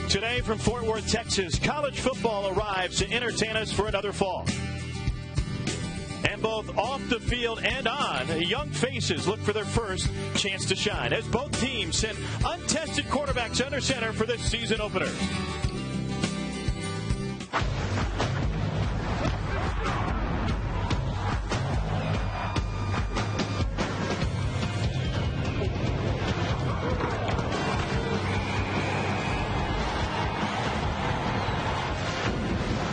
Today from Fort Worth, Texas, college football arrives to entertain us for another fall. And both off the field and on, young faces look for their first chance to shine as both teams send untested quarterbacks under center for this season opener.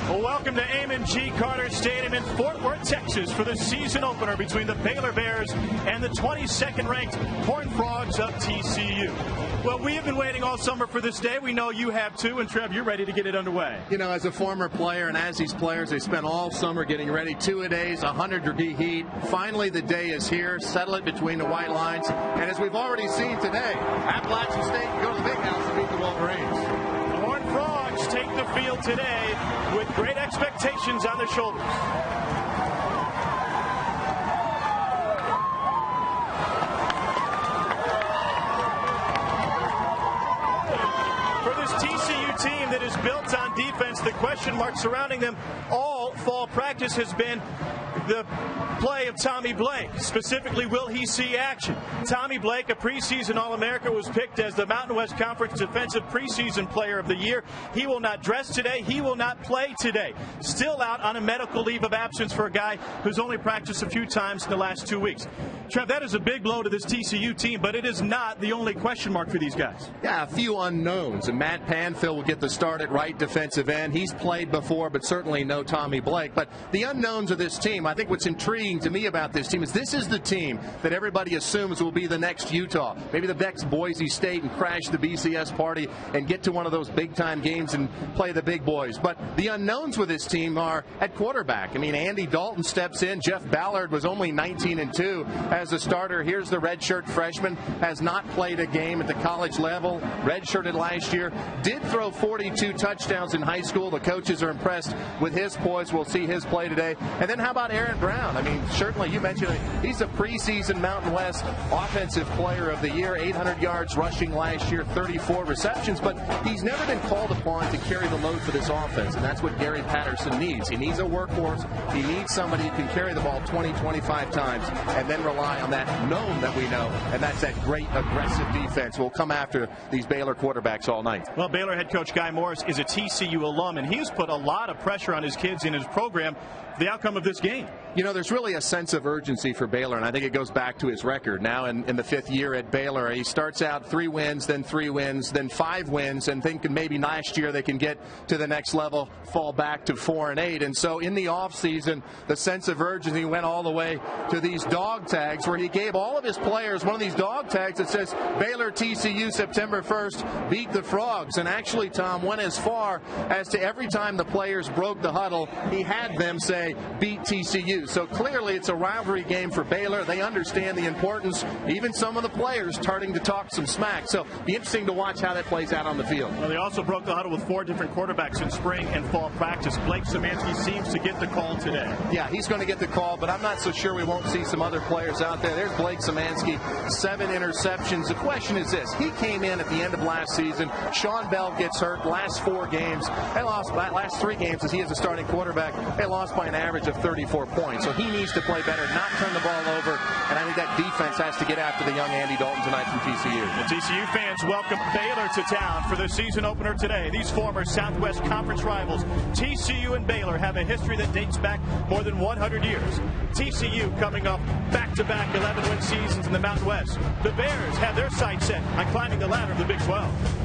Welcome to Amon G. Carter Stadium in Fort Worth, Texas for the season opener between the Baylor Bears and the 22nd ranked Horned Frogs of TCU. Well, we have been waiting all summer for this day. We know you have too, and Trev, you're ready to get it underway. You know, as a former player and as these players, they spent all summer getting ready. 2-a-days, 100-degree heat. Finally, the day is here. Settle it between the white lines. And as we've already seen today, Appalachian State go to the big house to beat the Wolverines. Frogs take the field today with great expectations on their shoulders. For this TCU team that is built on defense, the question mark surrounding them all fall practice has been the play of Tommy Blake. Specifically, will he see action? Tommy Blake, a preseason All-America, was picked as the Mountain West Conference Defensive Preseason Player of the Year. He will not dress today. He will not play today. Still out on a medical leave of absence for a guy who's only practiced a few times in the last 2 weeks. Trev, that is a big blow to this TCU team, but it is not the only question mark for these guys. Yeah, a few unknowns. And Matt Panfill will get the start at right defensive end. He's played before, but certainly no Tommy Blake. But the unknowns of this team, I think what's intriguing to me about this team is this is the team that everybody assumes will be the next Utah, maybe the next Boise State, and crash the BCS party and get to one of those big-time games and play the big boys. But the unknowns with this team are at quarterback. I mean, Andy Dalton steps in. Jeff Ballard was only 19-2 as a starter. Here's the redshirt freshman, has not played a game at the college level, redshirted last year, did throw 42 touchdowns in high school. The coaches are impressed with his poise. We'll see his play today. And then how about Aaron Brown? I mean, certainly you mentioned it. He's a preseason Mountain West Offensive Player of the Year, 800 yards rushing last year, 34 receptions, but he's never been called upon to carry the load for this offense, and that's what Gary Patterson needs. He needs a workhorse. He needs somebody who can carry the ball 20, 25 times and then rely on that gnome that we know, and that's that great aggressive defense. We'll come after these Baylor quarterbacks all night. Well, Baylor head coach Guy Morris is a TCU alum, and he's put a lot of pressure on his kids in his program. The outcome of this game. You know, there's really a sense of urgency for Baylor, and I think it goes back to his record. Now in the fifth year at Baylor, he starts out 3 wins, then 3 wins, then 5 wins, and thinking maybe last year they can get to the next level, fall back to 4-8. And so in the offseason, the sense of urgency went all the way to these dog tags where he gave all of his players one of these dog tags that says Baylor TCU September 1st, beat the Frogs. And actually, Tom, went as far as to every time the players broke the huddle, he had them say, beat TCU. So clearly it's a rivalry game for Baylor. They understand the importance. Even some of the players starting to talk some smack. So be interesting to watch how that plays out on the field. Well, they also broke the huddle with 4 different quarterbacks in spring and fall practice. Blake Szymanski seems to get the call today. Yeah, he's going to get the call, but I'm not so sure we won't see some other players out there. There's Blake Szymanski, 7 interceptions. The question is this. He came in at the end of last season. Sean Bell gets hurt. Last 4 games. They lost last 3 games as he is a starting quarterback. They lost by an average of 34 points. So he needs to play better, not turn the ball over, and I think that defense has to get after the young Andy Dalton tonight from TCU. The TCU fans welcome Baylor to town for their season opener today. These former Southwest Conference rivals, TCU and Baylor, have a history that dates back more than 100 years. TCU coming off back-to-back 11-win seasons in the Mountain West. The Bears have their sights set on climbing the ladder of the Big 12.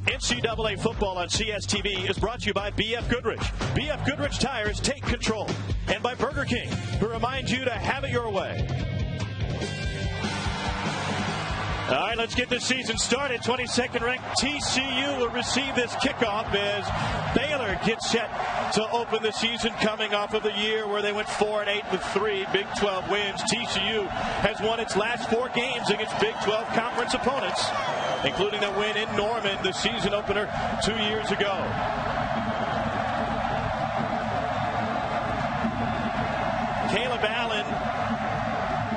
NCAA football on CSTV is brought to you by B.F. Goodrich. B.F. Goodrich tires take control. And by Burger King, who reminds you to have it your way. All right, let's get this season started. 22nd ranked TCU will receive this kickoff as Baylor gets set to open the season coming off of the year where they went 4-8 with 3 Big 12 wins. TCU has won its last 4 games against Big 12 conference opponents, including the win in Norman, the season opener 2 years ago. Caleb Allen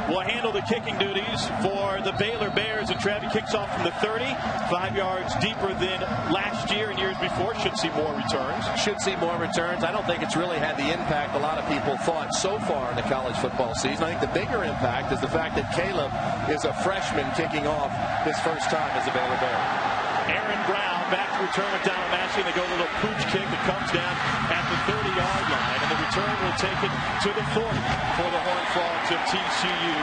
will handle the kicking duties for the Baylor Bears. And Travis kicks off from the 30, 5 yards deeper than last year and years before. Should see more returns. Should see more returns. I don't think it's really had the impact a lot of people thought so far in the college football season. I think the bigger impact is the fact that Caleb is a freshman kicking off his first time as a Baylor Bear. Aaron Brown back to return with Donald Massey. They go a little pooch kick that comes down at the 30-yard line. And the return will take it to the 40 for the Horned Frogs of TCU.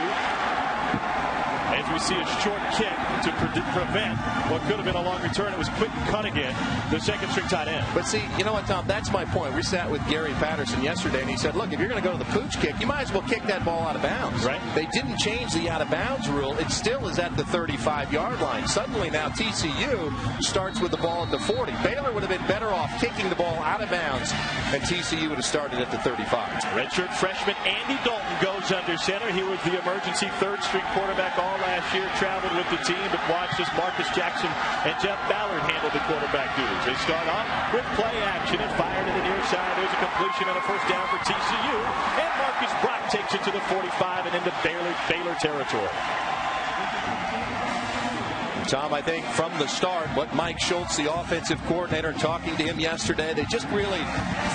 As we see a short kick to prevent what could have been a long return. It was Quentin Cunningham, the second-string tight end. But see, you know what, Tom? That's my point. We sat with Gary Patterson yesterday, and he said, look, if you're going to go to the pooch kick, you might as well kick that ball out of bounds. Right. They didn't change the out-of-bounds rule. It still is at the 35-yard line. Suddenly now TCU starts with the ball at the 40. Baylor would have been better off kicking the ball out of bounds, and TCU would have started at the 35. Redshirt freshman Andy Dalton goes under center. He was the emergency third-string quarterback all last year, traveled with the team, but watched as Marcus Jackson and Jeff Ballard handled the quarterback duties. They start off with play action and fire to the near side. There's a completion and a first down for TCU, and Marcus Brock takes it to the 45 and into Baylor territory. Tom, I think from the start, what Mike Schultz, the offensive coordinator, talking to him yesterday, they just really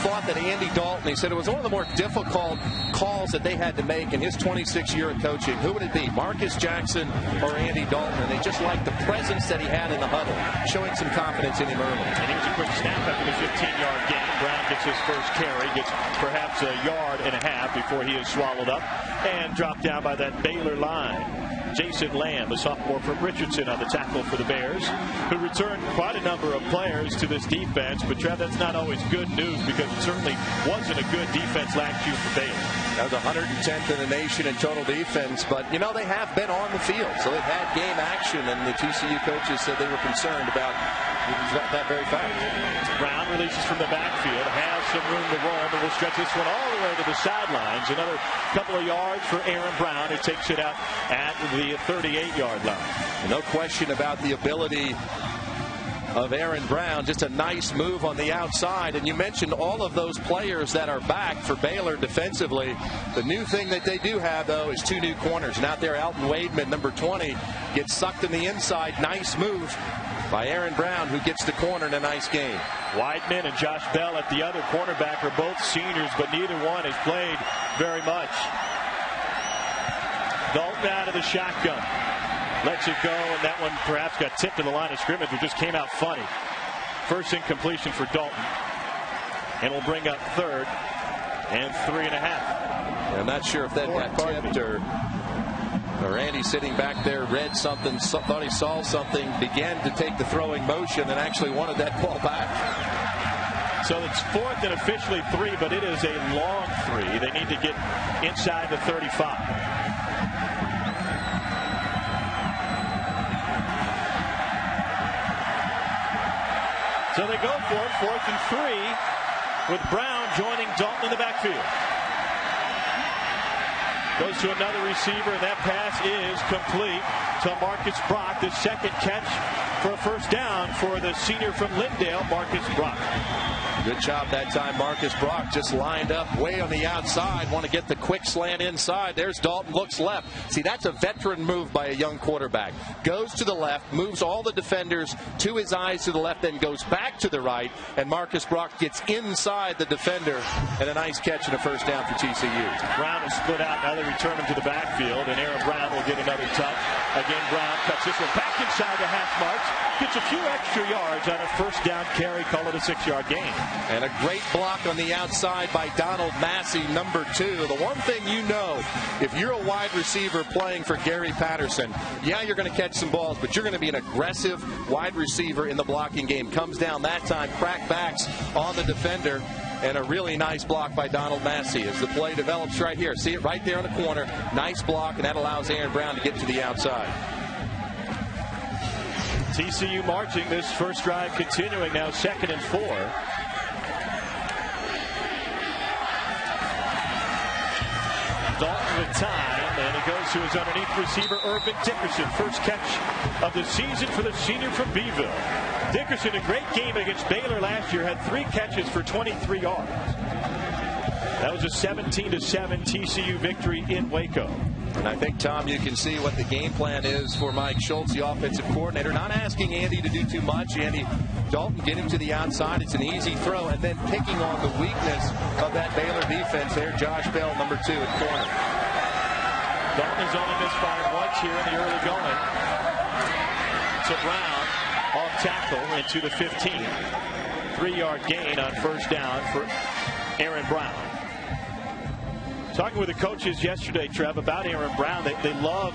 thought that Andy Dalton, he said it was one of the more difficult calls that they had to make in his 26 years of coaching. Who would it be, Marcus Jackson or Andy Dalton? And they just liked the presence that he had in the huddle, showing some confidence in him early. And here's a quick snap after the 15-yard gain. Brown gets his first carry, gets perhaps a yard and a half before he is swallowed up and dropped down by that Baylor line. Jason Lamb, a sophomore from Richardson, on the tackle for the Bears, who returned quite a number of players to this defense. But, Trev, that's not always good news because it certainly wasn't a good defense last year for Baylor. That was 110th in the nation in total defense. But, you know, they have been on the field. So they've had game action, and the TCU coaches said they were concerned about that very fact. Brown releases from the backfield, has some room to roam, and will stretch this one all the way to the sidelines. Another couple of yards for Aaron Brown, who takes it out at the 38-yard line. No question about the ability of Aaron Brown. Just a nice move on the outside. And you mentioned all of those players that are back for Baylor defensively. The new thing that they do have, though, is two new corners. And out there, Alton Wademan, number 20, gets sucked in the inside. Nice move by Aaron Brown, who gets the corner in a nice game. Weidman and Josh Bell at the other cornerback are both seniors, but neither one has played very much. Dalton out of the shotgun. Lets it go, and that one perhaps got tipped to the line of scrimmage, or just came out funny. First incompletion for Dalton. And will bring up third and 3.5. I'm not sure if that got tipped or Andy sitting back there read something, thought he saw something, began to take the throwing motion, and actually wanted that ball back. So it's fourth and officially 3, but it is a long 3. They need to get inside the 35. So they go for it, 4th and 3, with Brown joining Dalton in the backfield. Goes to another receiver, and that pass is complete to Marcus Brock. The second catch for a first down for the senior from Lindale, Marcus Brock. Good job that time. Marcus Brock just lined up way on the outside. Want to get the quick slant inside. There's Dalton, looks left. See, that's a veteran move by a young quarterback. Goes to the left, moves all the defenders to his eyes to the left, then goes back to the right, and Marcus Brock gets inside the defender, and a nice catch and a first down for TCU. Brown will split out, now they return him to the backfield, and Aaron Brown will get another touch. Again, Brown cuts this one back inside the half marks, gets a few extra yards on a first down carry, call it a 6-yard gain. And a great block on the outside by Donald Massey, number 2. The one thing you know, if you're a wide receiver playing for Gary Patterson, yeah, you're going to catch some balls, but you're going to be an aggressive wide receiver in the blocking game. Comes down that time, crack backs on the defender, and a really nice block by Donald Massey as the play develops right here. See it right there in the corner. Nice block, and that allows Aaron Brown to get to the outside. TCU marching, this first drive continuing now, 2nd and 4. Dalton with time, and he goes to his underneath receiver, Irvin Dickerson. First catch of the season for the senior from Beeville. Dickerson, a great game against Baylor last year, had 3 catches for 23 yards. That was a 17-7 TCU victory in Waco. And I think, Tom, you can see what the game plan is for Mike Schultz, the offensive coordinator. Not asking Andy to do too much. Andy Dalton, get him to the outside. It's an easy throw. And then picking on the weakness of that Baylor defense there. Josh Bell, number 2 at corner. Dalton has only misfired once here in the early going. To Brown, off tackle into the 15. 3-yard gain on first down for Aaron Brown. Talking with the coaches yesterday, Trev, about Aaron Brown, they love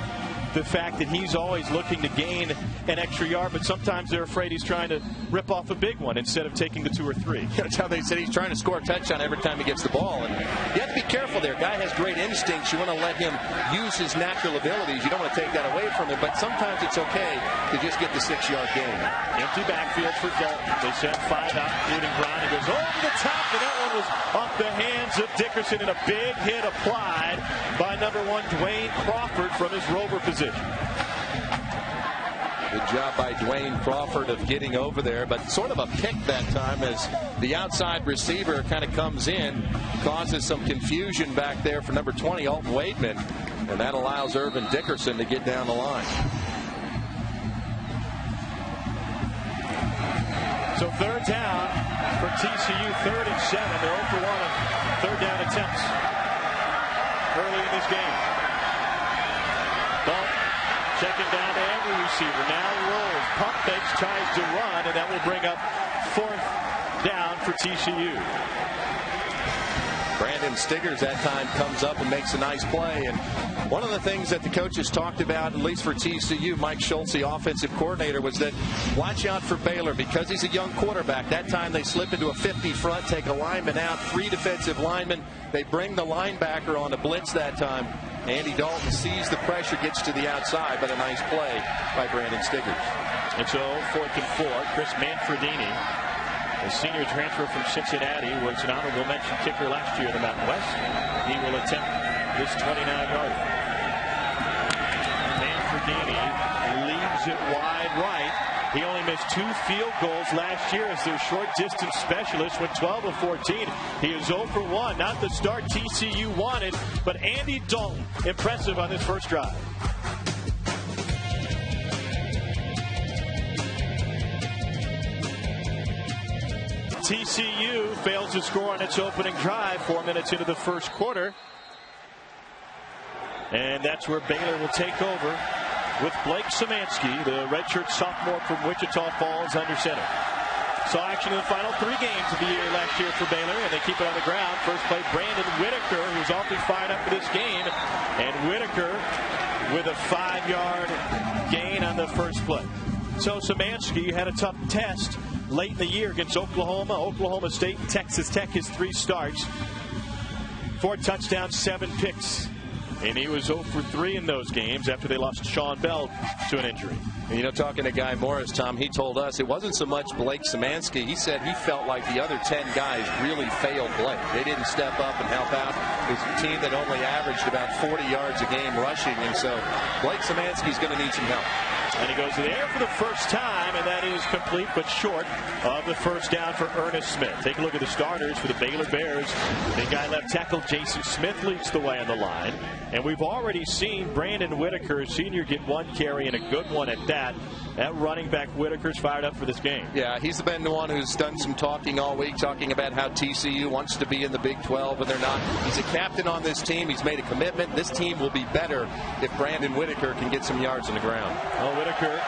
the fact that he's always looking to gain an extra yard, but sometimes they're afraid he's trying to rip off a big one instead of taking the 2 or 3. That's how they said he's trying to score a touchdown every time he gets the ball. And you have to be careful there. Guy has great instincts. You want to let him use his natural abilities. You don't want to take that away from him, but sometimes it's okay to just get the 6-yard gain. Empty backfield for Dalton. They sent 5 out, including Brown. He goes over the top, and that one was off the hands of Dickerson, and a big hit applied by number 1 Dwayne Crawford from his rover position. Good job by Dwayne Crawford of getting over there, but sort of a pick that time as the outside receiver kind of comes in, causes some confusion back there for number 20, Alton Wademan, and that allows Irvin Dickerson to get down the line. So third down for TCU, 3rd and 7. They're 0 for 1 on third down attempts early in this game. Dalton checking down to every receiver. Now rolls, pump fakes, tries to run, and that will bring up 4th down for TCU. Brandon Stiggers that time comes up and makes a nice play. And one of the things that the coaches talked about, at least for TCU, Mike Schultz, the offensive coordinator, was that watch out for Baylor because he's a young quarterback. That time they slip into a 50 front, take a lineman out, 3 defensive linemen. They bring the linebacker on a blitz that time. Andy Dalton sees the pressure, gets to the outside, but a nice play by Brandon Stiggers. And so 4th and 4, Chris Manfredini, a senior transfer from Cincinnati, was an honorable mention kicker last year in the Mountain West. He will attempt this 29-yarder. Manfredini leaves it wide right. He only missed 2 field goals last year as their short distance specialist, went 12 of 14. He is 0 for 1. Not the start TCU wanted, but Andy Dalton impressive on this first drive. TCU fails to score on its opening drive 4 minutes into the first quarter. And that's where Baylor will take over with Blake Szymanski, the redshirt sophomore from Wichita Falls, under center. Saw action in the final 3 games of the year last year for Baylor, and they keep it on the ground. First play, Brandon Whitaker, who's awfully fired up for this game. And Whitaker with a 5-yard gain on the first play. So Szymanski had a tough test late in the year against Oklahoma, Oklahoma State, and Texas Tech, his 3 starts. 4 touchdowns, 7 picks. And he was 0 for 3 in those games after they lost Sean Bell to an injury. And, you know, talking to Guy Morris, Tom, he told us it wasn't so much Blake Szymanski. He said he felt like the other 10 guys really failed Blake. They didn't step up and help out. It was a team that only averaged about 40 yards a game rushing. And so Blake Szymanski's going to need some help. And he goes to the air for the first time, and that is complete but short of the first down for Ernest Smith. Take a look at the starters for the Baylor Bears. Big guy left tackle Jason Smith leads the way on the line. And we've already seen Brandon Whitaker, senior, get 1 carry and a good one at that. That running back Whitaker's fired up for this game. Yeah, he's been the one who's done some talking all week, talking about how TCU wants to be in the Big 12, and they're not. He's a captain on this team. He's made a commitment. This team will be better if Brandon Whitaker can get some yards on the ground. Well, Whitaker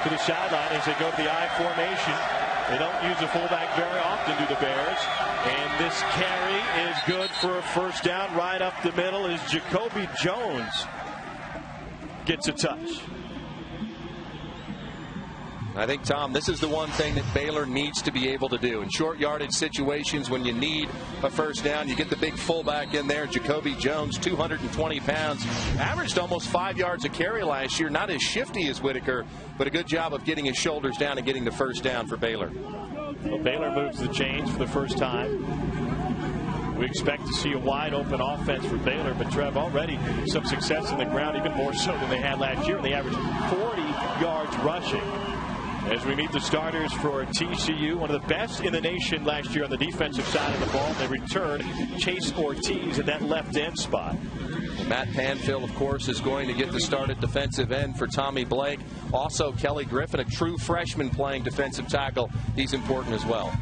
to the sideline as they go to the I formation. They don't use a fullback very often, do the Bears. And this carry is good for a first down. Right up the middle is Jacoby Jones. Gets a touch. I think, Tom, this is the one thing that Baylor needs to be able to do. In short yardage situations, when you need a first down, you get the big fullback in there. Jacoby Jones, 220 pounds, averaged almost 5 yards a carry last year. Not as shifty as Whitaker, but a good job of getting his shoulders down and getting the first down for Baylor. Well, Baylor moves the chains for the first time. We expect to see a wide open offense for Baylor, but Trev, already some success in the ground, even more so than they had last year. They averaged 40 yards rushing. As we meet the starters for TCU, one of the best in the nation last year on the defensive side of the ball. They return Chase Ortiz at that left end spot. Matt Panfill, of course, is going to get the start at defensive end for Tommy Blake. Also, Kelly Griffin, a true freshman playing defensive tackle. He's important as well.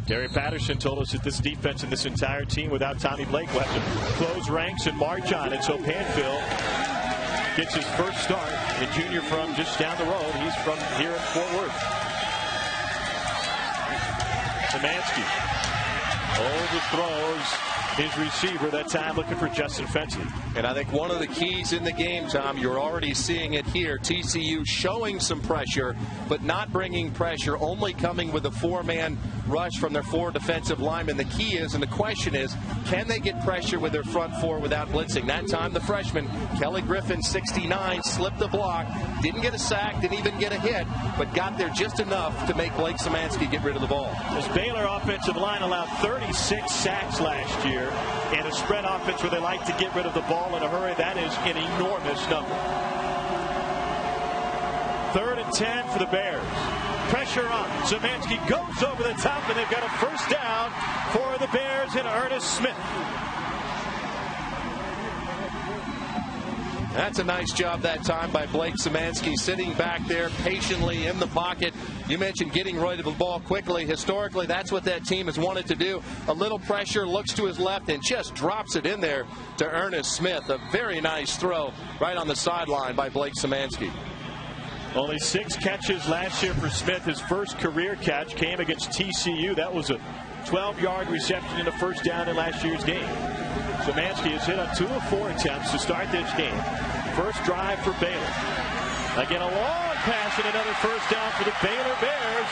Gary Patterson told us that this defense and this entire team without Tommy Blake will have to close ranks and march on it. So Panfill gets his first start. The junior from just down the road. He's from here in Fort Worth. Szymanski overthrows his receiver, that time looking for Justin Fenton. And I think one of the keys in the game, Tom, you're already seeing it here. TCU showing some pressure, but not bringing pressure, only coming with a four-man rush from their four defensive linemen. The key is, and the question is, can they get pressure with their front four without blitzing? That time, the freshman, Kelly Griffin, 69, slipped the block, didn't get a sack, didn't even get a hit, but got there just enough to make Blake Szymanski get rid of the ball. This Baylor offensive line allowed 36 sacks last year. And a spread offense where they like to get rid of the ball in a hurry, that is an enormous number. 3rd and 10 for the Bears. Pressure on. Szymanski goes over the top, and they've got a first down for the Bears and Ernest Smith. That's a nice job that time by Blake Szymanski, sitting back there patiently in the pocket. You mentioned getting rid of the ball quickly. Historically, that's what that team has wanted to do. A little pressure, looks to his left, and just drops it in there to Ernest Smith. A very nice throw right on the sideline by Blake Szymanski. Only 6 catches last year for Smith. His first career catch came against TCU. That was a 12-yard reception and a first down in last year's game. Szymanski has hit on 2 of 4 attempts to start this game. First drive for Baylor. Again, a long pass and another first down for the Baylor Bears.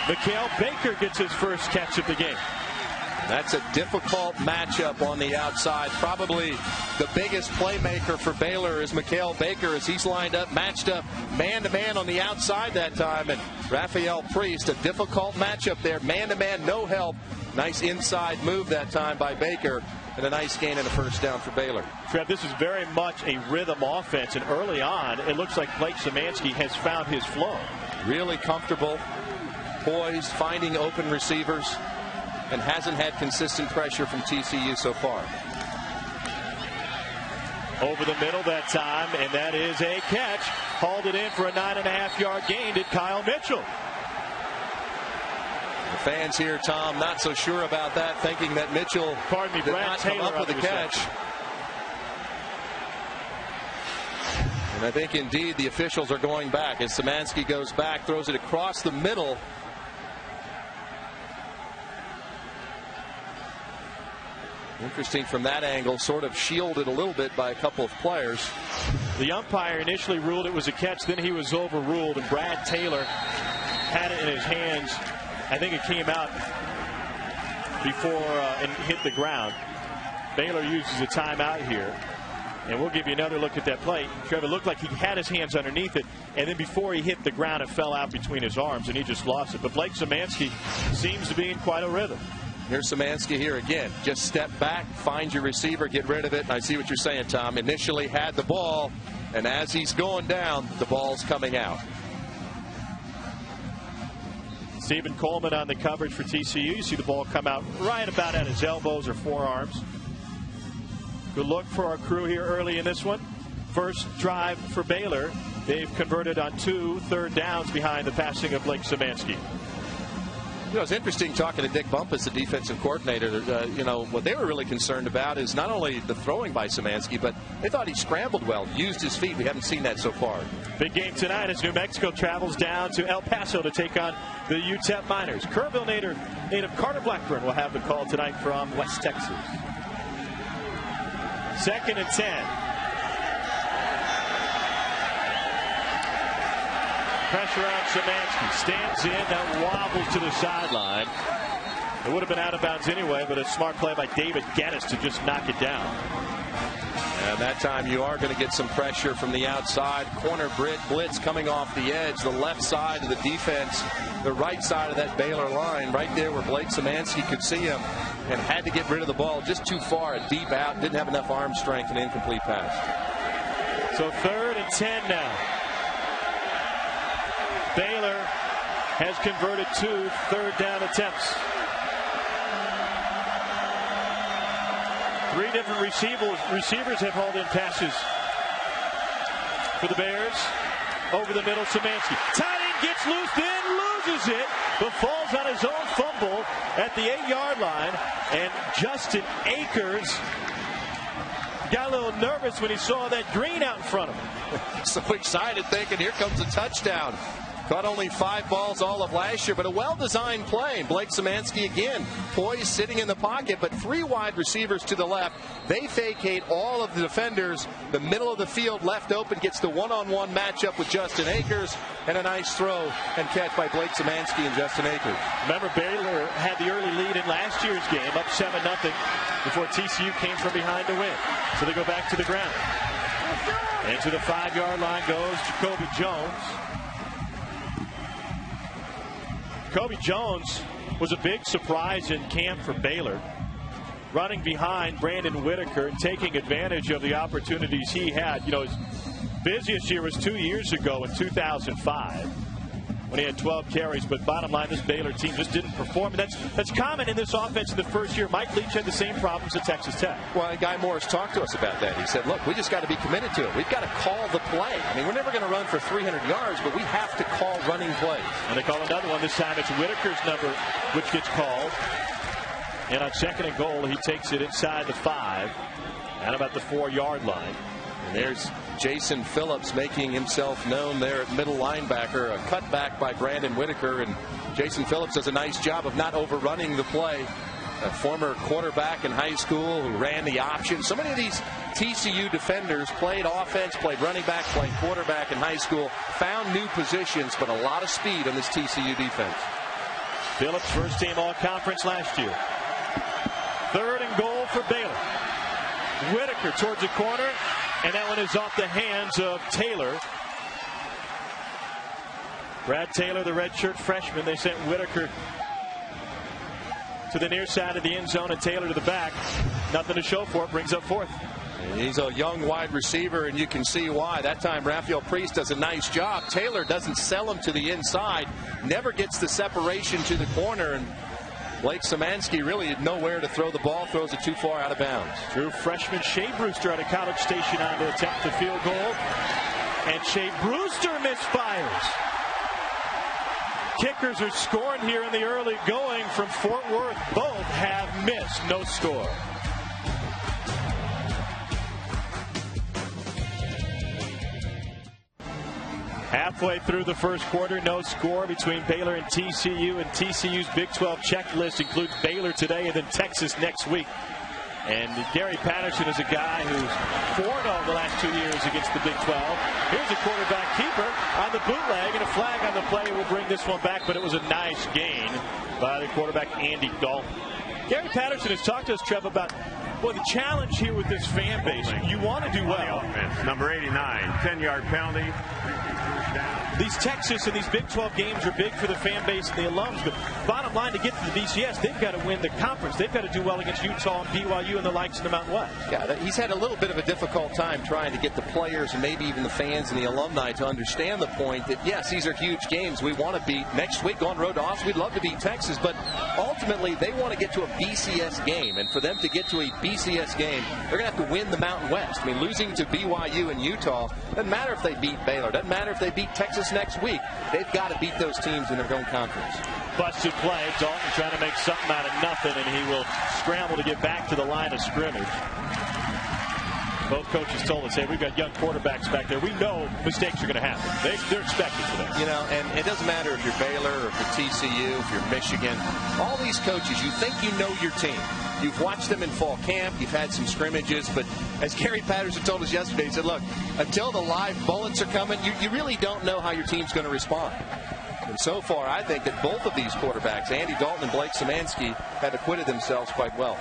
Mikhail Baker gets his first catch of the game. That's a difficult matchup on the outside. Probably the biggest playmaker for Baylor is Mikhail Baker, as he's lined up, matched up man-to-man on the outside that time. And Raphael Priest, a difficult matchup there. Man-to-man, no help. Nice inside move that time by Baker. And a nice gain and a first down for Baylor. Trev, this is very much a rhythm offense. And early on, it looks like Blake Szymanski has found his flow. Really comfortable, poised, finding open receivers, and hasn't had consistent pressure from TCU so far. Over the middle that time, and that is a catch. Hauled it in for a 9.5-yard gain to Kyle Mitchell. The fans here, Tom, not so sure about that, thinking that Mitchell did not come up with a catch. And I think indeed the officials are going back as Szymanski goes back, throws it across the middle. Interesting from that angle, sort of shielded a little bit by a couple of players. The umpire initially ruled it was a catch, then he was overruled, and Brad Taylor had it in his hands. I think it came out before and hit the ground. Baylor uses a timeout here. And we'll give you another look at that play. Trevor, looked like he had his hands underneath it, and then before he hit the ground, it fell out between his arms, and he just lost it. But Blake Szymanski seems to be in quite a rhythm. Here's Szymanski here again. Just step back, find your receiver, get rid of it. And I see what you're saying, Tom. Initially had the ball, and as he's going down, the ball's coming out. Stephen Coleman on the coverage for TCU. You see the ball come out right about at his elbows or forearms. Good look for our crew here early in this one. First drive for Baylor. They've converted on 2 third downs behind the passing of Blake Szymanski. You know, it's interesting talking to Dick Bumpus, the defensive coordinator. You know, what they were really concerned about is not only the throwing by Szymanski, but they thought he scrambled well, used his feet. We haven't seen that so far. Big game tonight as New Mexico travels down to El Paso to take on the UTEP Miners. Kerrville native Carter Blackburn will have the call tonight from West Texas. 2nd and 10. Pressure on Szymanski. Stands in, that wobbles to the sideline. It would have been out of bounds anyway, but a smart play by David Geddes to just knock it down. And that time you are going to get some pressure from the outside. Corner blitz coming off the edge. The left side of the defense, the right side of that Baylor line, right there where Blake Szymanski could see him and had to get rid of the ball just too far, a deep out, didn't have enough arm strength, and incomplete pass. So 3rd and 10 now. Baylor has converted 2 third down attempts. Three different receivers have hauled in passes for the Bears. Over the middle, Szymanski. Tight end gets loose, then loses it, but falls on his own fumble at the 8-yard line. And Justin Akers got a little nervous when he saw that green out in front of him. So excited, thinking, here comes a touchdown. Caught only 5 balls all of last year, but a well-designed play. Blake Szymanski again poised, sitting in the pocket, but 3 wide receivers to the left. They vacate all of the defenders. The middle of the field left open, gets the one-on-one matchup with Justin Akers, and a nice throw and catch by Blake Szymanski and Justin Akers. Remember, Baylor had the early lead in last year's game, up 7-0, before TCU came from behind to win. So they go back to the ground. And to the 5-yard line goes Jacoby Jones. Jacoby Jones was a big surprise in camp for Baylor, running behind Brandon Whitaker and taking advantage of the opportunities he had. You know, his busiest year was 2 years ago in 2005 when he had 12 carries. But bottom line, this Baylor team just didn't perform. And that's common in this offense in the first year. Mike Leach had the same problems at Texas Tech. Well, Guy Morris talked to us about that. He said, look, we just got to be committed to it. We've got to call the play. I mean, we're never going to run for 300 yards, but we have to call running plays. And they call another one. This time it's Whitaker's number which gets called. And on 2nd and goal, he takes it inside the 5 at about the 4-yard line. And there's Jason Phillips making himself known there at middle linebacker. A cutback by Brandon Whitaker, and Jason Phillips does a nice job of not overrunning the play. A former quarterback in high school who ran the option. So many of these TCU defenders played offense, played running back, played quarterback in high school, found new positions, but a lot of speed on this TCU defense. Phillips, first team all-conference last year. 3rd and goal for Baylor. Whitaker towards the corner, and that one is off the hands of Taylor. Brad Taylor, the redshirt freshman. They sent Whitaker to the near side of the end zone and Taylor to the back. Nothing to show for it. Brings up 4th. He's a young wide receiver, and you can see why. That time, Raphael Priest does a nice job. Taylor doesn't sell him to the inside, never gets the separation to the corner, and Blake Szymanski really had nowhere to throw the ball, throws it too far out of bounds. True freshman Shea Brewster out of College Station on to attempt the field goal. And Shea Brewster misfires. Kickers are scoring here in the early going from Fort Worth. Both have missed. No score. Halfway through the first quarter, no score between Baylor and TCU. And TCU's Big 12 checklist includes Baylor today and then Texas next week. And Gary Patterson is a guy who's 4-0 the last 2 years against the Big 12. Here's a quarterback keeper on the bootleg, and a flag on the play will bring this one back, but it was a nice gain by the quarterback, Andy Dalton. Gary Patterson has talked to us, Trev, about the challenge here with this fan base. You want to do well. Number 89, 10-yard penalty. These Texas and these Big 12 games are big for the fan base and the alums, but bottom line, to get to the BCS, they've got to win the conference. They've got to do well against Utah and BYU and the likes in the Mountain West. Yeah, he's had a little bit of a difficult time trying to get the players and maybe even the fans and the alumni to understand the point that, yes, these are huge games. We want to beat next week on road to Austin. We'd love to beat Texas, but ultimately they want to get to a BCS game, and for them to get to a BCS game, they're going to have to win the Mountain West. I mean, losing to BYU and Utah doesn't matter if they beat Baylor, doesn't matter if they beat Texas next week. They've got to beat those teams in their own conference. Busted play. Dalton trying to make something out of nothing, and he will scramble to get back to the line of scrimmage. Both coaches told us, hey, we've got young quarterbacks back there. We know mistakes are going to happen. They're expected for that. You know, and it doesn't matter if you're Baylor or if you're TCU, if you're Michigan. All these coaches, you think you know your team. You've watched them in fall camp. You've had some scrimmages. But as Gary Patterson told us yesterday, he said, look, until the live bullets are coming, you really don't know how your team's going to respond. And so far, I think that both of these quarterbacks, Andy Dalton and Blake Szymanski, have acquitted themselves quite well.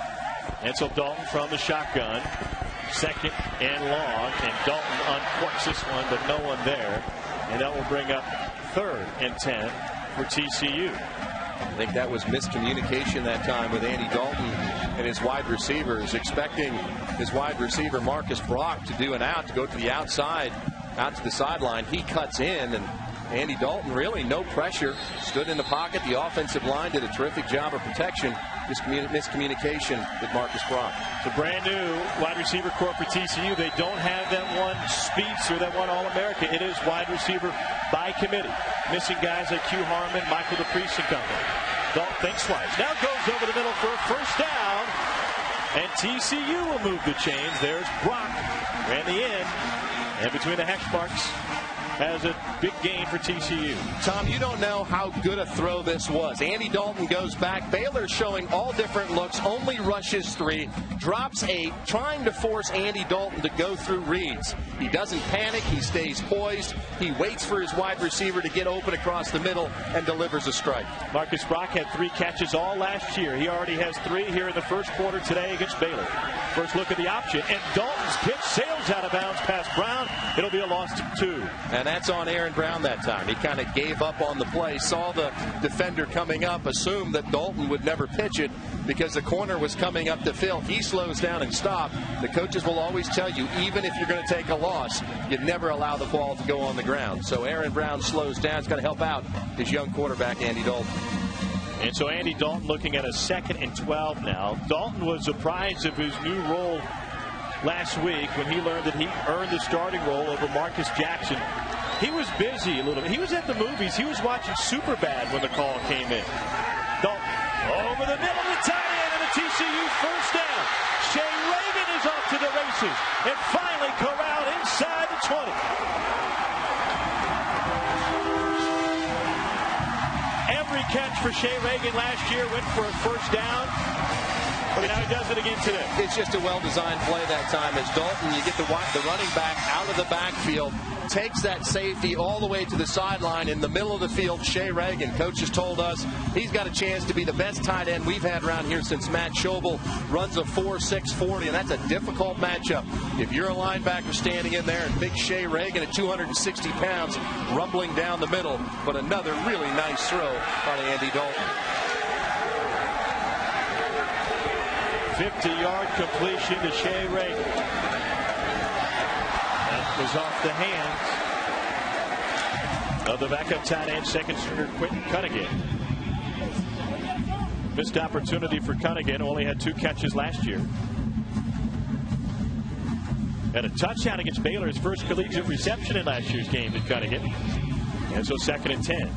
And so Dalton from the shotgun. 2nd and long. And Dalton uncorks this one, but no one there. And that will bring up 3rd and 10 for TCU. I think that was miscommunication that time with Andy Dalton and his wide receivers, expecting his wide receiver Marcus Brock to do an out, to go to the outside, out to the sideline. He cuts in, and Andy Dalton, really no pressure, stood in the pocket. The offensive line did a terrific job of protection. miscommunication with Marcus Brock. It's a brand new wide receiver corps for TCU. They don't have that one speedster, that one All-America. It is wide receiver by committee. Missing guys like Q Harmon, Michael DePriest and company. Dalton thinks twice. Now goes over the middle for a first down. And TCU will move the chains. There's Brock. Ran the end. And between the hash marks, has a big gain for TCU. Tom, you don't know how good a throw this was. Andy Dalton goes back. Baylor showing all different looks, only rushes 3, drops 8, trying to force Andy Dalton to go through reads. He doesn't panic. He stays poised. He waits for his wide receiver to get open across the middle and delivers a strike. Marcus Brock had 3 catches all last year. He already has 3 here in the first quarter today against Baylor. First look at the option, and Dalton's pitch sails out of bounds past Brown. It'll be a loss to 2. And that's on Aaron Brown that time. He kind of gave up on the play, saw the defender coming up, assumed that Dalton would never pitch it because the corner was coming up to fill. He slows down and stops. The coaches will always tell you, even if you're going to take a loss, you never allow the ball to go on the ground. So Aaron Brown slows down. It's got to help out his young quarterback, Andy Dalton. And so Andy Dalton looking at a 2nd and 12 now. Dalton was surprised of his new role last week when he learned that he earned the starting role over Marcus Jackson. He was busy a little bit. He was at the movies. He was watching Superbad when the call came in. Dalton over the middle of the tight end and a TCU first down. Shea Reagan is off to the races and finally corralled inside the 20. Every catch for Shea Reagan last year went for a first down. And now he does it again today. It's just a well-designed play that time. As Dalton, you get the running back out of the backfield, takes that safety all the way to the sideline in the middle of the field. Shea Reagan, coaches told us he's got a chance to be the best tight end we've had around here since Matt Schobel. Runs a 4.6 40, and that's a difficult matchup. If you're a linebacker standing in there and big Shea Reagan at 260 pounds rumbling down the middle, but another really nice throw by Andy Dalton. 50-yard completion to Shea Reagan. That was off the hands of the backup tight end, second stringer Quentin Cunningham. Missed opportunity for Cunningham. Only had 2 catches last year. Had a touchdown against Baylor, his first collegiate reception in last year's game to Cunningham. And so 2nd and 10.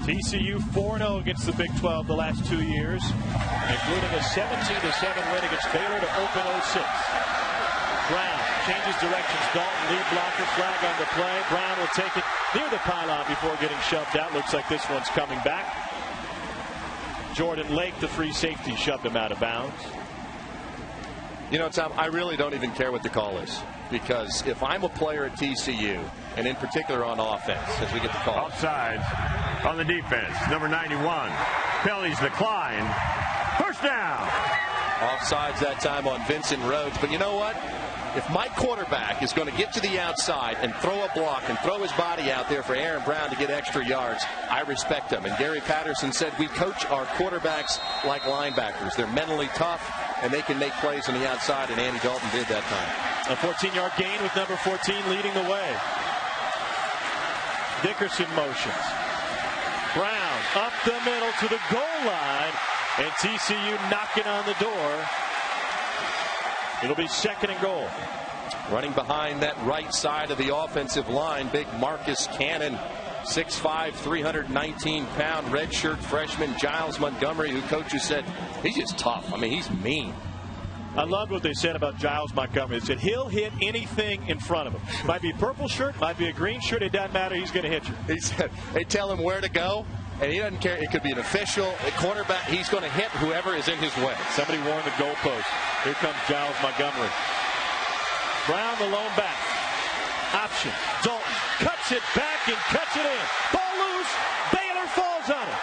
TCU 4-0 against the Big 12 the last 2 years, including a 17-7 win against Baylor to open 06. Brown changes directions. Dalton lead blocker, flag on the play. Brown will take it near the pylon before getting shoved out. Looks like this one's coming back. Jordan Lake, the free safety, shoved him out of bounds. You know, Tom, I really don't even care what the call is, because if I'm a player at TCU, and in particular on offense, as we get the call. Offsides on the defense. Number 91. Penalties decline. First down. Offsides that time on Vincent Rhodes. But you know what? If my quarterback is going to get to the outside and throw a block and throw his body out there for Aaron Brown to get extra yards, I respect him. And Gary Patterson said we coach our quarterbacks like linebackers. They're mentally tough, and they can make plays on the outside, and Andy Dalton did that time. A 14-yard gain with number 14 leading the way. Dickerson motions. Brown up the middle to the goal line, and TCU knocking on the door. It'll be 2nd and goal. Running behind that right side of the offensive line, big Marcus Cannon, 6'5", 319-pound redshirt freshman Giles Montgomery, who coaches said he's just tough. I mean, he's mean. I loved what they said about Giles Montgomery. They said he'll hit anything in front of him. Might be a purple shirt, might be a green shirt. It doesn't matter. He's going to hit you. He said they tell him where to go, and he doesn't care. It could be an official, a quarterback. He's going to hit whoever is in his way. Somebody warned the goalpost. Here comes Giles Montgomery. Brown, the lone back. Option. Dalton cuts it back and cuts it in. Ball loose. Baylor falls on it.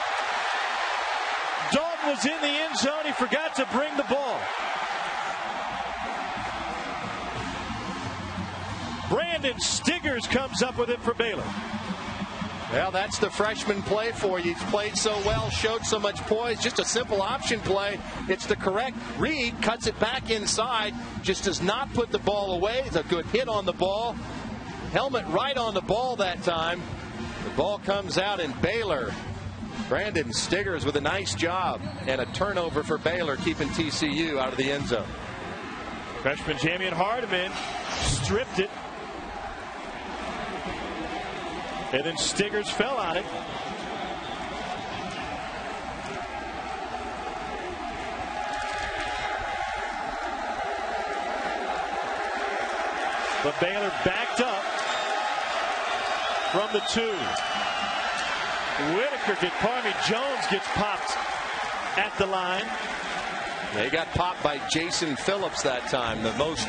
Dalton was in the end zone. He forgot to bring the ball. Brandon Stiggers comes up with it for Baylor. Well, that's the freshman play for you. He's played so well, showed so much poise. Just a simple option play. It's the correct read, cuts it back inside, just does not put the ball away. It's a good hit on the ball. helmet right on the ball that time. The ball comes out, and Baylor, Brandon Stiggers with a nice job and a turnover for Baylor, keeping TCU out of the end zone. Freshman Jamian Hardiman stripped it. And then Stiggers fell on it. But Baylor backed up from the 2. Jones gets popped at the line. They got popped by Jason Phillips that time, the most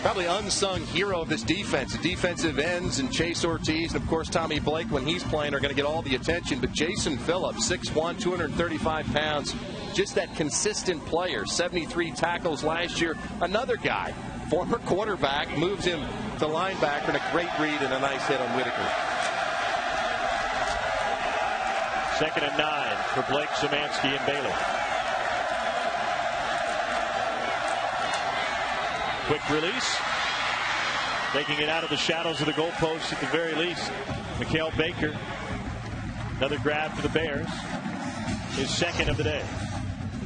probably unsung hero of this defense. The defensive ends and Chase Ortiz and, of course, Tommy Blake, when he's playing, are going to get all the attention. But Jason Phillips, 6'1", 235 pounds, just that consistent player. 73 tackles last year. Another guy, former quarterback, moves him to linebacker, and a great read and a nice hit on Whitaker. 2nd and 9 for Blake Szymanski and Baylor. Quick release. Taking it out of the shadows of the goalpost at the very least. Mikhail Baker. Another grab for the Bears. His 2nd of the day.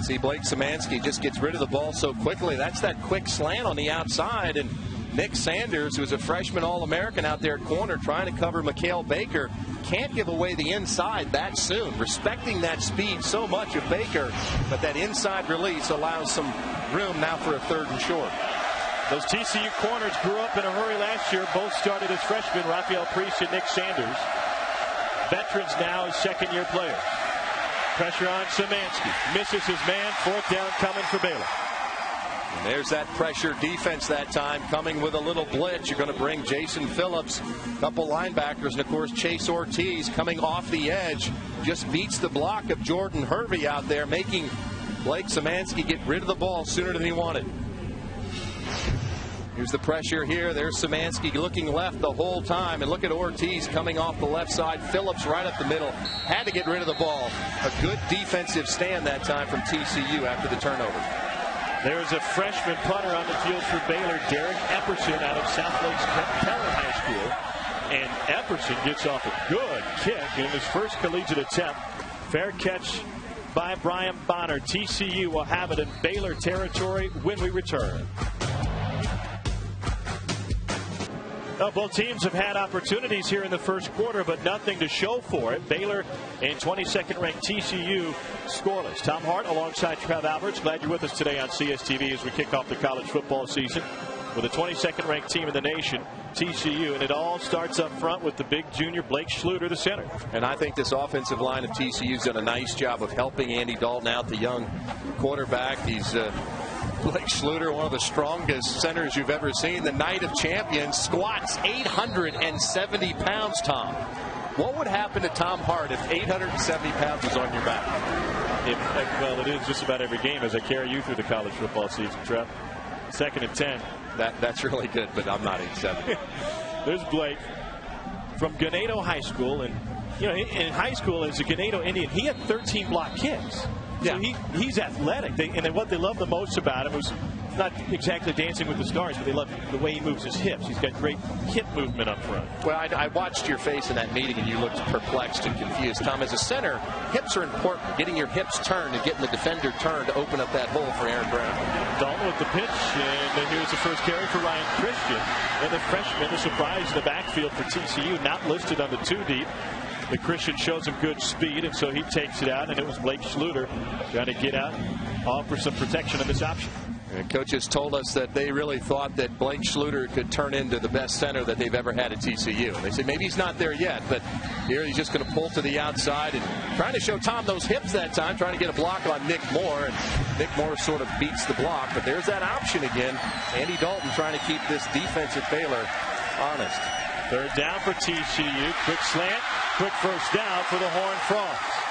See, Blake Szymanski just gets rid of the ball so quickly. That's that quick slant on the outside. And Nick Sanders, who's a freshman All-American out there at corner, trying to cover Mikhail Baker, can't give away the inside that soon. Respecting that speed so much of Baker, but that inside release allows some room now for a 3rd and short. Those TCU corners grew up in a hurry last year. Both started as freshmen, Rafael Priest and Nick Sanders. Veterans now as 2nd-year players. Pressure on Szymanski. Misses his man. 4th down coming for Baylor. And there's that pressure defense that time, coming with a little blitz. You're going to bring Jason Phillips, a couple linebackers, and, of course, Chase Ortiz coming off the edge. Just beats the block of Jordan Hervey out there, making Blake Szymanski get rid of the ball sooner than he wanted. Here's the pressure here. There's Szymanski looking left the whole time. And look at Ortiz coming off the left side. Phillips right up the middle. Had to get rid of the ball. A good defensive stand that time from TCU after the turnover. There's a freshman punter on the field for Baylor, Derek Epperson, out of South Lakes Keller High School. And Epperson gets off a good kick in his first collegiate attempt. Fair catch by Brian Bonner. TCU will have it in Baylor territory when we return. Well, both teams have had opportunities here in the first quarter, but nothing to show for it. Baylor and 22nd ranked TCU scoreless. Tom Hart alongside Trev Alberts. Glad you're with us today on CSTV as we kick off the college football season with the 22nd ranked team in the nation, TCU. And it all starts up front with the big junior Blake Schluter, the center. And I think this offensive line of TCU's done a nice job of helping Andy Dalton out, the young quarterback. He's Blake Schluter, one of the strongest centers you've ever seen. The Knight of Champions, squats 870 pounds, Tom. What would happen to Tom Hart if 870 pounds was on your back? Well, it is just about every game as I carry you through the college football season, Trev. 2nd and 10. That's really good, but I'm not 870. There's Blake from Ganado High School. And, you know, in high school as a Ganado Indian, he had 13 block kicks. So yeah. He's athletic. And then what they love the most about him was not exactly Dancing with the Stars, but they love the way he moves his hips. He's got great hip movement up front. Well, I watched your face in that meeting, and you looked perplexed and confused. Tom, as a center, hips are important. Getting your hips turned and getting the defender turned to open up that hole for Aaron Brown. Dalton with the pitch, and here's the first carry for Ryan Christian. And the freshman, a surprise in the backfield for TCU, not listed on the 2 deep. The Christian shows him good speed, and so he takes it out, and it was Blake Schluter trying to get out and offer some protection on this option. And coaches told us that they really thought that Blake Schluter could turn into the best center that they've ever had at TCU. They say maybe he's not there yet, but here he's just going to pull to the outside and trying to show Tom those hips that time, trying to get a block on Nick Moore, and Nick Moore sort of beats the block. But there's that option again. Andy Dalton trying to keep this defensive Baylor honest. 3rd down for TCU. Quick slant, quick first down for the Horned Frogs.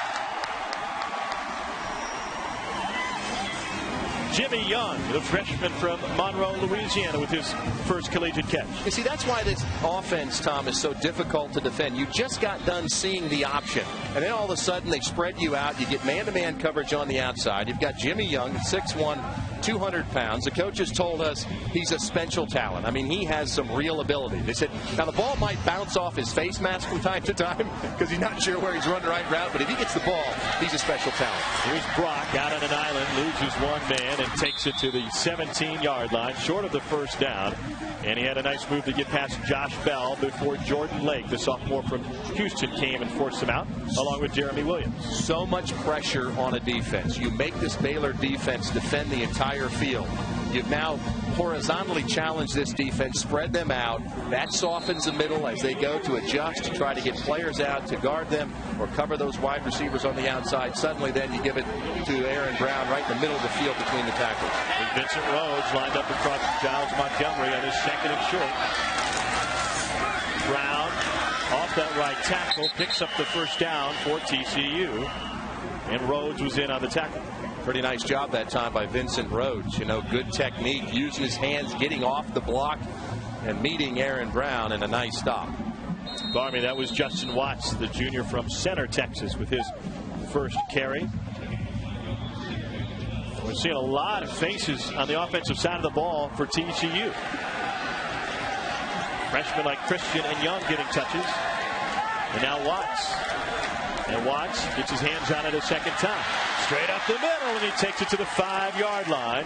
Jimmy Young, the freshman from Monroe, Louisiana, with his first collegiate catch. You see, that's why this offense, Tom, is so difficult to defend. You just got done seeing the option, and then all of a sudden they spread you out. You get man-to-man coverage on the outside. You've got Jimmy Young, 6'1", 200 pounds. The coaches told us he's a special talent. I mean, he has some real ability. They said, now the ball might bounce off his face mask from time to time because he's not sure where he's running the right route, but if he gets the ball, he's a special talent. Here's Brock out on an island, loses one man and takes it to the 17-yard line, short of the first down. And he had a nice move to get past Josh Bell before Jordan Lake, the sophomore from Houston, came and forced him out, along with Jeremy Williams. So much pressure on a defense. You make this Baylor defense defend the entire field. You've now horizontally challenged this defense, spread them out. That softens the middle as they go to adjust to try to get players out to guard them or cover those wide receivers on the outside. Suddenly then you give it to Aaron Brown right in the middle of the field between the tackles. And Vincent Rhodes lined up across Giles Montgomery on his second and short. Brown off that right tackle picks up the first down for TCU. And Rhodes was in on the tackle. Pretty nice job that time by Vincent Rhodes. You know, good technique, using his hands, getting off the block, and meeting Aaron Brown in a nice stop. Barmy, that was Justin Watts, the junior from Center, Texas, with his first carry. We're seeing a lot of faces on the offensive side of the ball for TCU. Freshmen like Christian and Young getting touches. And now Watts. And Watts gets his hands on it a second time. Straight up the middle, and he takes it to the 5-yard line.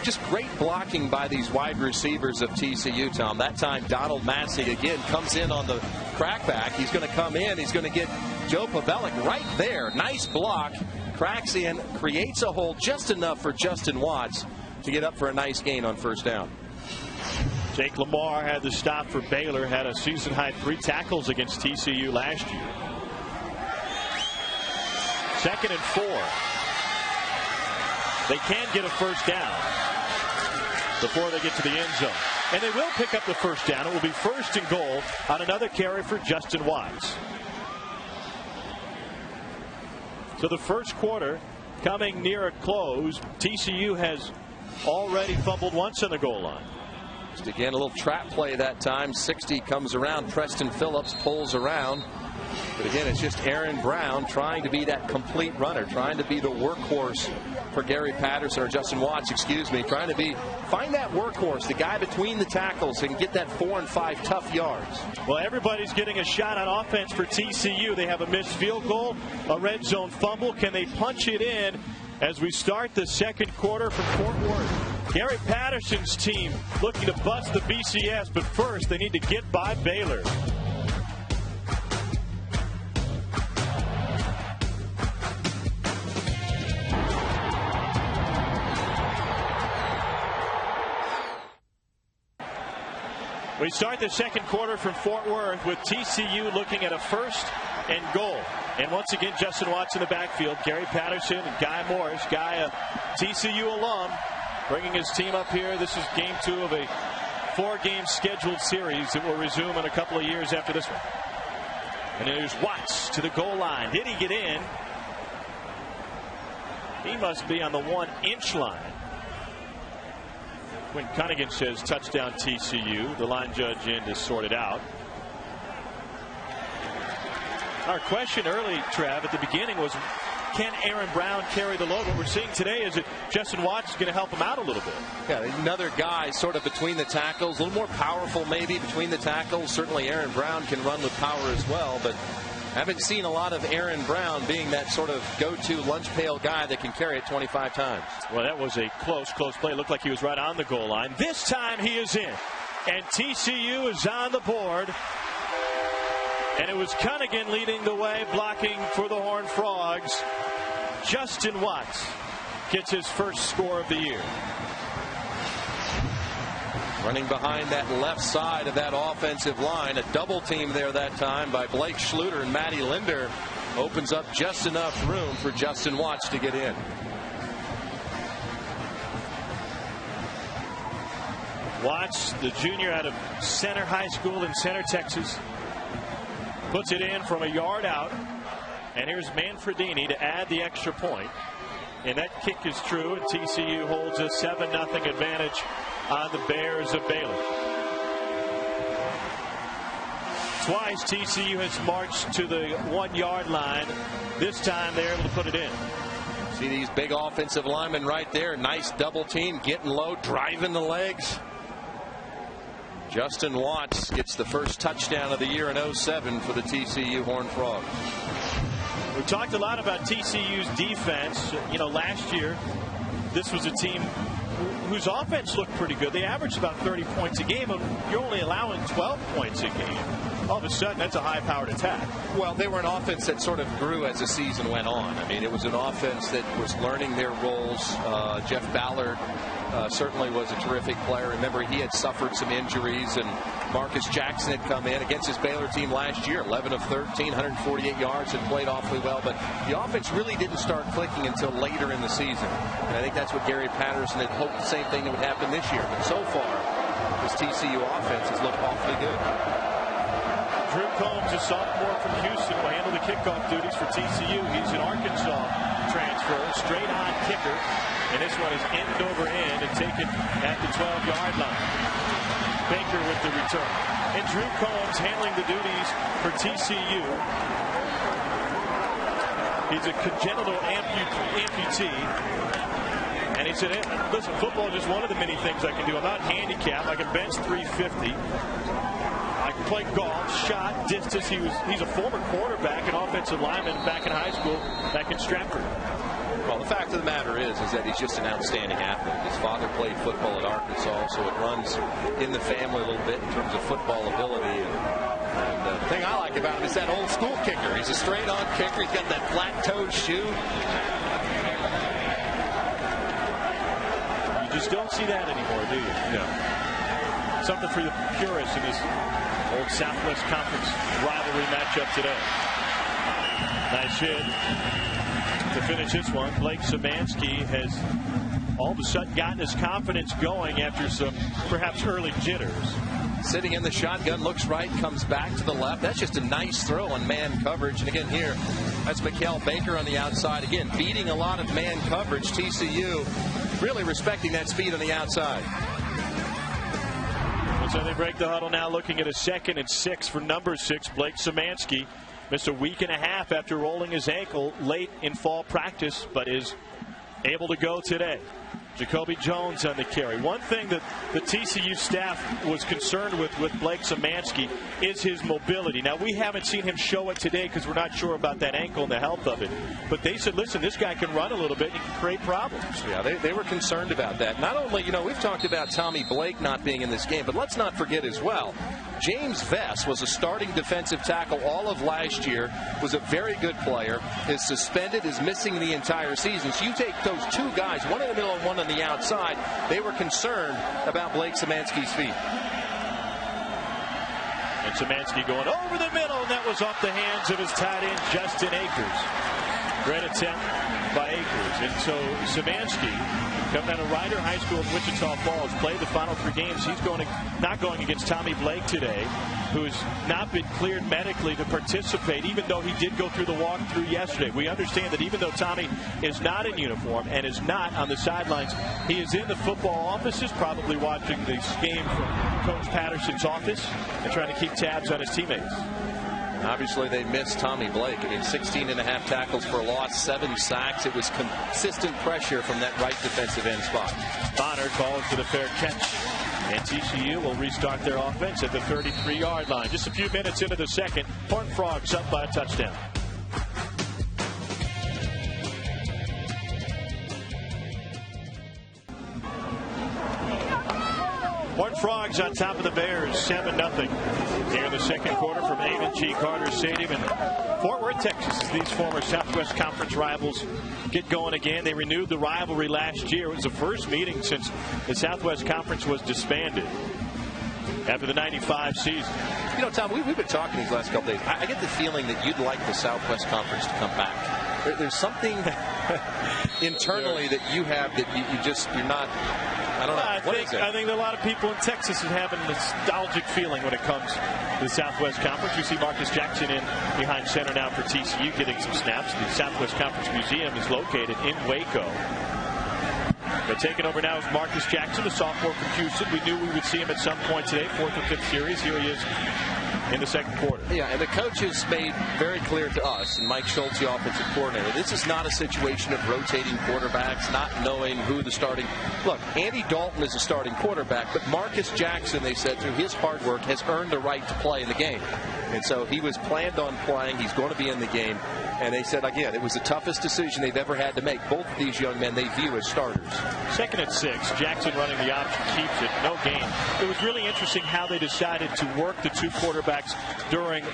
Just great blocking by these wide receivers of TCU, Tom. That time Donald Massey again comes in on the crackback. He's going to come in. He's going to get Joe Pavelic right there. Nice block. Cracks in, creates a hole just enough for Justin Watts to get up for a nice gain on first down. Jake Lamar had the stop for Baylor, had a season-high 3 tackles against TCU last year. 2nd and 4. They can get a first down before they get to the end zone. And they will pick up the first down. It will be 1st and goal on another carry for Justin Watts. So the first quarter coming near a close. TCU has already fumbled once on the goal line. Just again, a little trap play that time. 60 comes around. Preston Phillips pulls around. But again, it's just Aaron Brown trying to be that complete runner, trying to be the workhorse for Gary Patterson, or Justin Watts, excuse me, trying to find that workhorse, the guy between the tackles, and get that 4 and 5 tough yards. Well, everybody's getting a shot on offense for TCU. They have a missed field goal, a red zone fumble. Can they punch it in as we start the second quarter from Fort Worth? Gary Patterson's team looking to bust the BCS, but first they need to get by Baylor. We start the second quarter from Fort Worth with TCU looking at a 1st and goal. And once again, Justin Watts in the backfield. Gary Patterson and Guy Morris. Guy, a TCU alum, bringing his team up here. This is game 2 of a 4-game scheduled series that will resume in a couple of years after this one. And there's Watts to the goal line. Did he get in? He must be on the 1-inch line. When Cunningham says touchdown TCU, the line judge in to sort it out. Our question early, Trav, at the beginning was, can Aaron Brown carry the load? What we're seeing today is that Justin Watts is going to help him out a little bit. Yeah, another guy sort of between the tackles, a little more powerful maybe between the tackles. Certainly Aaron Brown can run with power as well, but I haven't seen a lot of Aaron Brown being that sort of go-to lunch pail guy that can carry it 25 times. Well, that was a close play. It looked like he was right on the goal line. This time he is in. And TCU is on the board. And it was Cunningham leading the way, blocking for the Horned Frogs. Justin Watts gets his first score of the year. Running behind that left side of that offensive line. A double team there that time by Blake Schluter and Matty Linder. Opens up just enough room for Justin Watts to get in. Watts, the junior out of Center High School in Center, Texas, puts it in from a yard out. And here's Manfredini to add the extra point. And that kick is true, and TCU holds a 7-0 advantage on the Bears of Baylor. Twice TCU has marched to the 1-yard line. This time they're able to put it in. See these big offensive linemen right there. Nice double team, getting low, driving the legs. Justin Watts gets the first touchdown of the year in 07 for the TCU Horned Frogs. We talked a lot about TCU's defense. You know, last year, this was a team whose offense looked pretty good. They averaged about 30 points a game, and you're only allowing 12 points a game. All of a sudden, that's a high-powered attack. Well, they were an offense that sort of grew as the season went on. I mean, it was an offense that was learning their roles. Jeff Ballard certainly was a terrific player. Remember, he had suffered some injuries, and Marcus Jackson had come in against his Baylor team last year, 11 of 13, 148 yards, and played awfully well. But the offense really didn't start clicking until later in the season. And I think that's what Gary Patterson had hoped the same thing that would happen this year. But so far, this TCU offense has looked awfully good. Drew Combs, a sophomore from Houston, will handle the kickoff duties for TCU. He's an Arkansas transfer, straight on kicker. And this one is end over end and taken at the 12-yard line. Baker with the return. And Drew Combs handling the duties for TCU. He's a congenital amputee. And he said, hey, listen, football is just one of the many things I can do. I'm not handicapped. I can bench 350. I can play golf, shot, distance. He's a former quarterback and offensive lineman back in high school, back in Stratford. Well, the fact of the matter is that he's just an outstanding athlete. His father played football at Arkansas, so it runs in the family a little bit in terms of football ability. And the thing I like about him is that old school kicker. He's a straight-on kicker. He's got that flat-toed shoe. You just don't see that anymore, do you? No. Something for the purists in this old Southwest Conference rivalry matchup today. Nice hit. To finish this one, Blake Szymanski has all of a sudden gotten his confidence going after some perhaps early jitters. Sitting in the shotgun, looks right, comes back to the left. That's just a nice throw on man coverage. And again here, that's Mikael Baker on the outside. Again, beating a lot of man coverage. TCU really respecting that speed on the outside. And so they break the huddle now, looking at a 2nd and 6 for number 6, Blake Szymanski. Missed a week and a half after rolling his ankle late in fall practice, but is able to go today. Jacoby Jones on the carry. One thing that the TCU staff was concerned with Blake Szymanski is his mobility. Now, we haven't seen him show it today because we're not sure about that ankle and the health of it. But they said, listen, this guy can run a little bit and he can create problems. Yeah, they were concerned about that. Not only, we've talked about Tommy Blake not being in this game, but let's not forget as well, James Vess was a starting defensive tackle all of last year, was a very good player, is suspended, is missing the entire season. So you take those two guys, one in the middle and one on the outside, they were concerned about Blake Szymanski's feet. And Szymanski going over the middle, and that was off the hands of his tight end, Justin Akers. Great attempt by Akers. And so Szymanski, coming out of Ryder High School in Wichita Falls, played the final 3 games. He's not going against Tommy Blake today, who's not been cleared medically to participate, even though he did go through the walkthrough yesterday. We understand that even though Tommy is not in uniform and is not on the sidelines, he is in the football offices, probably watching this game from Coach Patterson's office and trying to keep tabs on his teammates. Obviously, they missed Tommy Blake. 16.5 tackles for loss, 7 sacks. It was consistent pressure from that right defensive end spot. Bonner calls for the fair catch. And TCU will restart their offense at the 33-yard line. Just a few minutes into the second, Horned Frogs up by a touchdown. Horned Frogs on top of the Bears, 7-0. Here in the second quarter from Amon G. Carter Stadium in Fort Worth, Texas. These former Southwest Conference rivals get going again. They renewed the rivalry last year. It was the first meeting since the Southwest Conference was disbanded after the 95 season. Tom, we've been talking these last couple days. I get the feeling that you'd like the Southwest Conference to come back. There's something internally that you have that you're not. I don't know. I think a lot of people in Texas have a nostalgic feeling when it comes to the Southwest Conference. You see Marcus Jackson in behind center now for TCU getting some snaps. The Southwest Conference Museum is located in Waco. But taking over now is Marcus Jackson, the sophomore from Houston. We knew we would see him at some point today, 4th or 5th series. Here he is in the second quarter. Yeah, and the coaches made very clear to us, and Mike Schultz, the offensive coordinator, this is not a situation of rotating quarterbacks, not knowing who the starting. Look, Andy Dalton is a starting quarterback, but Marcus Jackson, they said, through his hard work, has earned the right to play in the game. And so he was planned on playing. He's going to be in the game. And they said, again, it was the toughest decision they've ever had to make. Both of these young men they view as starters. Second and 6. Jackson running the option, keeps it. No gain. It was really interesting how they decided to work the two quarterbacks during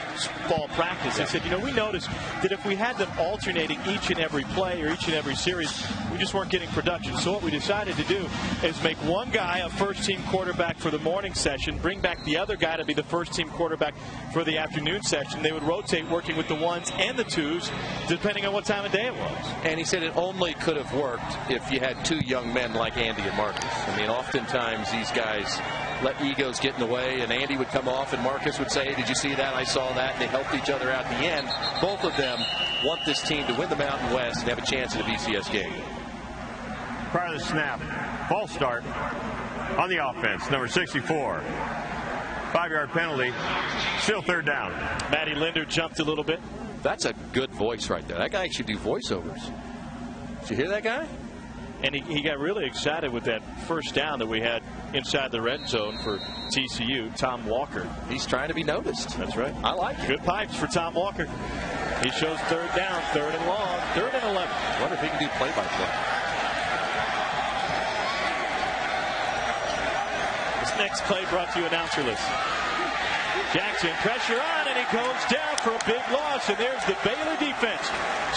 fall practice. They said, we noticed that if we had them alternating each and every play or each and every series, we just weren't getting production. So what we decided to do is make one guy a first-team quarterback for the morning session, bring back the other guy to be the first-team quarterback for the afternoon session. They would rotate working with the ones and the twos, depending on what time of day it was. And he said it only could have worked if you had two young men like Andy and Marcus. I mean, oftentimes these guys let egos get in the way, and Andy would come off and Marcus would say, hey, did you see that? I saw that. And they helped each other out at the end. Both of them want this team to win the Mountain West and have a chance at a BCS game. Prior to the snap, false start on the offense, number 64. 5-yard penalty, still third down. Matty Linder jumped a little bit. That's a good voice right there. That guy should do voiceovers. Did you hear that guy? And he got really excited with that first down that we had inside the red zone for TCU, Tom Walker. He's trying to be noticed. That's right. I like it. Good pipes for Tom Walker. He shows third down, third and long, third and 11. I wonder if he can do play-by-play. This next play brought to you announcerless. Jackson, pressure on, and he goes down for a big loss. And there's the Baylor defense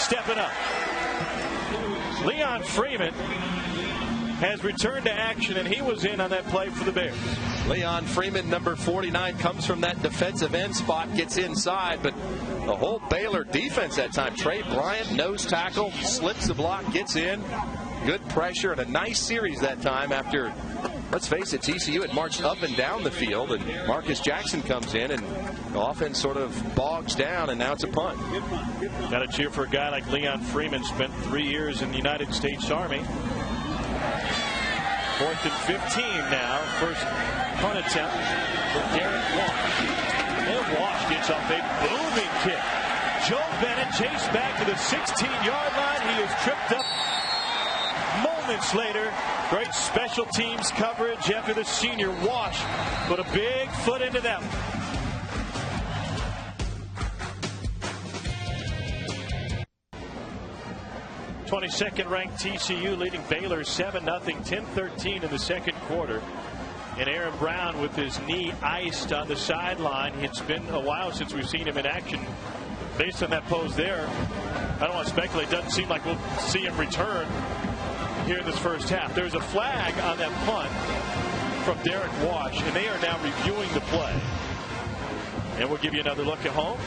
stepping up. Leon Freeman has returned to action, and he was in on that play for the Bears. Leon Freeman, number 49, comes from that defensive end spot, gets inside, but the whole Baylor defense that time. Trey Bryant, nose tackle, slips the block, gets in. Good pressure, and a nice series that time after, let's face it, TCU had marched up and down the field, and Marcus Jackson comes in, and the offense sort of bogs down, and now it's a punt. Got to cheer for a guy like Leon Freeman, spent 3 years in the United States Army. 4th and 15 now. First punt attempt for Derek Wash. And Wash gets off a booming kick. Joe Bennett chased back to the 16-yard line. He is tripped up moments later. Great special teams coverage after the senior. Wash put a big foot into that one. 22nd ranked TCU leading Baylor 7-0, 10-13 in the second quarter. And Aaron Brown with his knee iced on the sideline. It's been a while since we've seen him in action. Based on that pose there, I don't want to speculate. Doesn't seem like we'll see him return here in this first half. There's a flag on that punt from Derek Wash, and they are now reviewing the play. And we'll give you another look at home.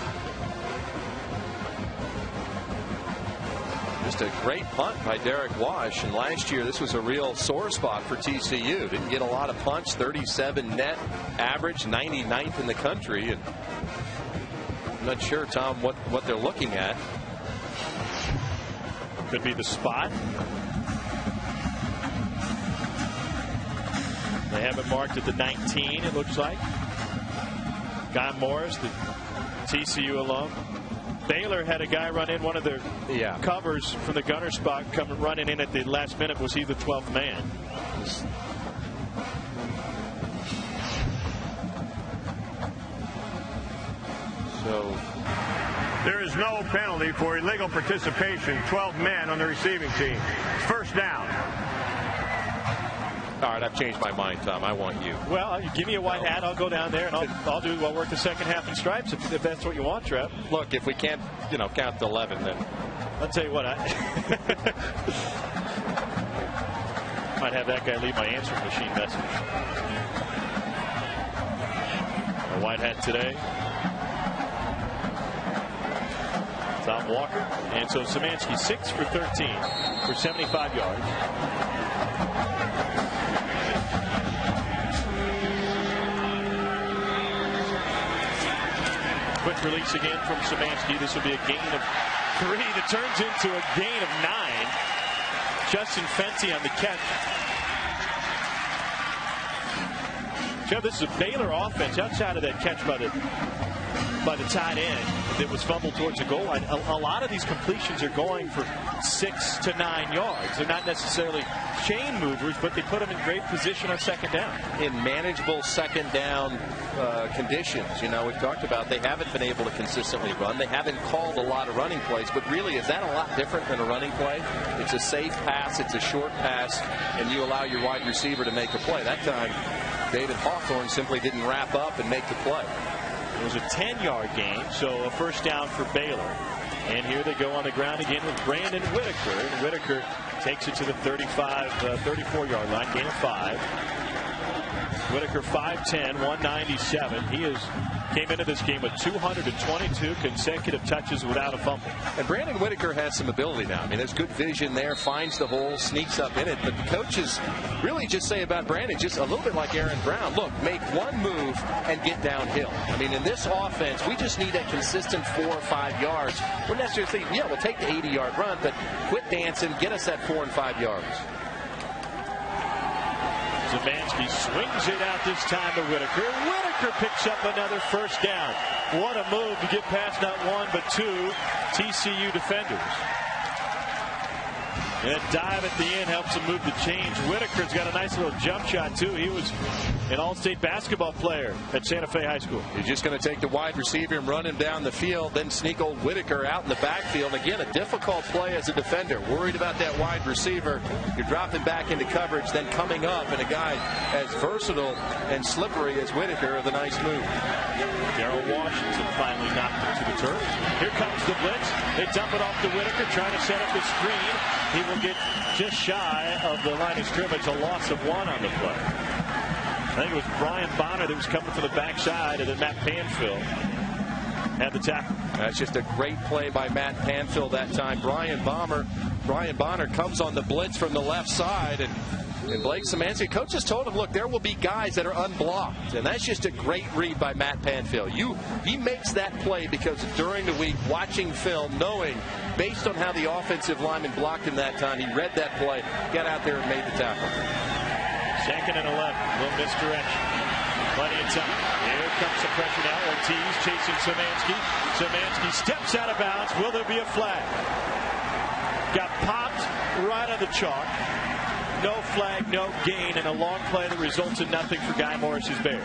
Just a great punt by Derek Wash, and last year this was a real sore spot for TCU. Didn't get a lot of punts, 37 net average, 99th in the country, and I'm not sure, Tom, what they're looking at. Could be the spot. They have it marked at the 19, it looks like. Guy Morris, the TCU alum. Baylor had a guy run in one of their covers from the gunner spot, coming running in at the last minute. Was he the 12th man? So there is no penalty for illegal participation. 12 men on the receiving team. First down. All right, I've changed my mind, Tom. I want you. Well, you give me a white hat, I'll go down there and I'll work the second half in stripes if that's what you want, Trev. Look, if we can't, count to 11, then I'll tell you what, I might have that guy leave my answering machine message. A white hat today. Tom Walker. And so Szymanski 6 for 13 for 75 yards. Quick release again from Szymanski. This will be a gain of 3 that turns into a gain of 9. Justin Fenty on the catch. Jeff, this is a Baylor offense outside of that catch by the by the tight end that was fumbled towards the goal line. A lot of these completions are going for 6 to 9 yards. They're not necessarily chain movers, but they put them in great position on second down. In manageable second down conditions. You know, we've talked about they haven't been able to consistently run. They haven't called a lot of running plays, but really, is that a lot different than a running play? It's a safe pass, it's a short pass, and you allow your wide receiver to make a play. That time, David Hawthorne simply didn't wrap up and make the play. It was a 10-yard gain, so a first down for Baylor. And here they go on the ground again with Brandon Whitaker. And Whitaker takes it to the 34-yard line, gain of 5. Whitaker 5'10", 197. He came into this game with 222 consecutive touches without a fumble. And Brandon Whitaker has some ability now. I mean, there's good vision there, finds the hole, sneaks up in it. But the coaches really just say about Brandon, just a little bit like Aaron Brown, look, make one move and get downhill. I mean, in this offense, we just need a consistent 4 or 5 yards. We're necessarily thinking, yeah, we'll take the 80-yard run, but quit dancing, get us that 4 and 5 yards. Zemanski swings it out this time to Whitaker. Whitaker picks up another first down. What a move to get past not one but 2 TCU defenders. And dive at the end helps him move the chains. Whitaker's got a nice little jump shot, too. He was an all-state basketball player at Santa Fe High School. He's just going to take the wide receiver and run him down the field, then sneak old Whitaker out in the backfield. Again, a difficult play as a defender. Worried about that wide receiver. You're dropping back into coverage, then coming up, and a guy as versatile and slippery as Whitaker with a nice move. Darrell Washington finally knocked him to the turf. Here comes the blitz. They dump it off to Whitaker, trying to set up the screen. He will get just shy of the line of scrimmage, a loss of 1 on the play. I think it was Brian Bonner that was coming from the backside, and then Matt Panfill had the tackle. That's just a great play by Matt Panfill that time. Brian Bonner comes on the blitz from the left side, and Blake Szymanski, coaches told him, look, there will be guys that are unblocked. And that's just a great read by Matt Panfill. He makes that play because during the week, watching film, knowing based on how the offensive lineman blocked him that time, he read that play, got out there and made the tackle. 2nd and 11, little misdirection. Plenty of time. Here comes the pressure now. Ortiz chasing Szymanski. Szymanski steps out of bounds. Will there be a flag? Got popped right on the chalk. No flag, no gain, and a long play that results in nothing for Guy Morris's Bears.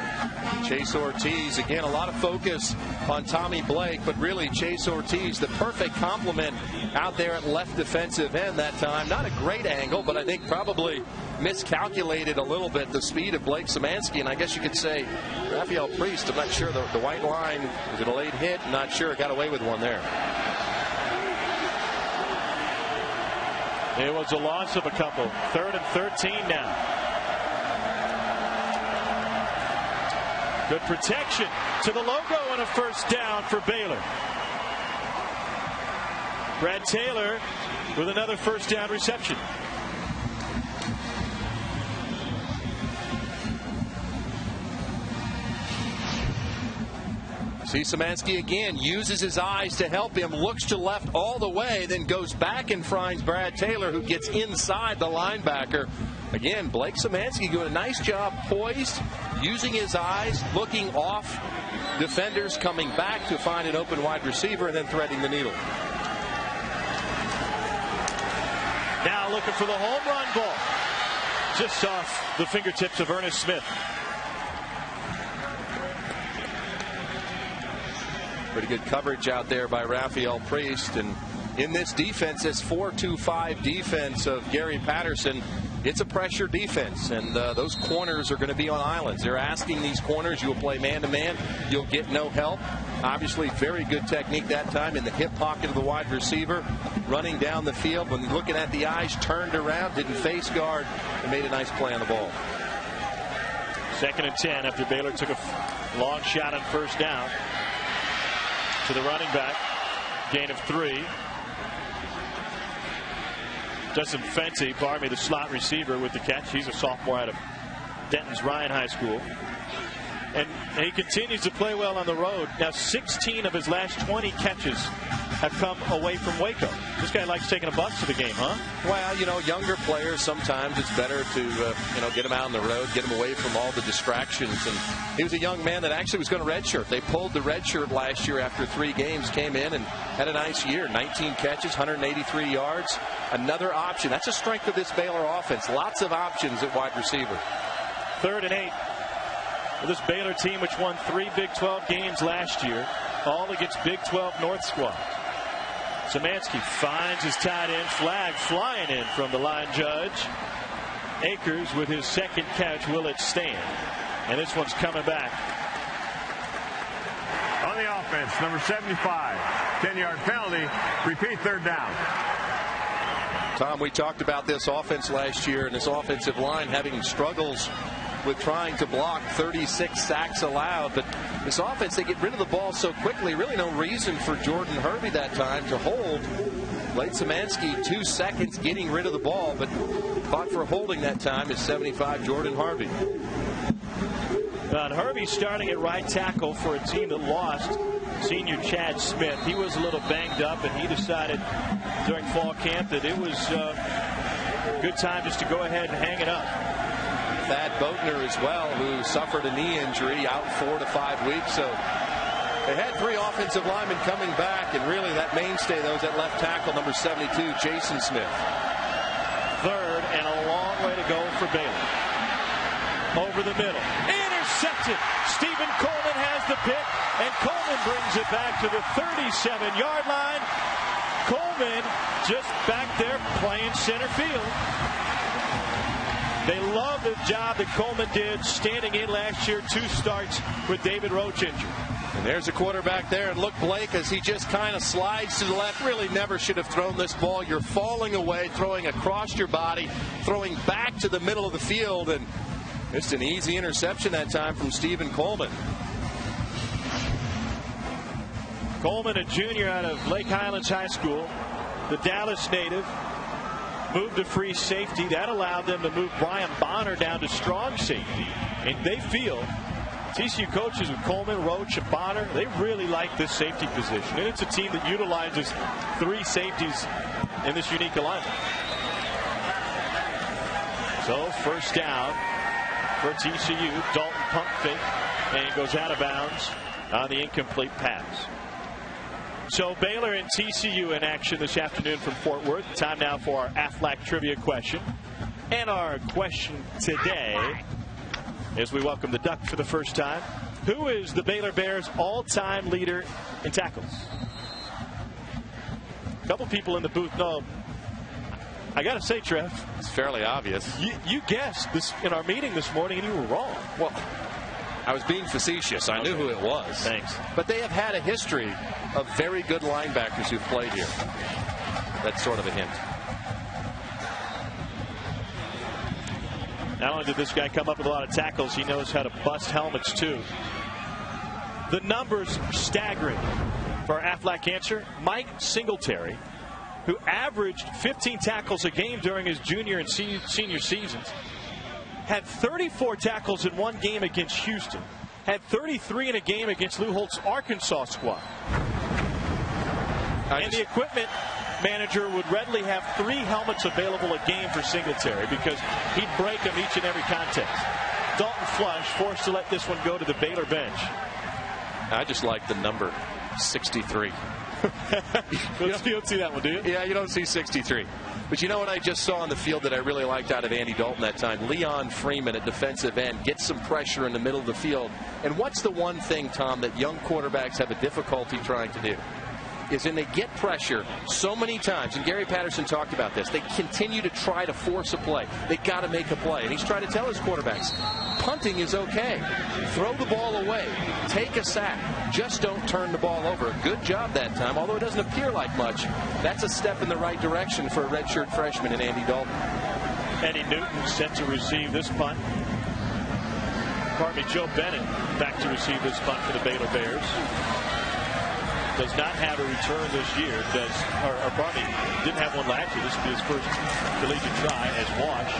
Chase Ortiz, again, a lot of focus on Tommy Blake, but really Chase Ortiz, the perfect complement out there at left defensive end that time. Not a great angle, but I think probably miscalculated a little bit the speed of Blake Szymanski, and I guess you could say Raphael Priest, I'm not sure, the white line, was it a late hit? Not sure, got away with one there. It was a loss of a couple. 3rd and 13 now. Good protection to the logo and a first down for Baylor. Brad Taylor with another first down reception. See Szymanski again, uses his eyes to help him, looks to left all the way, then goes back and finds Brad Taylor, who gets inside the linebacker. Again, Blake Szymanski doing a nice job, poised, using his eyes, looking off defenders, coming back to find an open wide receiver, and then threading the needle. Now looking for the home run ball. Just off the fingertips of Ernest Smith. Pretty good coverage out there by Raphael Priest. And in this defense, this 4-2-5 defense of Gary Patterson, it's a pressure defense. And those corners are going to be on islands. They're asking these corners, you'll play man-to-man, you'll get no help. Obviously, very good technique that time in the hip pocket of the wide receiver, running down the field. When looking at the eyes, turned around, didn't face guard, and made a nice play on the ball. 2nd and 10 after Baylor took a long shot on first down. To the running back, gain of 3. Justin Fenty, Barmy, the slot receiver with the catch. He's a sophomore out of Denton's Ryan High School. And he continues to play well on the road. Now 16 of his last 20 catches have come away from Waco. This guy likes taking a bus to the game, huh? Well, you know, younger players, sometimes it's better to, get them out on the road, get them away from all the distractions. And he was a young man that actually was going to redshirt. They pulled the redshirt last year after 3 games, came in and had a nice year. 19 catches, 183 yards. Another option. That's a strength of this Baylor offense. Lots of options at wide receiver. 3rd and 8. For this Baylor team, which won 3 Big 12 games last year, all against Big 12 North squad. Szymanski finds his tight end. Flag flying in from the line judge. Akers with his 2nd catch. Will it stand? And this one's coming back. On the offense, number 75. 10-yard penalty. Repeat 3rd down. Tom, we talked about this offense last year and this offensive line having struggles with trying to block. 36 sacks allowed, but this offense, they get rid of the ball so quickly. Really no reason for Jordan Hervey that time to hold. Blake Szymanski 2 seconds getting rid of the ball, but fought for holding that time is 75 Jordan Hervey. And Hervey starting at right tackle for a team that lost senior Chad Smith. He was a little banged up, and he decided during fall camp that it was a good time just to go ahead and hang it up. Thad Boatner as well, who suffered a knee injury, out 4 to 5 weeks. So they had 3 offensive linemen coming back, and really that mainstay, though, is at left tackle, number 72, Jason Smith. 3rd and a long way to go for Baylor. Over the middle. Intercepted. Stephen Coleman has the pick, and Coleman brings it back to the 37-yard line. Coleman just back there playing center field. They love the job that Coleman did standing in last year. 2 starts with David Roach injured. And there's a quarterback there. And look, Blake, as he just kind of slides to the left, really never should have thrown this ball. You're falling away, throwing across your body, throwing back to the middle of the field. And just an easy interception that time from Stephen Coleman. Coleman, a junior out of Lake Highlands High School, the Dallas native. Moved to free safety. That allowed them to move Brian Bonner down to strong safety. And they feel, TCU coaches with Coleman, Roach, and Bonner, they really like this safety position. And it's a team that utilizes 3 safeties in this unique alignment. So 1st down for TCU. Dalton pump fake and goes out of bounds on the incomplete pass. So Baylor and TCU in action this afternoon from Fort Worth. Time now for our Aflac trivia question. And our question today, as we welcome the Duck for the first time, who is the Baylor Bears' all-time leader in tackles? A couple people in the booth know. I got to say, Trev, it's fairly obvious. You guessed this in our meeting this morning, and you were wrong. Well, I was being facetious. I knew who it was. Thanks. But they have had a history of very good linebackers who've played here. That's sort of a hint. Not only did this guy come up with a lot of tackles, he knows how to bust helmets, too. The numbers staggering for our Aflac answer. Mike Singletary, who averaged 15 tackles a game during his junior and senior seasons, had 34 tackles in one game against Houston, had 33 in a game against Lou Holtz's Arkansas squad. And the equipment manager would readily have 3 helmets available a game for Singletary because he'd break them each and every contest. Dalton Flush forced to let this one go to the Baylor bench. I just like the number 63. You don't see that one, do you? Yeah, you don't see 63. But you know what I just saw on the field that I really liked out of Andy Dalton that time? Leon Freeman at defensive end gets some pressure in the middle of the field. And what's the one thing, Tom, that young quarterbacks have a difficulty trying to do? Is when they get pressure so many times, and Gary Patterson talked about this, they continue to try to force a play. They got to make a play. And he's trying to tell his quarterbacks, punting is okay. Throw the ball away. Take a sack. Just don't turn the ball over. Good job that time, although it doesn't appear like much. That's a step in the right direction for a redshirt freshman in Andy Dalton. Eddie Newton set to receive this punt. Pardon me, Joe Bennett back to receive this punt for the Baylor Bears. Does not have a return this year. Didn't have one last year. This will be his first collegiate try as Wash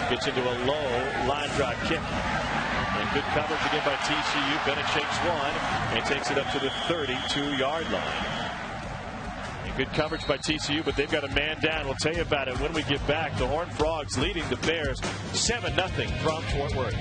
gets into a low line drive kick. And good coverage again by TCU. Bennett shakes one and takes it up to the 32-yard line. Good coverage by TCU, but they've got a man down. We'll tell you about it when we get back. The Horned Frogs leading the Bears 7-0 from Fort Worth.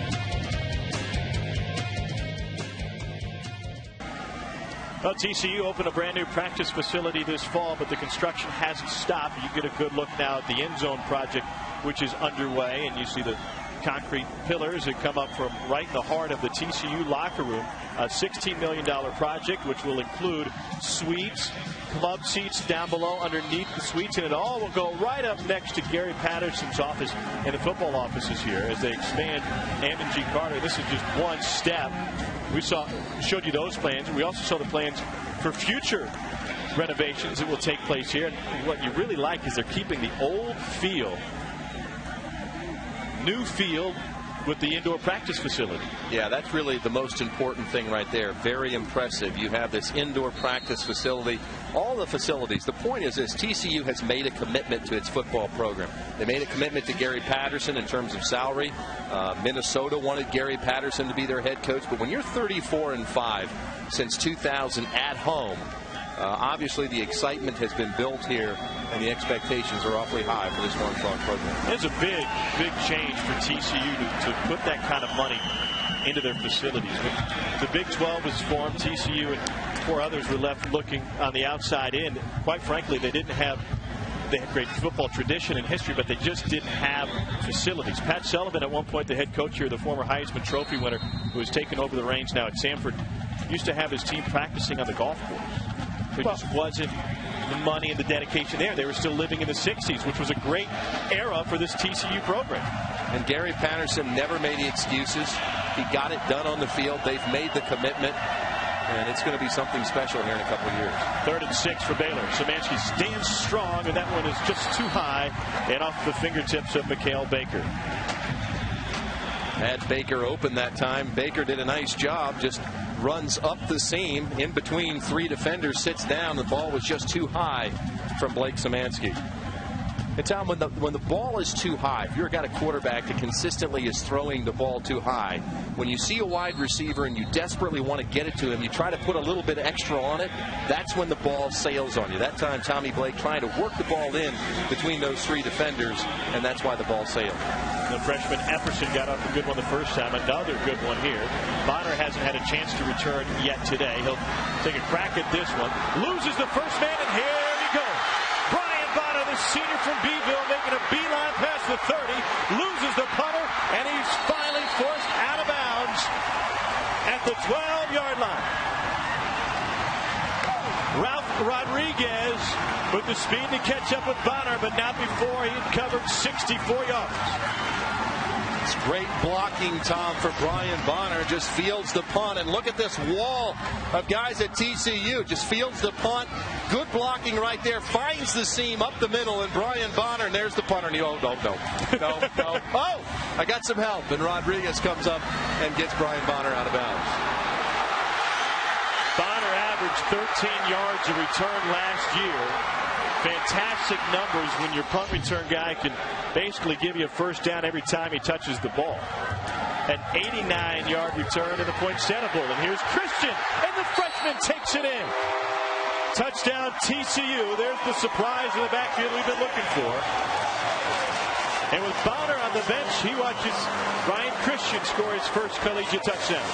Well, TCU opened a brand new practice facility this fall, but the construction hasn't stopped. You get a good look now at the end zone project, which is underway, and you see the concrete pillars that come up from right in the heart of the TCU locker room. A $16 million project, which will include suites, club seats down below underneath the suites, and it all will go right up next to Gary Patterson's office and the football offices here as they expand Ammon G. Carter. This is just one step. We showed you those plans. We also saw the plans for future renovations that will take place here. And what you really like is they're keeping the old field, new field, with the indoor practice facility. Yeah, that's really the most important thing right there. Very impressive. You have this indoor practice facility, all the facilities. The point is this: TCU has made a commitment to its football program. They made a commitment to Gary Patterson in terms of salary. Minnesota wanted Gary Patterson to be their head coach. But when you're 34-5 since 2000 at home, obviously the excitement has been built here, and the expectations are awfully high for this Horned Frog program. It's a big, big change for TCU to put that kind of money into their facilities. When the Big 12 was formed, TCU and 4 others were left looking on the outside in. Quite frankly, they had great football tradition and history, but they just didn't have facilities. Pat Sullivan, at one point the head coach here, the former Heisman Trophy winner, who has taken over the reins now at Samford, used to have his team practicing on the golf course. There just wasn't the money and the dedication there. They were still living in the 60s, which was a great era for this TCU program. And Gary Patterson never made any excuses. He got it done on the field. They've made the commitment, and it's going to be something special here in a couple of years. 3rd and 6 for Baylor. Szymanski stands strong, and that one is just too high and off the fingertips of Mikhail Baker. Had Baker open that time. Baker did a nice job, just runs up the seam in between 3 defenders, sits down. The ball was just too high from Blake Szymanski. And Tom, when the ball is too high, if you've got a quarterback that consistently is throwing the ball too high, when you see a wide receiver and you desperately want to get it to him, you try to put a little bit extra on it, that's when the ball sails on you. That time, Tommy Blake trying to work the ball in between those 3 defenders, and that's why the ball sailed. The freshman Epperson got off a good one the first time. Another good one here. Bonner hasn't had a chance to return yet today. He'll take a crack at this one. Loses the first man, and here he goes. Brian Bonner, the senior from Beeville, making a beeline past the 30. Loses the punter, and he's finally forced out of bounds at the 12-yard line. Ralph Rodriguez with the speed to catch up with Bonner, but not before he had covered 64 yards. It's great blocking, Tom, for Brian Bonner. Just fields the punt. And look at this wall of guys at TCU. Just fields the punt. Good blocking right there. Finds the seam up the middle. And Brian Bonner, and there's the punter. And no. Oh, I got some help. And Rodriguez comes up and gets Brian Bonner out of bounds. Bonner averaged 13 yards a return last year. Fantastic numbers when your punt return guy can basically give you a first down every time he touches the ball. An 89-yard return to the Poinsettia. And here's Christian, and the freshman takes it in. Touchdown TCU. There's the surprise in the backfield we've been looking for. And with Bonner on the bench, he watches Ryan Christian score his first collegiate touchdown.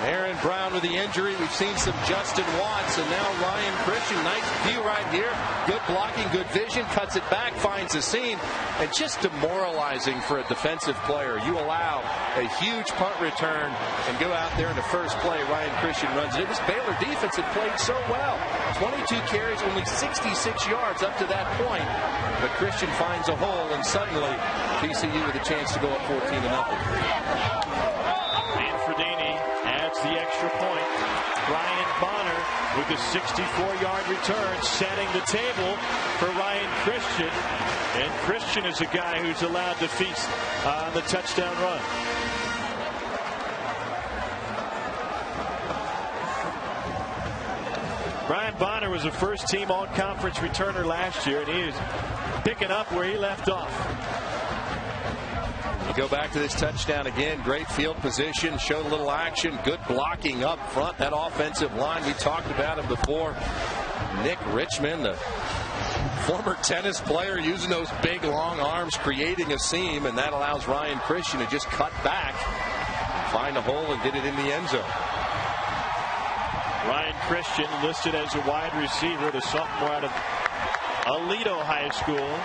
Aaron Brown with the injury. We've seen some Justin Watts, and now Ryan Christian. Nice view right here. Good blocking, good vision. Cuts it back, finds a seam. And just demoralizing for a defensive player. You allow a huge punt return and go out there in the first play. Ryan Christian runs it. This Baylor defense had played so well. 22 carries, only 66 yards up to that point. But Christian finds a hole, and suddenly TCU with a chance to go up 14-0. The extra point. Brian Bonner with the 64-yard return, setting the table for Ryan Christian. And Christian is a guy who's allowed to feast on the touchdown run. Brian Bonner was a first-team all-conference returner last year, and he is picking up where he left off. You go back to this touchdown again. Great field position. Showed a little action. Good blocking up front. That offensive line, we talked about it before. Nick Richmond, the former tennis player, using those big long arms, creating a seam, and that allows Ryan Christian to just cut back, find a hole, and get it in the end zone. Ryan Christian listed as a wide receiver, the sophomore out of Aledo High School.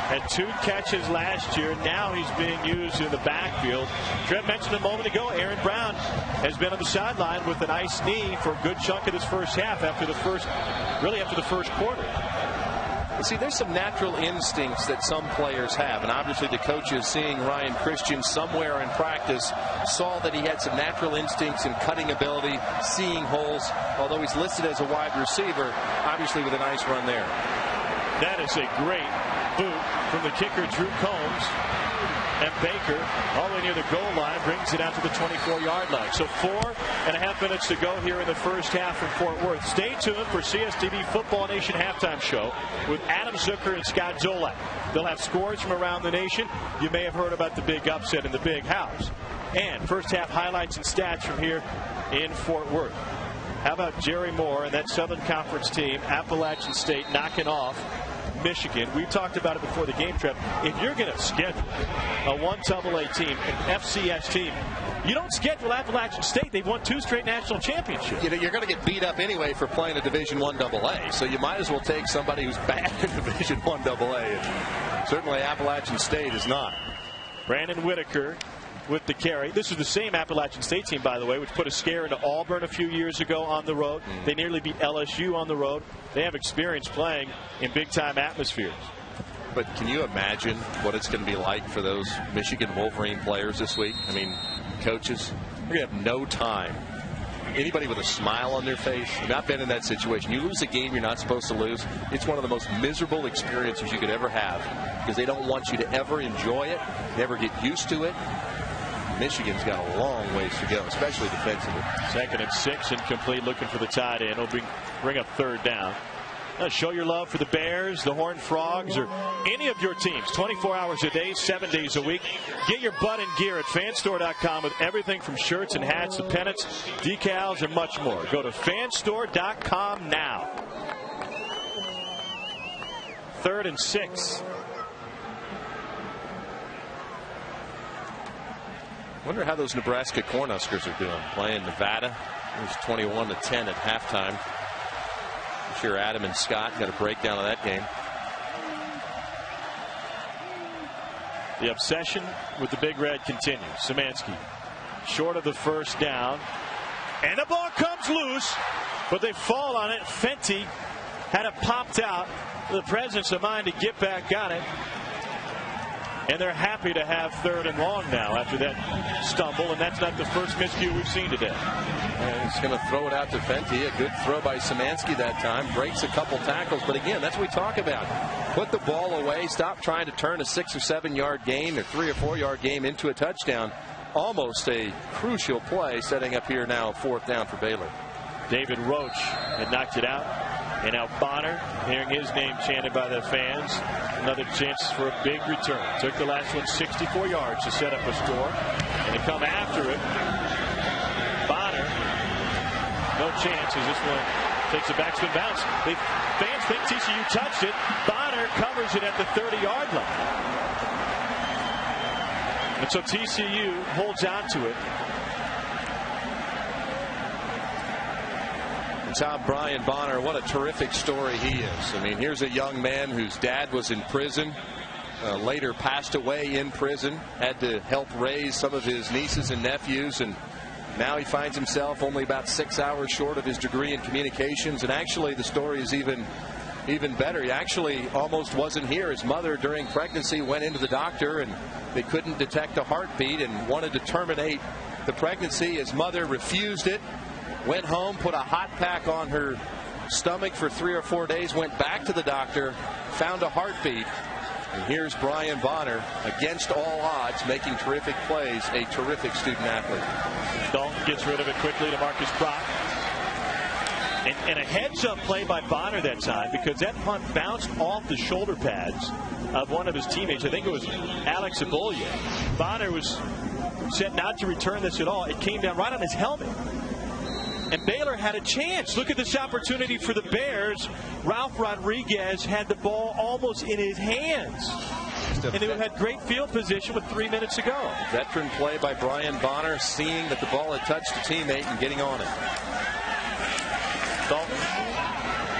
Had 2 catches last year. Now he's being used in the backfield. Trev mentioned a moment ago, Aaron Brown has been on the sideline with an ice knee for a good chunk of this first half after the first quarter. See, there's some natural instincts that some players have, and obviously the coaches, seeing Ryan Christian somewhere in practice, saw that he had some natural instincts and cutting ability, seeing holes, although he's listed as a wide receiver, obviously with a nice run there. That is a great boot from the kicker, Drew Combs. And Baker, all the way near the goal line, brings it out to the 24-yard line. So 4.5 minutes to go here in the first half from Fort Worth. Stay tuned for CSTV Football Nation halftime show with Adam Zucker and Scott Zolak. They'll have scores from around the nation. You may have heard about the big upset in the big house. And first half highlights and stats from here in Fort Worth. How about Jerry Moore and that Southern Conference team, Appalachian State, knocking off Michigan? We talked about it before the game, Trev. If you're going to schedule a 1AA team, an FCS team, you don't schedule Appalachian State. They've won 2 straight national championships. You know, you're going to get beat up anyway for playing a Division I AA, so you might as well take somebody who's bad in Division I AA. And certainly Appalachian State is not. Brandon Whitaker with the carry. This is the same Appalachian State team, by the way, which put a scare into Auburn a few years ago on the road. They nearly beat LSU on the road. They have experience playing in big-time atmospheres. But can you imagine what it's going to be like for those Michigan Wolverine players this week? I mean, coaches, they're going to have no time. Anybody with a smile on their face, you've not been in that situation. You lose a game you're not supposed to lose. It's one of the most miserable experiences you could ever have because they don't want you to ever enjoy it, never get used to it. Michigan's got a long ways to go, especially defensively. 2nd and 6, incomplete, looking for the tight end. It'll bring up 3rd down. Now show your love for the Bears, the Horned Frogs, or any of your teams. 24 hours a day, 7 days a week. Get your butt in gear at fanstore.com with everything from shirts and hats to pennants, decals, and much more. Go to fanstore.com now. 3rd and 6. Wonder how those Nebraska Cornhuskers are doing. Playing Nevada. It was 21-10 at halftime. I'm sure Adam and Scott got a breakdown of that game. The obsession with the Big Red continues. Szymanski short of the first down. And the ball comes loose, but they fall on it. Fenty had it popped out. The presence of mind to get back on it. And they're happy to have 3rd and long now after that stumble, and that's not the first miscue we've seen today. And he's going to throw it out to Fenty. A good throw by Szymanski that time. Breaks a couple tackles, but again, that's what we talk about. Put the ball away. Stop trying to turn a 6 or 7 yard gain or 3 or 4 yard game into a touchdown. Almost a crucial play setting up here now 4th down for Baylor. David Roach had knocked it out. And now Bonner, hearing his name chanted by the fans. Another chance for a big return. Took the last one 64 yards to set up a score. And to come after it, Bonner, no chance as this one takes a backspin bounce. The fans think TCU touched it. Bonner covers it at the 30-yard line. And so TCU holds on to it. Top Brian Bonner, what a terrific story he is. I mean, here's a young man whose dad was in prison, later passed away in prison, had to help raise some of his nieces and nephews, and now he finds himself only about 6 hours short of his degree in communications. And actually the story is even better. He actually almost wasn't here. His mother during pregnancy went into the doctor and they couldn't detect a heartbeat and wanted to terminate the pregnancy. His mother refused it. Went home, put a hot pack on her stomach for 3 or 4 days, went back to the doctor, found a heartbeat. And here's Brian Bonner, against all odds, making terrific plays, a terrific student athlete. Dalton gets rid of it quickly to Marcus Brock. And a heads-up play by Bonner that time, because that punt bounced off the shoulder pads of one of his teammates. I think it was Alex Abolye. Bonner was said not to return this at all. It came down right on his helmet. And Baylor had a chance. Look at this opportunity for the Bears. Ralph Rodriguez had the ball almost in his hands. And they had great field position with 3 minutes to go. Veteran play by Brian Bonner, seeing that the ball had touched a teammate and getting on it. Dalton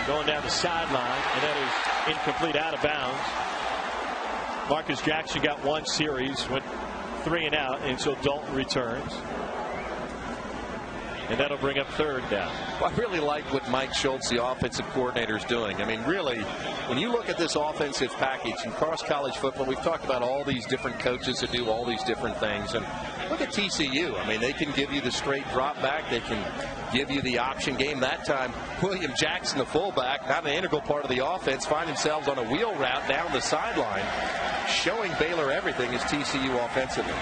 going down the sideline, and that is incomplete, out of bounds. Marcus Jackson got one series, went 3 and out until Dalton returns. And that'll bring up third down. Well, I really like what Mike Schultz, the offensive coordinator, is doing. I mean, really, when you look at this offensive package in cross college football, we've talked about all these different coaches that do all these different things. And look at TCU. I mean, they can give you the straight drop back. They can give you the option game. That time, William Jackson, the fullback, not an integral part of the offense, find themselves on a wheel route down the sideline, showing Baylor everything is TCU offensively.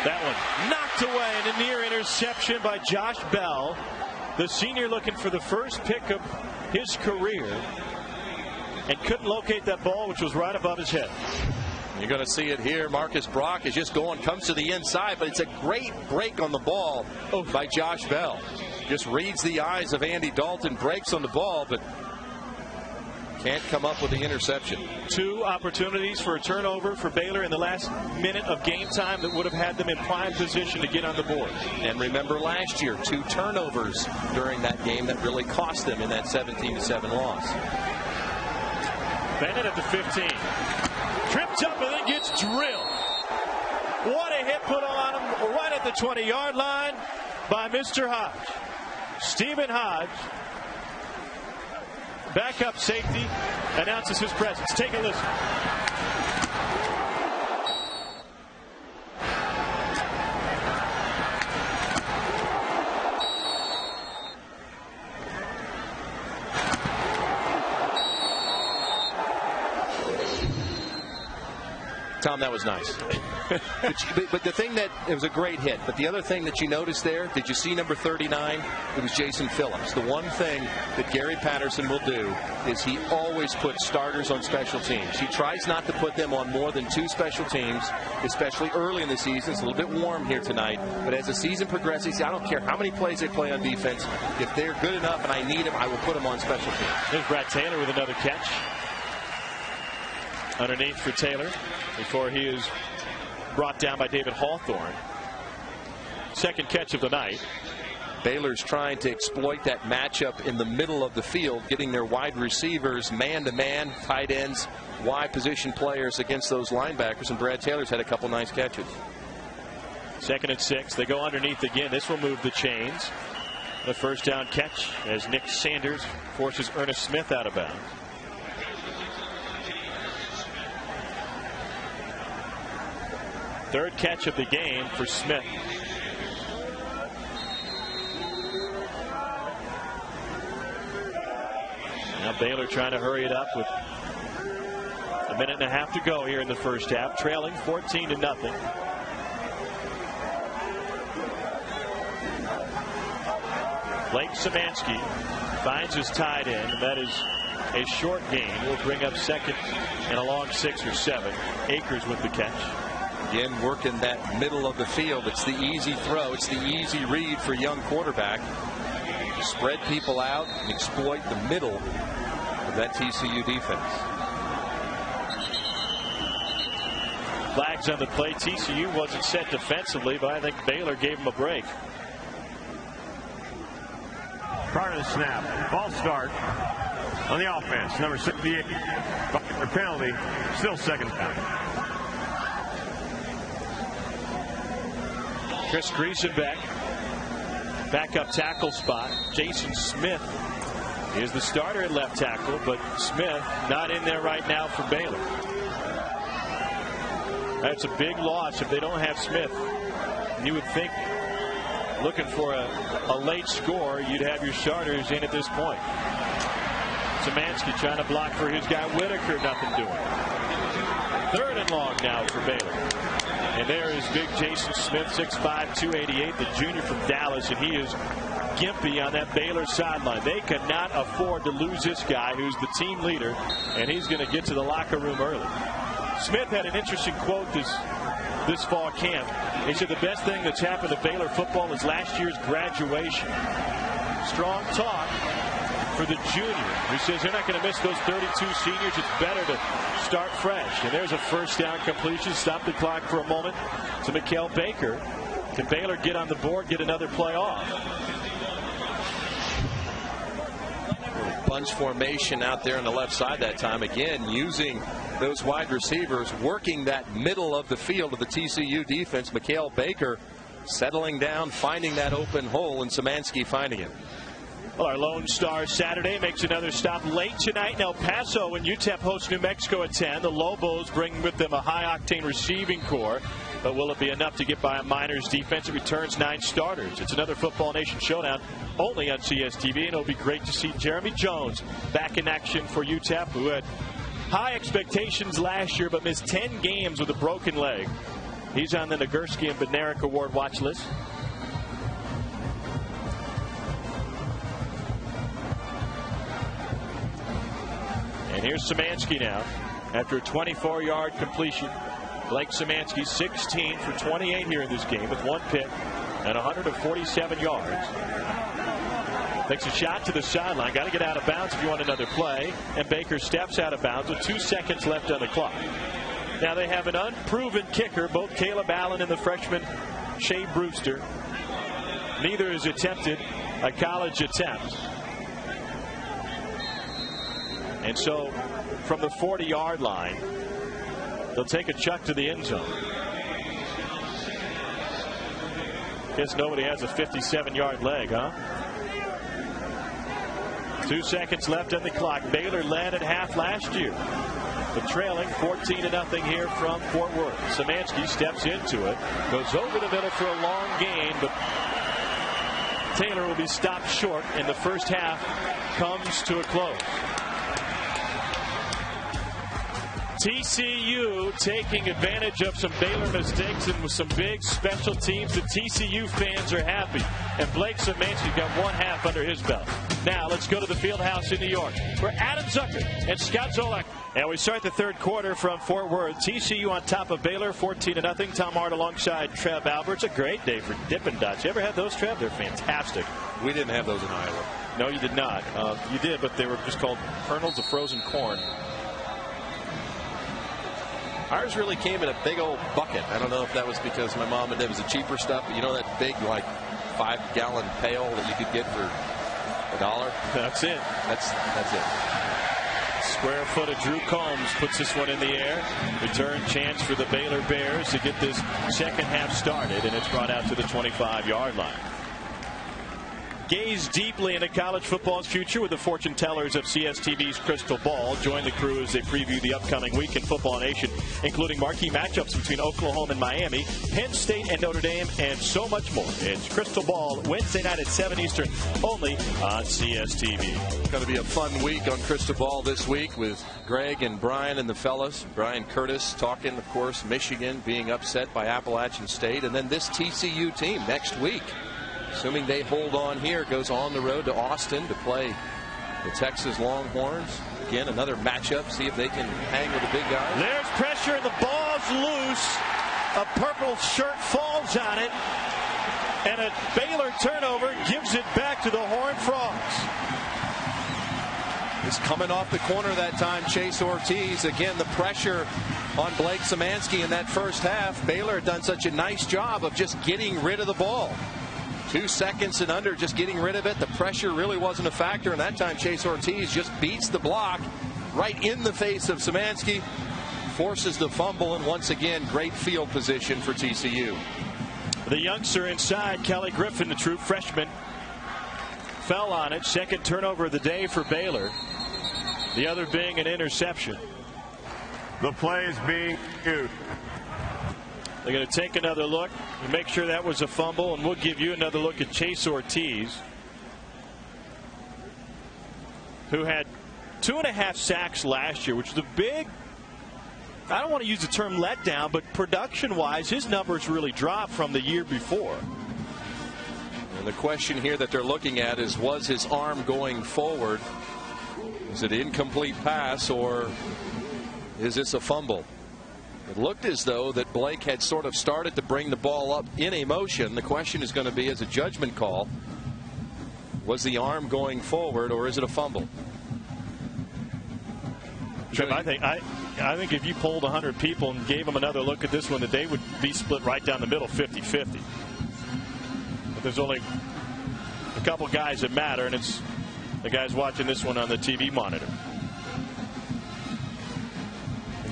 That one knocked away, and a near interception by Josh Bell, the senior, looking for the first pick of his career, and couldn't locate that ball, which was right above his head. You're going to see it here. Marcus Brock is just comes to the inside, but it's a great break on the ball by Josh Bell. Just reads the eyes of Andy Dalton, breaks on the ball, but can't come up with the interception. 2 opportunities for a turnover for Baylor in the last minute of game time that would have had them in prime position to get on the board. And remember last year, 2 turnovers during that game that really cost them in that 17-7 loss. Bennett at the 15. Trips up and then gets drilled. What a hit put on him right at the 20-yard line by Mr. Hodge. Stephen Hodge, backup safety, announces his presence. Take a listen. Tom, that was nice. but the thing that it was a great hit. But the other thing that you noticed there, did you see number 39? It was Jason Phillips. The one thing that Gary Patterson will do is he always puts starters on special teams. He tries not to put them on more than 2 special teams, especially early in the season. It's a little bit warm here tonight. But as the season progresses, I don't care how many plays they play on defense. If they're good enough and I need them, I will put them on special teams. There's Brad Taylor with another catch. Underneath for Taylor before he is brought down by David Hawthorne. Second catch of the night. Baylor's trying to exploit that matchup in the middle of the field, getting their wide receivers man-to-man, tight ends, wide position players against those linebackers, and Brad Taylor's had a couple nice catches. 2nd and 6. They go underneath again. This will move the chains. The first down catch as Nick Sanders forces Ernest Smith out of bounds. Third catch of the game for Smith. Now Baylor trying to hurry it up with a minute and a half to go here in the first half, trailing 14-0. Blake Szymanski finds his tight end, and that is a short gain. Will bring up second and a long 6 or 7. Akers with the catch. Again, working that middle of the field. It's the easy throw. It's the easy read for a young quarterback. Spread people out and exploit the middle of that TCU defense. Flags on the play. TCU wasn't set defensively, but I think Baylor gave him a break. Prior to the snap, ball start on the offense. Number 68, a penalty, still second down. Chris Griesenbeck, backup tackle spot. Jason Smith is the starter at left tackle, but Smith not in there right now for Baylor. That's a big loss if they don't have Smith. You would think, looking for a late score, you'd have your starters in at this point. Szymanski trying to block for his guy Whitaker, nothing doing. 3rd and long now for Baylor. And there is big Jason Smith, 6'5", 288, the junior from Dallas, and he is gimpy on that Baylor sideline. They cannot afford to lose this guy who's the team leader, and he's going to get to the locker room early. Smith had an interesting quote this this fall camp. He said the best thing that's happened to Baylor football is last year's graduation. Strong talk for the junior, who says they're not going to miss those 32 seniors. It's better to start fresh. And there's a first down completion. Stop the clock for a moment to Mikhail Baker. Can Baylor get on the board, get another play off? Bunch formation out there on the left side that time. Again, using those wide receivers, working that middle of the field of the TCU defense. Mikhail Baker settling down, finding that open hole, and Szymanski finding it. Well, our Lone Star Saturday makes another stop late tonight in El Paso when UTEP hosts New Mexico at 10. The Lobos bring with them a high-octane receiving core. But will it be enough to get by a Miners defense? It returns 9 starters. It's another Football Nation showdown only on CSTV, and it'll be great to see Jeremy Jones back in action for UTEP, who had high expectations last year but missed 10 games with a broken leg. He's on the Nagurski and Bednarik Award watch list. And here's Szymanski now after a 24-yard completion. Blake Szymanski 16 for 28 here in this game with 1 pick and 147 yards. Takes a shot to the sideline. Got to get out of bounds if you want another play. And Baker steps out of bounds with 2 seconds left on the clock. Now they have an unproven kicker, both Caleb Allen and the freshman Shea Brewster. Neither has attempted a college attempt. And so from the 40-yard line, they'll take a chuck to the end zone. Guess nobody has a 57-yard leg, huh? 2 seconds left on the clock. Baylor led at half last year, but trailing 14-0 here from Fort Worth. Szymanski steps into it, goes over the middle for a long gain, but Taylor will be stopped short, and the first half comes to a close. TCU taking advantage of some Baylor mistakes and with some big special teams. The TCU fans are happy. And Blake Szymanski got 1 half under his belt. Now let's go to the field house in New York where Adam Zucker and Scott Zolak. And we start the third quarter from Fort Worth. TCU on top of Baylor 14-0. Tom Hart alongside Trev Alberts. A great day for Dippin' Dots. You ever had those, Trev? They're fantastic. We didn't have those in Iowa. No, you did not. You did, but they were just called kernels of frozen corn. Ours really came in a big old bucket. I don't know if that was because my mom and dad was the cheaper stuff, but you know that big, like, 5-gallon pail that you could get for $1? That's it. That's it. Square foot of Drew Combs puts this one in the air. Return chance for the Baylor Bears to get this second half started, and it's brought out to the 25-yard line. Gaze deeply into college football's future with the fortune tellers of CSTV's Crystal Ball. Join the crew as they preview the upcoming week in Football Nation, including marquee matchups between Oklahoma and Miami, Penn State and Notre Dame, and so much more. It's Crystal Ball Wednesday night at 7 Eastern, only on CSTV. It's going to be a fun week on Crystal Ball this week with Greg and Brian and the fellas. Brian Curtis talking, of course, Michigan being upset by Appalachian State, and then this TCU team next week, assuming they hold on here, goes on the road to Austin to play the Texas Longhorns. Again, another matchup. See if they can hang with the big guys. There's pressure, and the ball's loose. A purple shirt falls on it, and a Baylor turnover gives it back to the Horned Frogs. Is coming off the corner that time, Chase Ortiz. Again, the pressure on Blake Szymanski in that first half. Baylor had done such a nice job of just getting rid of the ball. 2 seconds and under, just getting rid of it. The pressure really wasn't a factor, and that time Chase Ortiz just beats the block right in the face of Szymanski, forces the fumble, and once again, great field position for TCU. The youngster inside, Kelly Griffin, the true freshman, fell on it. Second turnover of the day for Baylor. The other being an interception. The play is being used. They're going to take another look and make sure that was a fumble, and we'll give you another look at Chase Ortiz, who had 2.5 sacks last year, which is a big, I don't want to use the term letdown, but production-wise, his numbers really dropped from the year before. And the question here that they're looking at is, was his arm going forward? Is it an incomplete pass, or is this a fumble? It looked as though that Blake had sort of started to bring the ball up in a motion. The question is going to be, as a judgment call, was the arm going forward or is it a fumble? Trev, I think if you polled 100 people and gave them another look at this one, that they would be split right down the middle, 50-50. But there's only a couple guys that matter, and it's the guys watching this one on the TV monitor.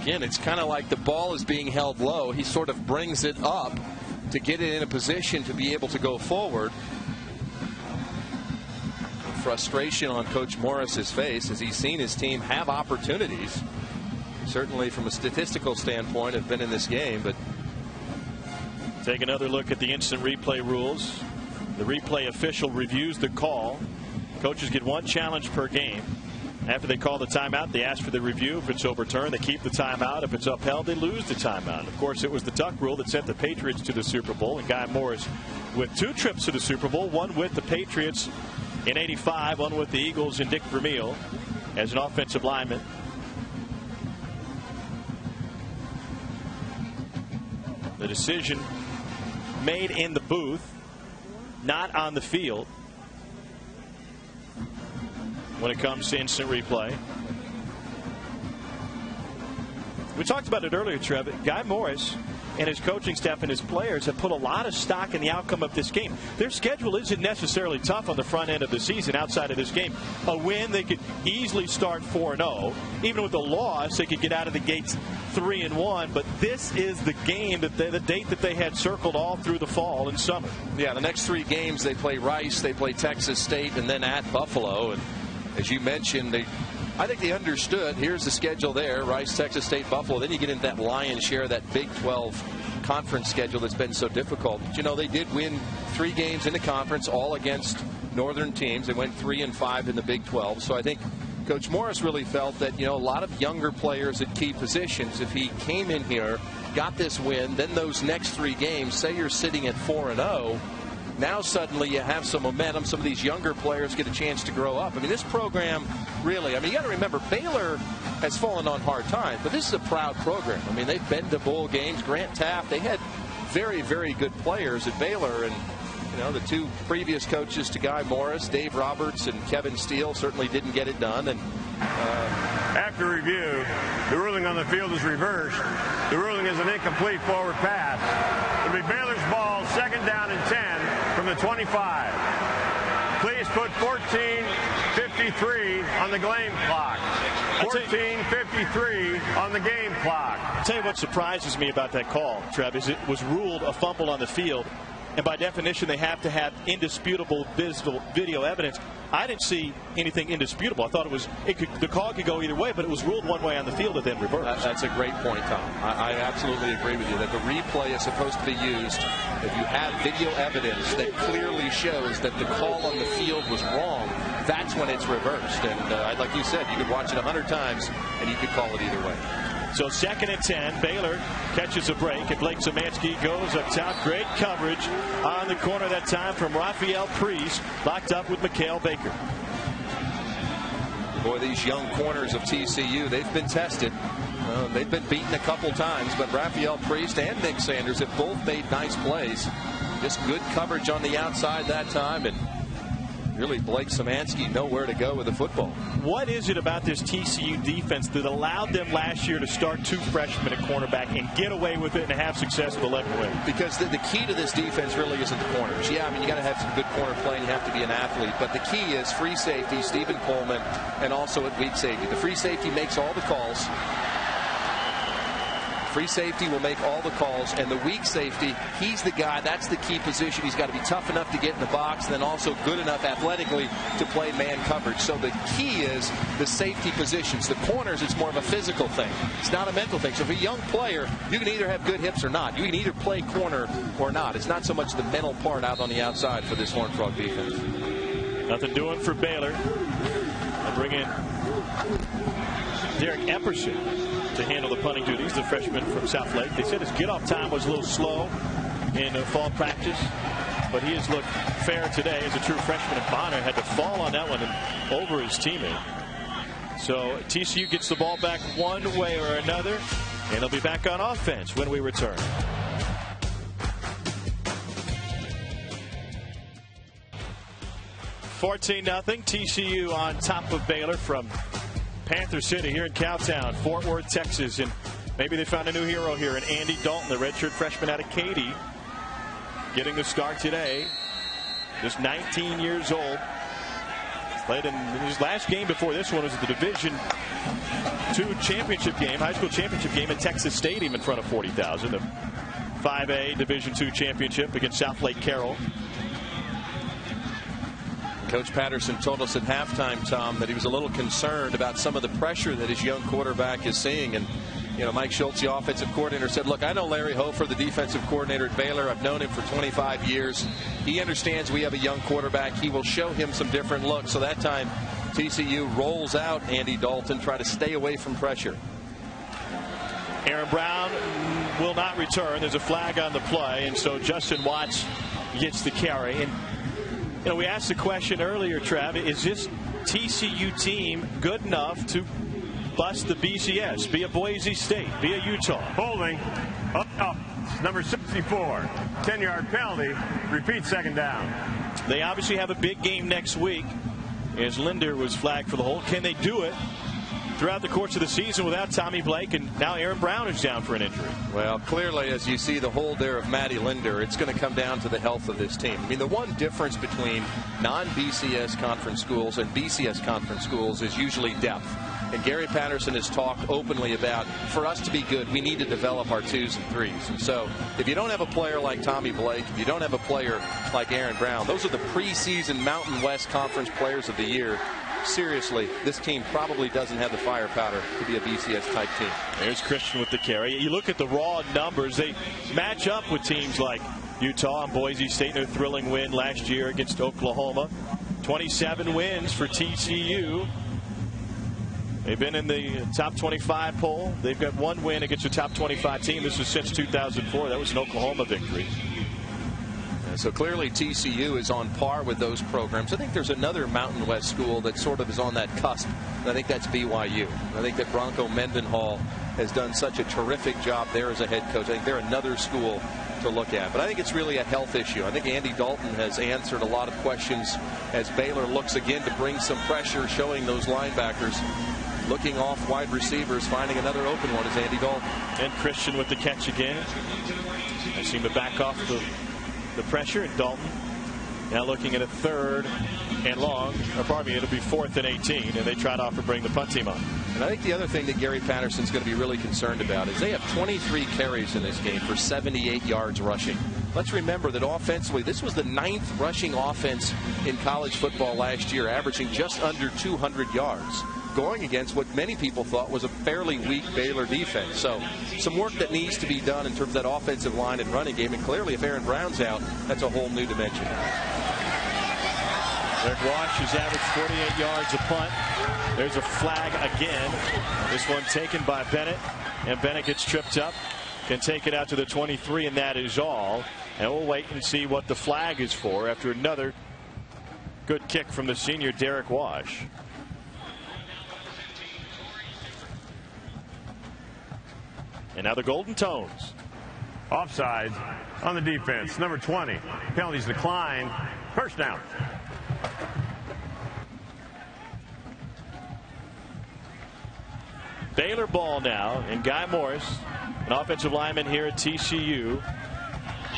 Again, it's kind of like the ball is being held low. He sort of brings it up to get it in a position to be able to go forward. Frustration on Coach Morris's face as he's seen his team have opportunities. Certainly from a statistical standpoint have been in this game, but take another look at the instant replay rules. The replay official reviews the call. Coaches get one challenge per game. After they call the timeout, they ask for the review. If it's overturned, they keep the timeout. If it's upheld, they lose the timeout. Of course, it was the Tuck rule that sent the Patriots to the Super Bowl, and Guy Morris with 2 trips to the Super Bowl, one with the Patriots in '85, one with the Eagles and Dick Vermeil as an offensive lineman. The decision made in the booth, not on the field, when it comes to instant replay. We talked about it earlier, Trev. Guy Morris and his coaching staff and his players have put a lot of stock in the outcome of this game. Their schedule isn't necessarily tough on the front end of the season outside of this game. A win, they could easily start 4-0. Even with a loss, they could get out of the gates 3-1. But this is the game, that the date that they had circled all through the fall and summer. Yeah, the next 3 games, they play Rice, they play Texas State, and then at Buffalo. And as you mentioned, I think they understood, here's the schedule there, Rice, Texas State, Buffalo. Then you get into that lion's share of that Big 12 conference schedule that's been so difficult. But, you know, they did win 3 games in the conference, all against northern teams. They went 3-5 in the Big 12. So I think Coach Morris really felt that, you know, a lot of younger players at key positions, if he came in here, got this win, then those next 3 games, say you're sitting at 4-0, now suddenly you have some momentum. Some of these younger players get a chance to grow up. I mean, this program really, I mean, you got to remember, Baylor has fallen on hard times, but this is a proud program. I mean, they've been to bowl games. Grant Taft, they had very, very good players at Baylor. And, you know, the 2 previous coaches to Guy Morris, Dave Roberts and Kevin Steele, certainly didn't get it done. And after review, the ruling on the field is reversed. The ruling is an incomplete forward pass. It'll be Baylor's ball, 2nd down and 10 from the 25. Please put 14:53 on the game clock. 14:53 on the game clock. I'll tell you what surprises me about that call, Trev, is it was ruled a fumble on the field. And by definition, they have to have indisputable video evidence. I didn't see anything indisputable. I thought the call could go either way, but it was ruled one way on the field and then reversed. That's a great point, Tom. I absolutely agree with you that the replay is supposed to be used if you have video evidence that clearly shows that the call on the field was wrong. That's when it's reversed. And like you said, you could watch it 100 times and you could call it either way. So 2nd and 10, Baylor catches a break, and Blake Szymanski goes up top. Great coverage on the corner that time from Rafael Priest, locked up with Mikhail Baker. Boy, these young corners of TCU, they've been tested. They've been beaten a couple times, but Rafael Priest and Nick Sanders have both made nice plays. Just good coverage on the outside that time, and really Blake Szymanski nowhere to go with the football. What is it about this TCU defense that allowed them last year to start 2 freshmen at cornerback and get away with it and have success with 11 wins? Because the key to this defense really isn't the corners. Yeah, I mean, you got to have some good corner play and you have to be an athlete. But the key is free safety, Stephen Coleman, and also at weak safety. The free safety makes all the calls. Free safety will make all the calls, and the weak safety, he's the guy, that's the key position. He's got to be tough enough to get in the box, and then also good enough athletically to play man coverage. So the key is the safety positions. The corners, it's more of a physical thing. It's not a mental thing. So if a young player, you can either have good hips or not. You can either play corner or not. It's not so much the mental part out on the outside for this Horned Frog defense. Nothing doing for Baylor. They bring in Derek Epperson to handle the punting duties, the freshman from South Lake. They said his get-off time was a little slow in fall practice, but he has looked fair today as a true freshman. And Bonner had to fall on that one and over his teammate. So TCU gets the ball back one way or another. And they'll be back on offense when we return. $14-0 TCU on top of Baylor from Panther City here in Cowtown, Fort Worth, Texas. And maybe they found a new hero here in Andy Dalton, the redshirt freshman out of Katy, getting the start today. Just 19 years old. Played in his last game before this one was at the Division II championship game, high school championship game at Texas Stadium in front of 40,000. The 5A Division II championship against South Lake Carroll. Coach Patterson told us at halftime, Tom, that he was a little concerned about some of the pressure that his young quarterback is seeing. And, you know, Mike Schultz, the offensive coordinator, said, look, I know Larry Hofer, the defensive coordinator at Baylor. I've known him for 25 years. He understands we have a young quarterback. He will show him some different looks. So that time, TCU rolls out Andy Dalton, try to stay away from pressure. Aaron Brown will not return. There's a flag on the play, and so Justin Watts gets the carry. And you know, we asked the question earlier, Trav, is this TCU team good enough to bust the BCS, be a Boise State, be a Utah? Holding up, number 64, 10-yard penalty, repeat second down. They obviously have a big game next week as Linder was flagged for the hold. Can they do it throughout the course of the season without Tommy Blake, and now Aaron Brown is down for an injury? Well, clearly, as you see the hold there of Matty Linder, it's going to come down to the health of this team. I mean, the one difference between non-BCS conference schools and BCS conference schools is usually depth. And Gary Patterson has talked openly about, for us to be good, we need to develop our 2s and 3s. And so if you don't have a player like Tommy Blake, if you don't have a player like Aaron Brown, those are the preseason Mountain West Conference Players of the Year. Seriously, this team probably doesn't have the firepower to be a BCS-type team. There's Christian with the carry. You look at the raw numbers, they match up with teams like Utah and Boise State in their thrilling win last year against Oklahoma. 27 wins for TCU. They've been in the top 25 poll. They've got one win against a top 25 team. This was since 2004. That was an Oklahoma victory. So clearly TCU is on par with those programs. I think there's another Mountain West school that sort of is on that cusp, and I think that's BYU. I think that Bronco Mendenhall has done such a terrific job there as a head coach. I think they're another school to look at. But I think it's really a health issue. I think Andy Dalton has answered a lot of questions as Baylor looks again to bring some pressure, showing those linebackers looking off wide receivers, finding another open one is Andy Dalton. And Christian with the catch again. They seem to back off the pressure, and Dalton now looking at a 3rd and long, or pardon me, it'll be 4th and 18, and they try to bring the punt team on. And I think the other thing that Gary Patterson's going to be really concerned about is they have 23 carries in this game for 78 yards rushing. Let's remember that offensively, this was the 9th rushing offense in college football last year, averaging just under 200 yards, going against what many people thought was a fairly weak Baylor defense. So some work that needs to be done in terms of that offensive line and running game. And clearly, if Aaron Brown's out, that's a whole new dimension. Eric Wash has averaged 48 yards a punt. There's a flag again. This one taken by Bennett, and Bennett gets tripped up, can take it out to the 23, and that is all. And we'll wait and see what the flag is for after another good kick from the senior Derek Wash. And now the Golden Tones. Offside on the defense. Number 20. Penalties declined. First down. Baylor ball now, and Guy Morris, an offensive lineman here at TCU,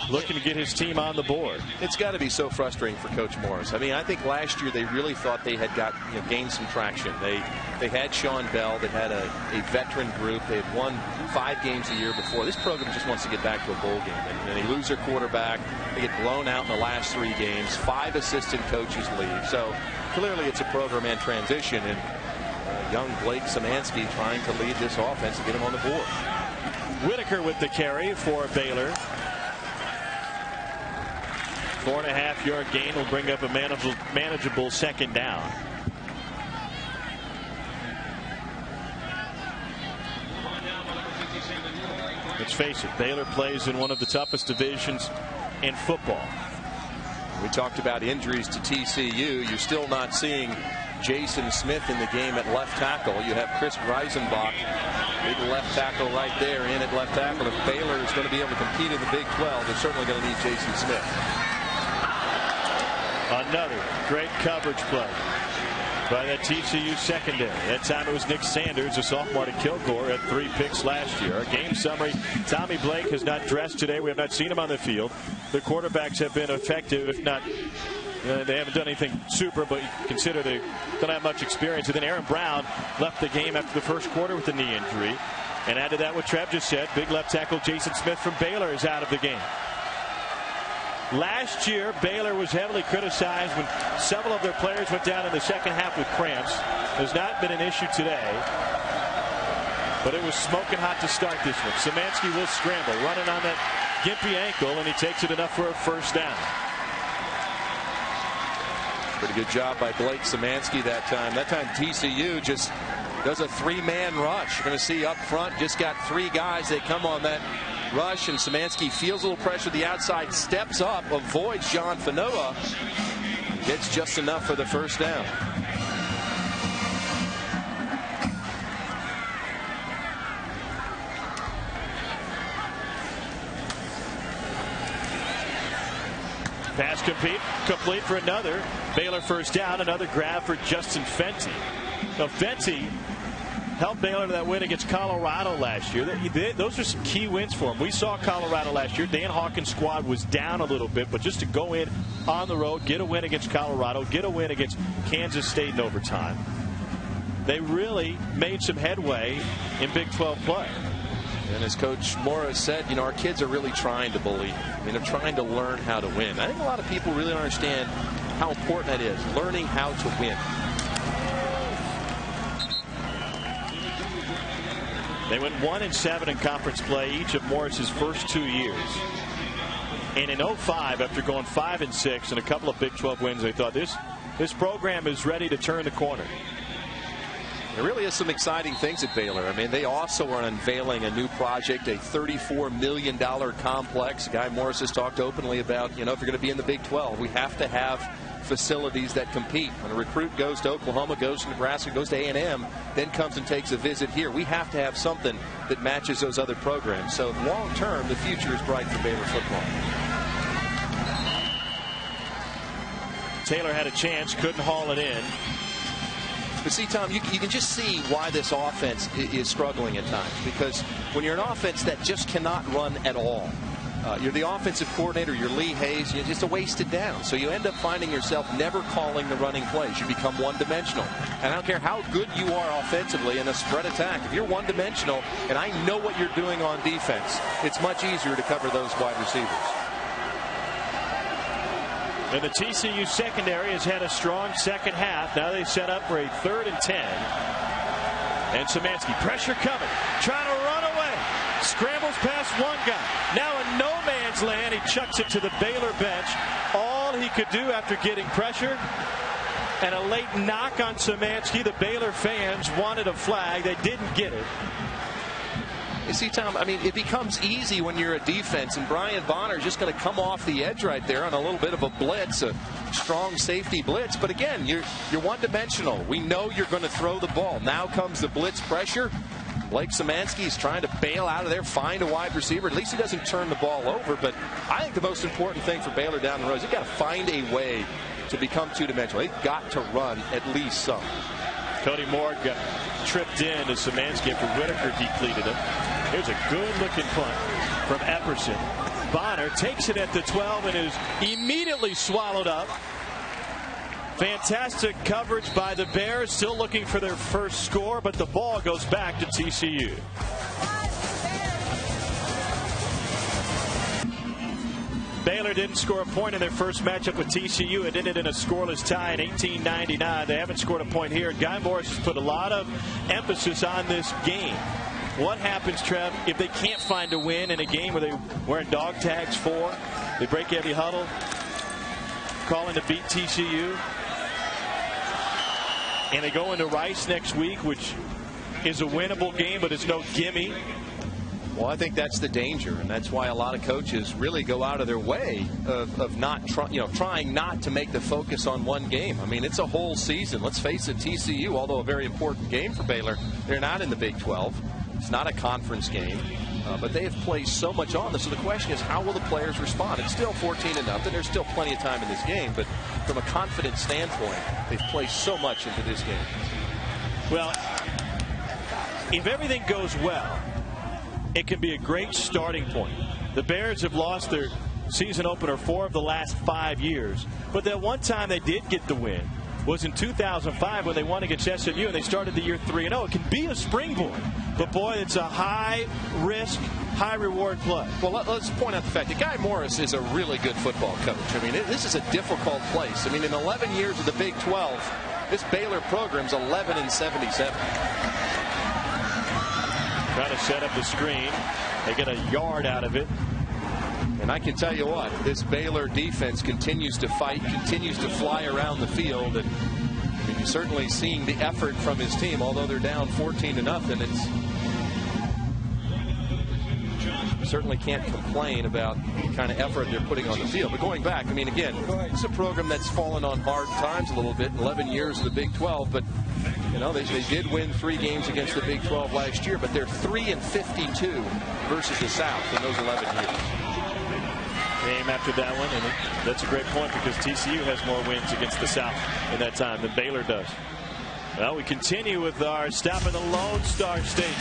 looking to get his team on the board. It's got to be so frustrating for Coach Morris. I mean, I think last year they really thought they had gained some traction. They had Sean Bell. They had a veteran group. They had won 5 games a year before. This program just wants to get back to a bowl game. And they lose their quarterback. They get blown out in the last 3 games. 5 assistant coaches leave. So clearly it's a program in transition. And young Blake Szymanski trying to lead this offense to get him on the board. Whitaker with the carry for Baylor. 4.5-yard gain will bring up a manageable second down. Let's face it, Baylor plays in one of the toughest divisions in football. We talked about injuries to TCU. You're still not seeing Jason Smith in the game at left tackle. You have Chris Reisenbach, big left tackle right there, in at left tackle. If Baylor is going to be able to compete in the Big 12, they're certainly going to need Jason Smith. Another great coverage play by that TCU secondary. That time it was Nick Sanders, a sophomore to Kilgore, had 3 picks last year. Our game summary: Tommy Blake has not dressed today. We have not seen him on the field. The quarterbacks have been effective, if not, they haven't done anything super, but you consider they don't have much experience. And then Aaron Brown left the game after the first quarter with a knee injury. And add to that what Trev just said, big left tackle Jason Smith from Baylor is out of the game. Last year, Baylor was heavily criticized when several of their players went down in the second half with cramps. Has not been an issue today, but it was smoking hot to start this one. Szymanski will scramble, running on that gimpy ankle, and he takes it enough for a first down. Pretty good job by Blake Szymanski that time. That time TCU just does a 3-man rush. You're going to see up front, just got 3 guys. They come on that rush, and Szymanski feels a little pressure to the outside, steps up, avoids John Fanoa, gets just enough for the first down. Pass complete for another Baylor first down. Another grab for Justin Fenty. Now Fenty helped Baylor to that win against Colorado last year. Those are some key wins for him. We saw Colorado last year. Dan Hawkins' squad was down a little bit, but just to go in on the road, get a win against Colorado, get a win against Kansas State in overtime. They really made some headway in Big 12 play. And as Coach Morris said, you know, our kids are really trying to believe. I mean, they're trying to learn how to win. I think a lot of people really don't understand how important that is, learning how to win. They went 1-7 in conference play each of Morris's first 2 years. And in 05, after going 5-6 and a couple of Big 12 wins, they thought this program is ready to turn the corner. There really is some exciting things at Baylor. I mean, they also are unveiling a new project, a $34 million complex. Guy Morris has talked openly about, you know, if you're going to be in the Big 12, we have to have facilities that compete. When a recruit goes to Oklahoma, goes to Nebraska, goes to A&M, then comes and takes a visit here, we have to have something that matches those other programs. So long term, the future is bright for Baylor football. Taylor had a chance, couldn't haul it in. But see, Tom, you can just see why this offense is struggling at times, because when you're an offense that just cannot run at all, you're the offensive coordinator, you're Lee Hayes, you're just a wasted down. So you end up finding yourself never calling the running plays. You become one-dimensional. And I don't care how good you are offensively in a spread attack. If you're one-dimensional and I know what you're doing on defense, it's much easier to cover those wide receivers. And the TCU secondary has had a strong second half. Now they set up for a 3rd and 10. And Szymanski, pressure coming, trying to run away. Scrambles past one guy. Now in no man's land, he chucks it to the Baylor bench. All he could do after getting pressure. And a late knock on Szymanski. The Baylor fans wanted a flag. They didn't get it. You see, Tom, I mean, it becomes easy when you're a defense, and Brian Bonner is just going to come off the edge right there on a little bit of a blitz, a strong safety blitz. But again, you're one-dimensional. We know you're going to throw the ball. Now comes the blitz pressure. Blake Szymanski is trying to bail out of there, find a wide receiver. At least he doesn't turn the ball over. But I think the most important thing for Baylor down the road is they've got to find a way to become two-dimensional. They've got to run at least some. Cody Moore got tripped in as Szymanski after Whitaker depleted him. Here's a good-looking punt from Epperson. Bonner takes it at the 12 and is immediately swallowed up. Fantastic coverage by the Bears, still looking for their first score, but the ball goes back to TCU. Baylor didn't score a point in their first matchup with TCU. It ended in a scoreless tie in 1899. They haven't scored a point here. Guy Morris has put a lot of emphasis on this game. What happens, Trev, if they can't find a win in a game where they're wearing dog tags for? They break every huddle, calling to beat TCU. And they go into Rice next week, which is a winnable game, but it's no gimme. Well, I think that's the danger, and that's why a lot of coaches really go out of their way of not trying not to make the focus on one game. I mean, it's a whole season. Let's face it, TCU, although a very important game for Baylor, they're not in the Big 12. It's not a conference game, but they have placed so much on this. So the question is, how will the players respond? It's still 14-0. There's still plenty of time in this game, but from a confidence standpoint, they've placed so much into this game. Well, if everything goes well, it can be a great starting point. The Bears have lost their season opener 4 of the last 5 years. But that one time they did get the win was in 2005 when they won against SMU and they started the year 3-0. It can be a springboard. But, boy, it's a high-risk, high-reward play. Well, let's point out the fact that Guy Morris is a really good football coach. I mean, this is a difficult place. I mean, in 11 years of the Big 12, this Baylor program's 11-77. Trying to set up the screen. They get a yard out of it. And I can tell you what, this Baylor defense continues to fight, continues to fly around the field. And I mean, you're certainly seeing the effort from his team, although they're down 14-0. It's certainly can't complain about the kind of effort they're putting on the field. But going back, I mean, again, it's a program that's fallen on hard times a little bit. 11 years of the Big 12, but you know, they did win 3 games against the Big 12 last year, but they're 3-52 versus the South in those 11 years. Game after that one, and that's a great point because TCU has more wins against the South in that time than Baylor does. Well, we continue with our stop in the Lone Star State.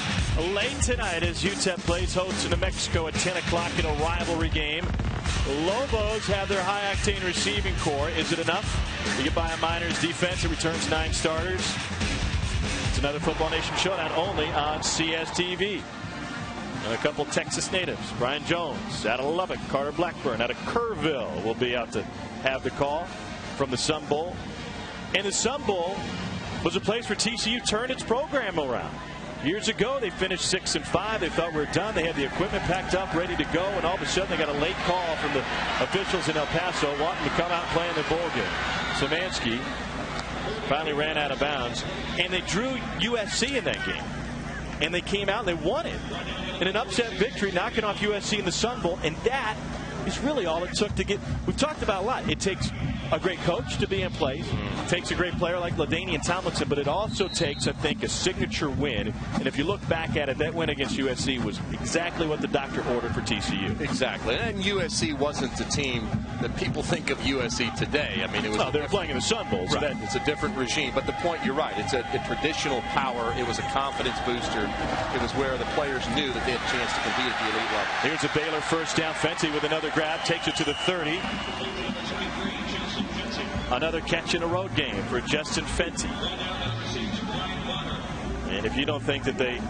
Late tonight as UTEP plays host to New Mexico at 10 o'clock in a rivalry game. Lobos have their high-octane receiving core. Is it enough to get by a Miners defense that returns 9 starters? It's another Football Nation showdown only on CSTV. And a couple Texas natives. Brian Jones out of Lubbock. Carter Blackburn out of Kerrville will be out to have the call from the Sun Bowl. And the Sun Bowl was a place where TCU turned its program around. Years ago, they finished 6-5. They thought we were done. They had the equipment packed up, ready to go, and all of a sudden they got a late call from the officials in El Paso wanting to come out and play in the bowl game. Szymanski finally ran out of bounds, and they drew USC in that game. And they came out and they won it in an upset victory, knocking off USC in the Sun Bowl, and that is really all it took to get. We've talked about a lot. It takes a great coach to be in place. It takes a great player like LaDainian Tomlinson, but it also takes, I think, a signature win. And if you look back at it, that win against USC was exactly what the doctor ordered for TCU. Exactly. And USC wasn't the team that people think of USC today. I mean, it was. No, they were playing in the Sun Bowl. So right. It's a different regime. But the point, you're right. It's a traditional power. It was a confidence booster. It was where the players knew that they had a chance to compete at the elite level. Here's a Baylor first down. Fenty with another grab. Takes it to the 30. Another catch in a road game for Justin Fenty. And if you don't think that they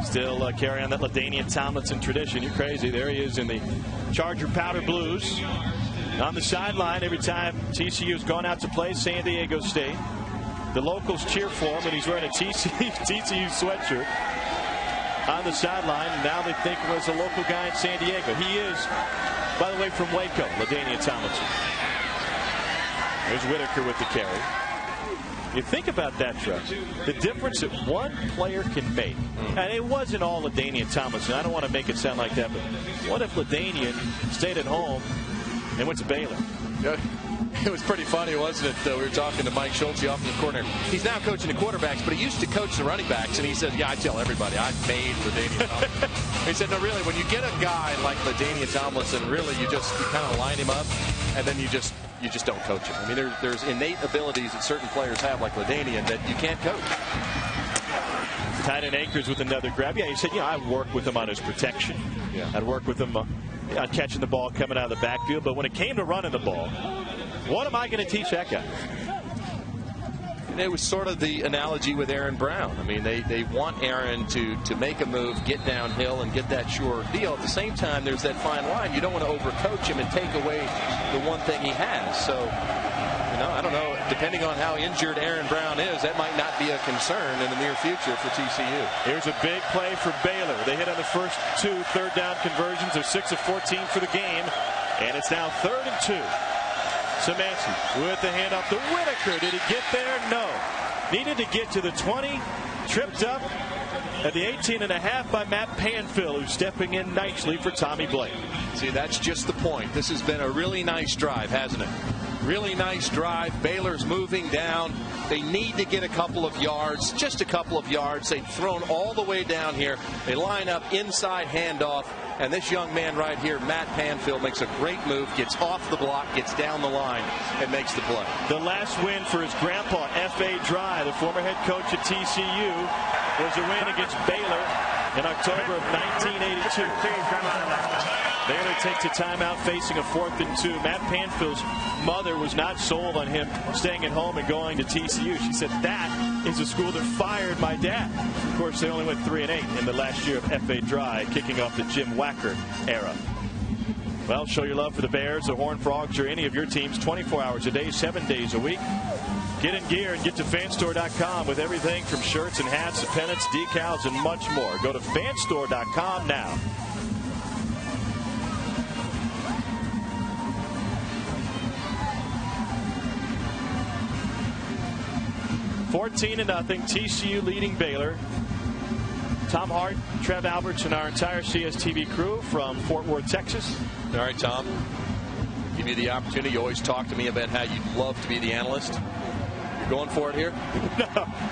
still carry on that LaDainian Tomlinson tradition, you're crazy. There he is in the Charger powder blues on the sideline every time TCU's gone out to play San Diego State. The locals cheer for him, and he's wearing a TCU sweatshirt on the sideline. Now they think he was a local guy in San Diego. He is, by the way, from Waco, LaDainian Tomlinson. There's Whitaker with the carry. You think about that, Trev. The difference that one player can make. And it wasn't all LaDainian Tomlinson. I don't want to make it sound like that, but what if LaDainian stayed at home and went to Baylor? It was pretty funny, wasn't it? We were talking to Mike Schultz, the offensive coordinator. He's now coaching the quarterbacks, but he used to coach the running backs. And he said, yeah, I tell everybody, I made LaDainian Tomlinson. He said, no, really, when you get a guy like LaDainian Tomlinson, really, you kind of line him up, and then you just don't coach him. I mean, there's innate abilities that certain players have, like LaDainian, that you can't coach. Tight end Akers with another grab. Yeah, he said, I'd work with him on his protection. Yeah. I'd work with him on catching the ball coming out of the backfield. But when it came to running the ball, what am I going to teach that guy? And it was sort of the analogy with Aaron Brown. I mean, they want Aaron to make a move, get downhill, and get that sure deal. At the same time, there's that fine line. You don't want to overcoach him and take away the one thing he has. So, I don't know. Depending on how injured Aaron Brown is, that might not be a concern in the near future for TCU. Here's a big play for Baylor. They hit on the first 2 third-down conversions. They're 6 of 14 for the game. And it's now 3rd and 2. Szymanski with the handoff to Whitaker. Did he get there? No. Needed to get to the 20. Tripped up At the 18.5 by Matt Panfill, who's stepping in nicely for Tommy Blake. See, that's just the point. This has been a really nice drive, hasn't it? Really nice drive. Baylor's moving down. They need to get a couple of yards, just a couple of yards. They've thrown all the way down here. They line up inside handoff. And this young man right here, Matt Panfill, makes a great move, gets off the block, gets down the line, and makes the play. The last win for his grandpa, F.A. Dry, the former head coach at TCU, was a win against Baylor in October of 1982. Baylor takes a timeout facing a 4th and 2. Matt Panfill's mother was not sold on him staying at home and going to TCU. She said that is a school that fired my dad. Of course, they only went 3-8 in the last year of F.A. Dry, kicking off the Jim Wacker era. Well, show your love for the Bears, the Horned Frogs, or any of your teams 24 hours a day, 7 days a week. Get in gear and get to fanstore.com with everything from shirts and hats to pennants, decals, and much more. Go to fanstore.com now. 14-0, TCU leading Baylor. Tom Hart, Trev Alberts, and our entire CSTV crew from Fort Worth, Texas. All right, Tom. Give you the opportunity. You always talk to me about how you'd love to be the analyst. You're going for it here?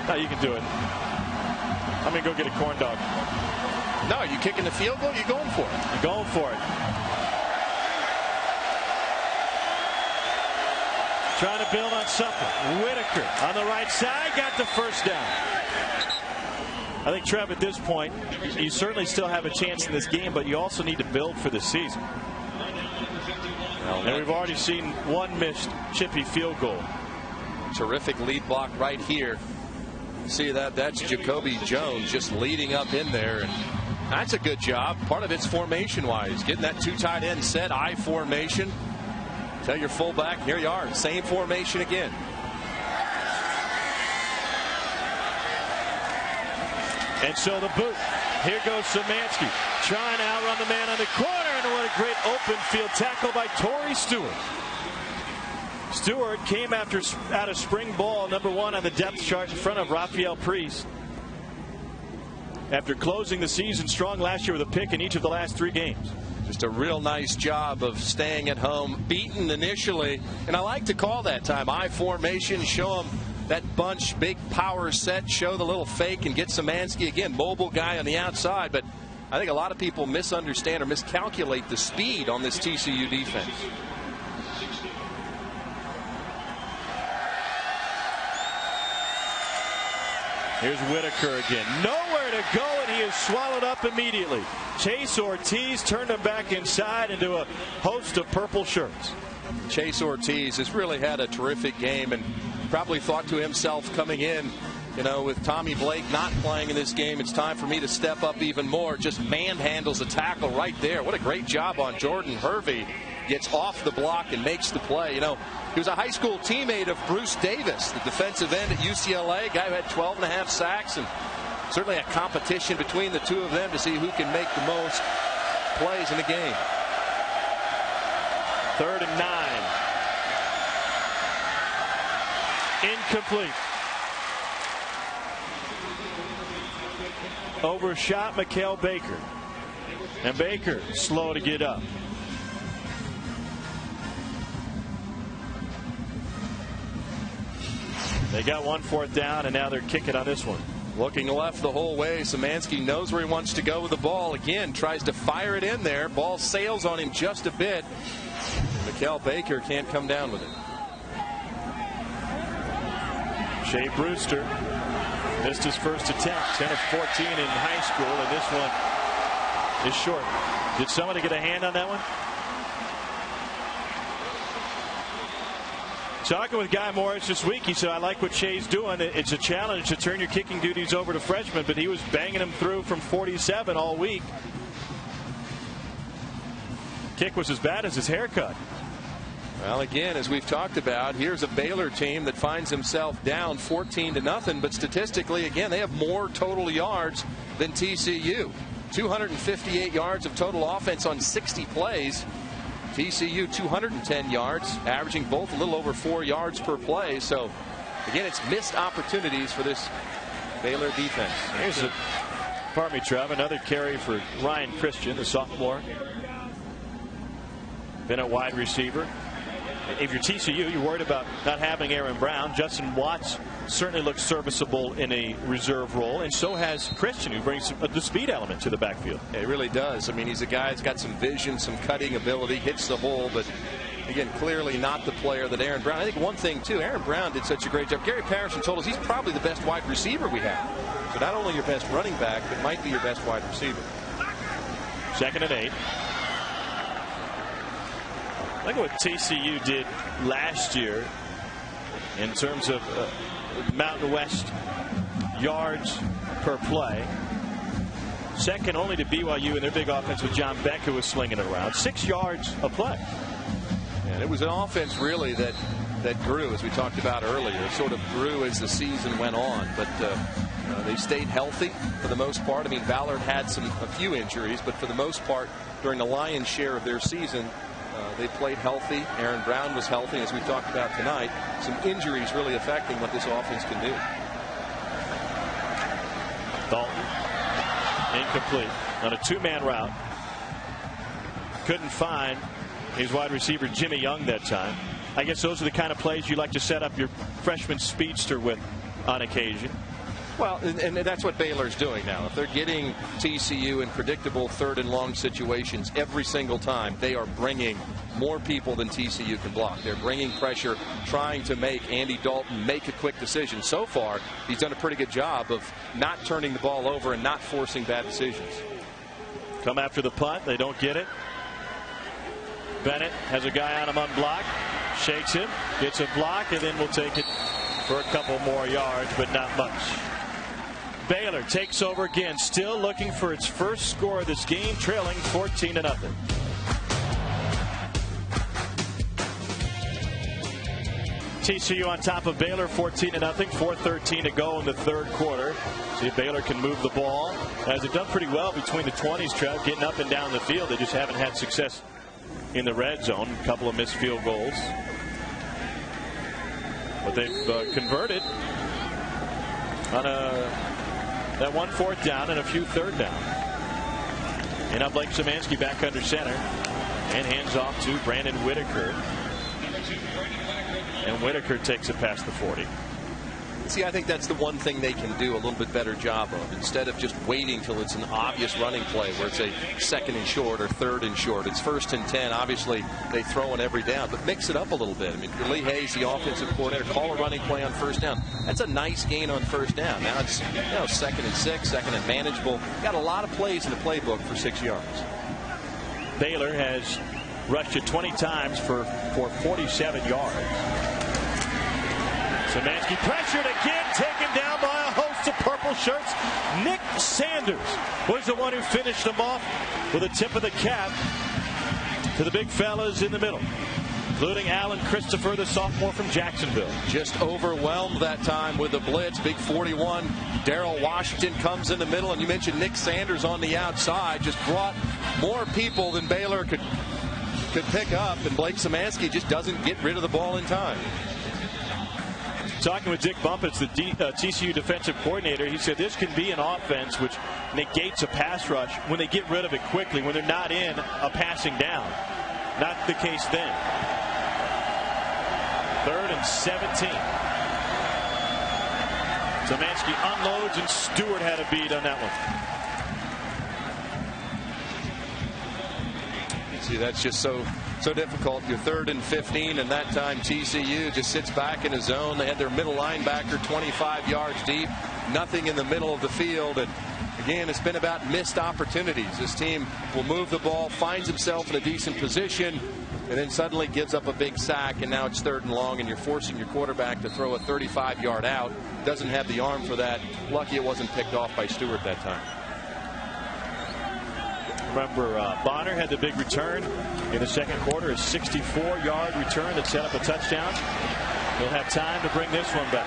No, you can do it. I'm going to go get a corn dog. No, you kicking the field goal? You're going for it. I'm going for it. Trying to build on something. Whitaker on the right side, got the first down. I think, Trev, at this point, you certainly still have a chance in this game, but you also need to build for the season. And we've already seen one missed chippy field goal. Terrific lead block right here. See that? That's Jacoby Jones just leading up in there. And that's a good job. Part of it's formation-wise. Getting that 2 tight end set, I formation. Tell your fullback, here you are. Same formation again. And so the boot. Here goes Szymanski. Trying to outrun the man on the corner. And what a great open field tackle by Torrey Stewart. Stewart came out of spring ball, number 1 on the depth chart in front of Rafael Priest. After closing the season strong last year with a pick in each of the last 3 games. Just a real nice job of staying at home, beaten initially, and I like to call that time I formation, show him that bunch, big power set, show the little fake and get Szymanski again, mobile guy on the outside, but I think a lot of people misunderstand or miscalculate the speed on this TCU defense. Here's Whitaker again. Nowhere to go, and he is swallowed up immediately. Chase Ortiz turned him back inside into a host of purple shirts. Chase Ortiz has really had a terrific game and probably thought to himself coming in, you know, with Tommy Blake not playing in this game, it's time for me to step up even more. Just manhandles a tackle right there. What a great job on Jordan Hervey. Gets off the block and makes the play. You know, he was a high school teammate of Bruce Davis, the defensive end at UCLA, guy who had 12.5 sacks, and certainly a competition between the two of them to see who can make the most plays in the game. 3rd and 9. Incomplete. Overshot Mikael Baker. And Baker slow to get up. They got 1 4th down, and now they're kicking on this one. Looking left the whole way. Szymanski knows where he wants to go with the ball. Again, tries to fire it in there. Ball sails on him just a bit. Mikael Baker can't come down with it. Shea Brewster missed his first attempt. 10 of 14 in high school, and this one is short. Did somebody get a hand on that one? Talking with Guy Morris this week, he said, I like what Shea's doing. It's a challenge to turn your kicking duties over to freshmen, but he was banging him through from 47 all week. Kick was as bad as his haircut. Well, again, as we've talked about, here's a Baylor team that finds himself down 14-0, but statistically, again, they have more total yards than TCU. 258 yards of total offense on 60 plays. TCU 210 yards, averaging both a little over 4 yards per play. So, again, it's missed opportunities for this Baylor defense. Pardon me, Trev. Another carry for Ryan Christian, the sophomore. Been a wide receiver. If you're TCU, you're worried about not having Aaron Brown. Justin Watts certainly looks serviceable in a reserve role, and so has Christian, who brings the speed element to the backfield. Yeah, he really does. I mean, he's a guy that's got some vision, some cutting ability, hits the hole, but again, clearly not the player that Aaron Brown. I think one thing, too, Aaron Brown did such a great job. Gary Patterson told us he's probably the best wide receiver we have. So not only your best running back, but might be your best wide receiver. 2nd and 8. Look at what TCU did last year in terms of Mountain West yards per play. Second only to BYU in their big offense with John Beck, who was slinging it around. 6 yards a play. And it was an offense really that grew, as we talked about earlier. It sort of grew as the season went on. But they stayed healthy for the most part. I mean, Ballard had a few injuries, but for the most part, during the lion's share of their season, they played healthy. Aaron Brown was healthy, as we talked about tonight. Some injuries really affecting what this offense can do. Dalton, incomplete on a 2-man route. Couldn't find his wide receiver Jimmy Young that time. I guess those are the kind of plays you like to set up your freshman speedster with on occasion. Well, and that's what Baylor's doing now. If they're getting TCU in predictable 3rd and long situations every single time, they are bringing more people than TCU can block. They're bringing pressure, trying to make Andy Dalton make a quick decision. So far, he's done a pretty good job of not turning the ball over and not forcing bad decisions. Come after the punt. They don't get it. Bennett has a guy on him unblocked. Shakes him. Gets a block, and then we'll take it for a couple more yards, but not much. Baylor takes over again, still looking for its first score of this game, trailing 14-0. TCU on top of Baylor, 14-0, 4:13 to go in the 3rd quarter. See if Baylor can move the ball, as they've done pretty well between the 20s, Trev, getting up and down the field. They just haven't had success in the red zone. A couple of missed field goals, but they've converted on that 1 4th down and a few 3rd down. And now Blake Szymanski back under center and hands off to Brandon Whitaker. And Whitaker takes it past the 40. See, I think that's the one thing they can do a little bit better job of. Instead of just waiting till it's an obvious running play where it's a 2nd and short or 3rd and short. It's 1st and 10. Obviously, they throw in every down, but mix it up a little bit. I mean, Lee Hayes, the offensive coordinator, call a running play on 1st down. That's a nice gain on 1st down. Now it's 2nd and 6, 2nd and manageable. Got a lot of plays in the playbook for 6 yards. Baylor has rushed it 20 times for 47 yards. Szymanski pressured again, taken down by a host of purple shirts. Nick Sanders was the one who finished them off with a tip of the cap to the big fellas in the middle, including Alan Christopher, the sophomore from Jacksonville. Just overwhelmed that time with the blitz. Big 41. Darrell Washington comes in the middle, and you mentioned Nick Sanders on the outside. Just brought more people than Baylor could pick up, and Blake Szymanski just doesn't get rid of the ball in time. Talking with Dick Bumpets, the TCU defensive coordinator, he said this can be an offense which negates a pass rush when they get rid of it quickly, when they're not in a passing down. Not the case then. 3rd and 17. Szymanski unloads, and Stewart had a beat on that one. See, that's just so difficult. You're 3rd and 15, and that time TCU just sits back in his zone. They had their middle linebacker 25 yards deep, nothing in the middle of the field. And again, it's been about missed opportunities. This team will move the ball, finds himself in a decent position, and then suddenly gives up a big sack, and now it's 3rd and long, and you're forcing your quarterback to throw a 35-yard out. Doesn't have the arm for that. Lucky it wasn't picked off by Stewart that time. Remember, Bonner had the big return in the 2nd quarter, a 64-yard return that set up a touchdown. He'll have time to bring this one back.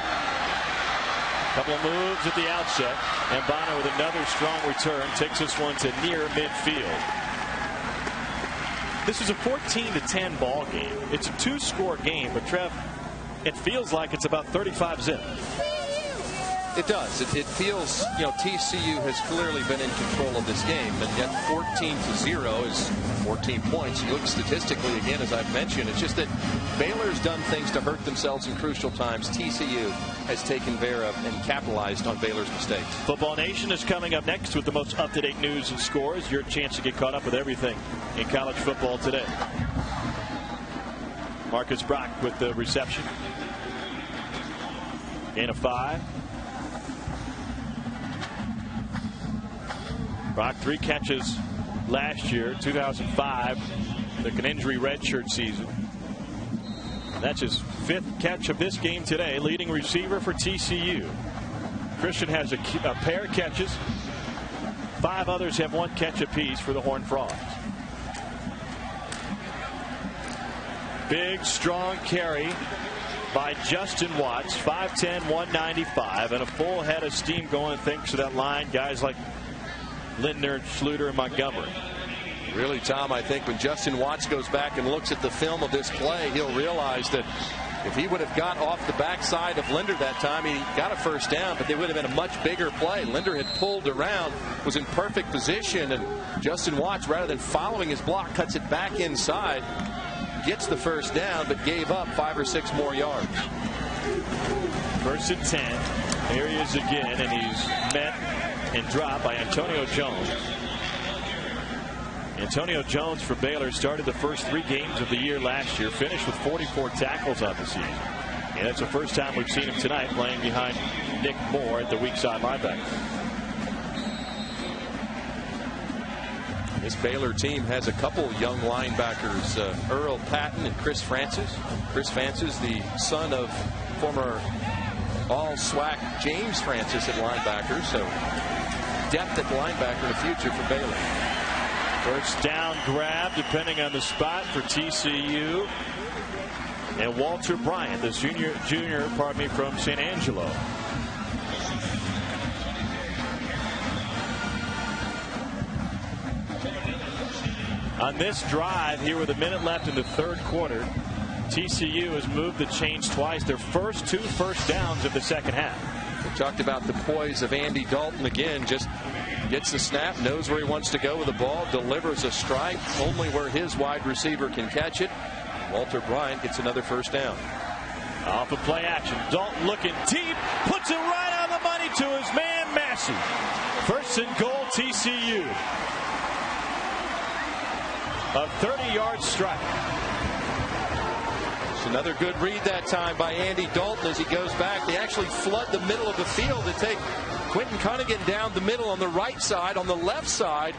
Couple of moves at the outset, and Bonner with another strong return takes this one to near midfield. This is a 14-10 ball game. It's a 2-score game, but Trev, it feels like it's about 35 zip. It does. It feels, TCU has clearly been in control of this game, and yet 14-0 is 14 points. You look statistically, again, as I've mentioned, it's just that Baylor's done things to hurt themselves in crucial times. TCU has taken care of and capitalized on Baylor's mistakes. Football Nation is coming up next with the most up-to-date news and scores. Your chance to get caught up with everything in college football today. Marcus Brock with the reception. Gain of 5. Brock 3 catches last year, 2005, took an injury redshirt season. That's his 5th catch of this game today, leading receiver for TCU. Christian has a pair of catches. 5 others have 1 catch apiece for the Horned Frogs. Big, strong carry by Justin Watts, 5'10", 195, and a full head of steam going thanks to that line. Guys like Lindner, Schluter, and Montgomery. Really, Tom, I think when Justin Watts goes back and looks at the film of this play, he'll realize that if he would have got off the backside of Linder that time, he got a first down, but they would have been a much bigger play. Linder had pulled around, was in perfect position, and Justin Watts, rather than following his block, cuts it back inside, gets the first down, but gave up 5 or 6 more yards. 1st and 10. Here he is again, and he's met and dropped by Antonio Jones. Antonio Jones for Baylor started the first 3 games of the year last year, finished with 44 tackles on the season. And that's the first time we've seen him tonight playing behind Nick Moore at the weak side linebacker. This Baylor team has a couple young linebackers, Earl Patton and Chris Francis. Chris Francis, the son of former All-SWAC James Francis at linebacker, so depth at linebacker in the future for Baylor. First down grab, depending on the spot, for TCU. And Walter Bryant, the junior, from San Angelo. On this drive here with a minute left in the 3rd quarter, TCU has moved the chains twice. Their first 2 first downs of the 2nd half. We talked about the poise of Andy Dalton again. Just gets the snap, knows where he wants to go with the ball, delivers a strike only where his wide receiver can catch it. Walter Bryant gets another first down. Off of play action. Dalton looking deep, puts it right on the money to his man Massey. 1st and goal, TCU. A 30-yard strike. It's another good read that time by Andy Dalton as he goes back. They actually flood the middle of the field to take Quentin Cunningham down the middle on the right side, on the left side.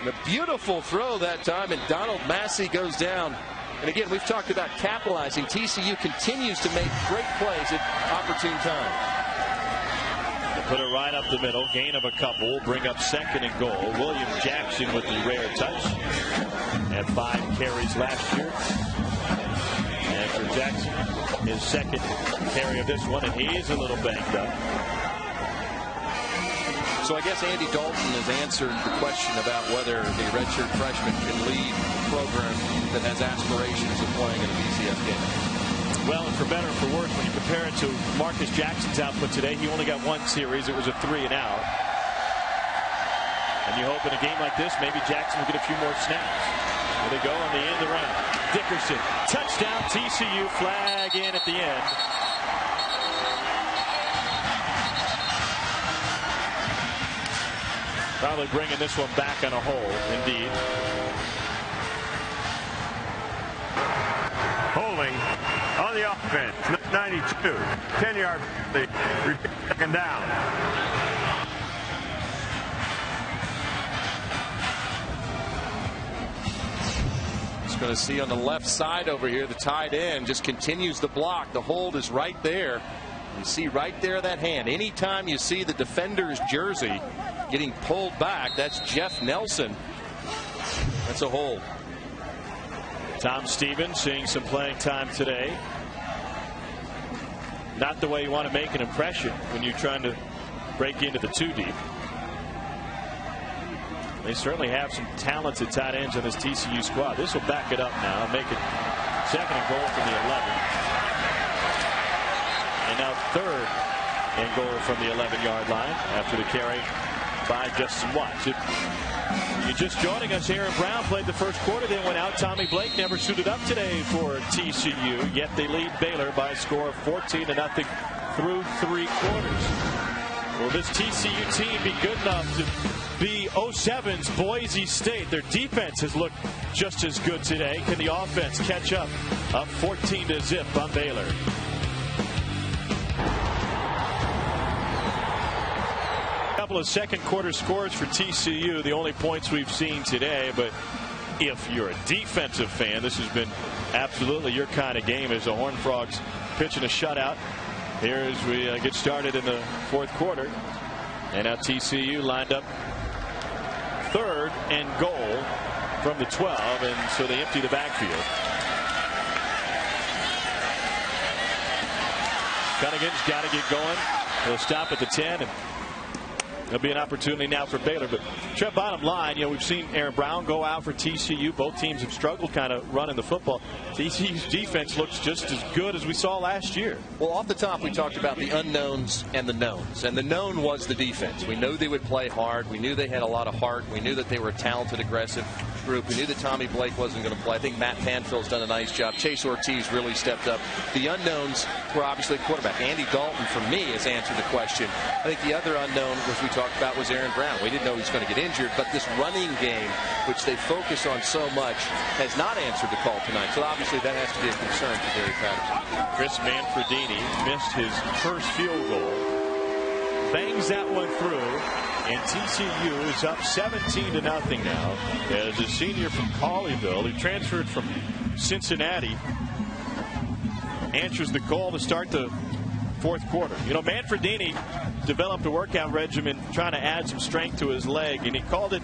And a beautiful throw that time, and Donald Massey goes down. And again, we've talked about capitalizing. TCU continues to make great plays at opportune times. Put it right up the middle. Gain of a couple. Will bring up 2nd and goal. William Jackson with the rare touch. Had 5 carries last year. And for Jackson, his 2nd carry of this one, and he's a little banged up. So I guess Andy Dalton has answered the question about whether the redshirt freshman can lead a program that has aspirations of playing in a BCS game. Well, and for better or for worse, when you compare it to Marcus Jackson's output today, he only got 1 series. It was a 3 and out. And you hope in a game like this, maybe Jackson will get a few more snaps. Here they go on the end around. Dickerson, touchdown TCU, flag in at the end. Probably bringing this one back on a hole, indeed. Holding on the offense, 92, 10-yard lead, 2nd down. Just going to see on the left side over here, the tight end just continues the block. The hold is right there. You see right there that hand. Anytime you see the defender's jersey getting pulled back, that's Jeff Nelson. That's a hold. Tom Stevens seeing some playing time today. Not the way you want to make an impression when you're trying to break into the 2 deep. They certainly have some talented tight ends on this TCU squad. This will back it up now and make it 2nd and goal from the 11. And now 3rd and goal from the 11-yard line after the carry by Justin Watts. If you're just joining us, Aaron Brown played the first quarter, then went out. Tommy Blake never suited up today for TCU, yet they lead Baylor by a score of 14-0 through 3 quarters. Will this TCU team be good enough to be 07's Boise State? Their defense has looked just as good today. Can the offense catch up 14-0 on Baylor? Couple of second quarter scores for TCU, the only points we've seen today. But if you're a defensive fan, this has been absolutely your kind of game as the Horned Frogs pitching a shutout here as we get started in the fourth quarter. And now TCU lined up 3rd and goal from the 12, and so they empty the backfield. Cunningham got to get going. He'll stop at the 10, and there'll be an opportunity now for Baylor. But Trev, bottom line, we've seen Aaron Brown go out for TCU. Both teams have struggled kind of running the football. TCU's defense looks just as good as we saw last year. Well, off the top, we talked about the unknowns and the knowns. And the known was the defense. We knew they would play hard. We knew they had a lot of heart. We knew that they were a talented, aggressive group. We knew that Tommy Blake wasn't going to play. I think Matt Panfield's done a nice job. Chase Ortiz really stepped up. The unknowns were obviously quarterback. Andy Dalton, for me, has answered the question. I think the other unknown, as we talked about, was Aaron Brown. We didn't know he was going to get injured, but this running game, which they focus on so much, has not answered the call tonight. So obviously that has to be a concern for Gary Patterson. Chris Manfredini missed his first field goal. Bangs that one through, and TCU is up 17-0 now as a senior from Colleyville, who transferred from Cincinnati, answers the call to start the fourth quarter. Manfredini developed a workout regimen trying to add some strength to his leg, and he called it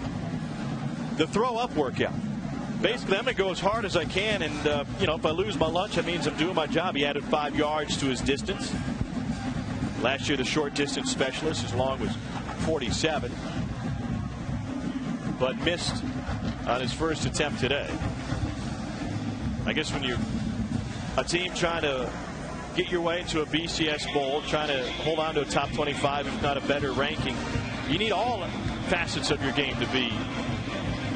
the throw-up workout. Basically, I'm going to go as hard as I can, and if I lose my lunch, that means I'm doing my job. He added 5 yards to his distance. Last year, the short distance specialist, his long was 47, but missed on his first attempt today. I guess when you're a team trying to get your way into a BCS bowl, trying to hold on to a top 25, if not a better ranking, you need all facets of your game to be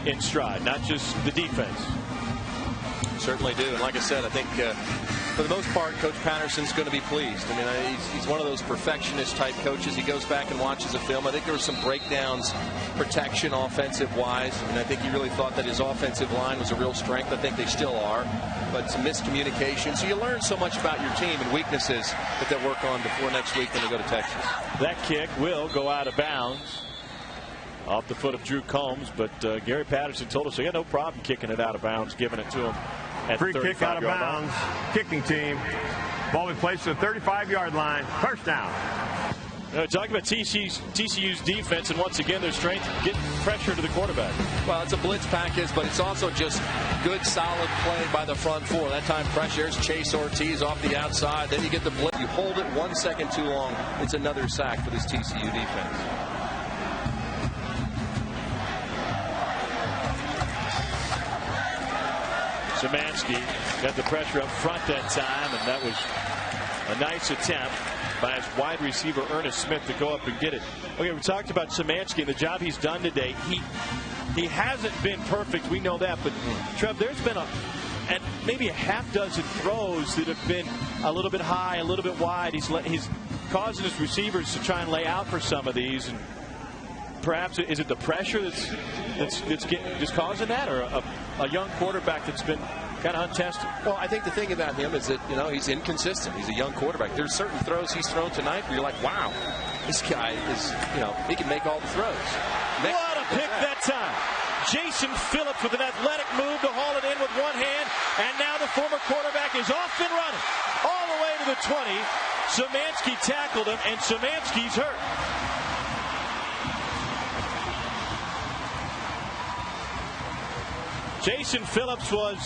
in stride, not just the defense. Certainly do. And like I said, I think for the most part, Coach Patterson's going to be pleased. I mean, he's one of those perfectionist type coaches. He goes back and watches a film. I think there were some breakdowns, protection offensive wise. And I think he really thought that his offensive line was a real strength. I think they still are. But some miscommunication. So you learn so much about your team and weaknesses that they'll work on before next week when they go to Texas. That kick will go out of bounds off the foot of Drew Combs, but Gary Patterson told us he had no problem kicking it out of bounds, giving it to him at free kick out of bounds. Kicking team. Ball be placed at the 35-yard line. First down. Talking about TCU's defense, and once again their strength, getting pressure to the quarterback. Well, it's a blitz package, but it's also just good, solid play by the front four. That time pressure is Chase Ortiz off the outside. Then you get the blitz. You hold it 1 second too long. It's another sack for this TCU defense. Szymanski got the pressure up front that time, and that was a nice attempt by his wide receiver Ernest Smith to go up and get it. Okay, we talked about Szymanski and the job he's done today. He hasn't been perfect, we know that, but Trev, there's been maybe a half dozen throws that have been a little bit high, a little bit wide. He's causing his receivers to try and lay out for some of these, and perhaps is it the pressure that's just causing that, or a young quarterback that's been kind of untested? Well, I think the thing about him is that he's inconsistent. He's a young quarterback. There's certain throws he's thrown tonight where you're like, wow, this guy is he can make all the throws. What a pick that time! Jason Phillips with an athletic move to haul it in with one hand, and now the former quarterback is off and running all the way to the 20. Szymanski tackled him, and Szymanski's hurt. Jason Phillips was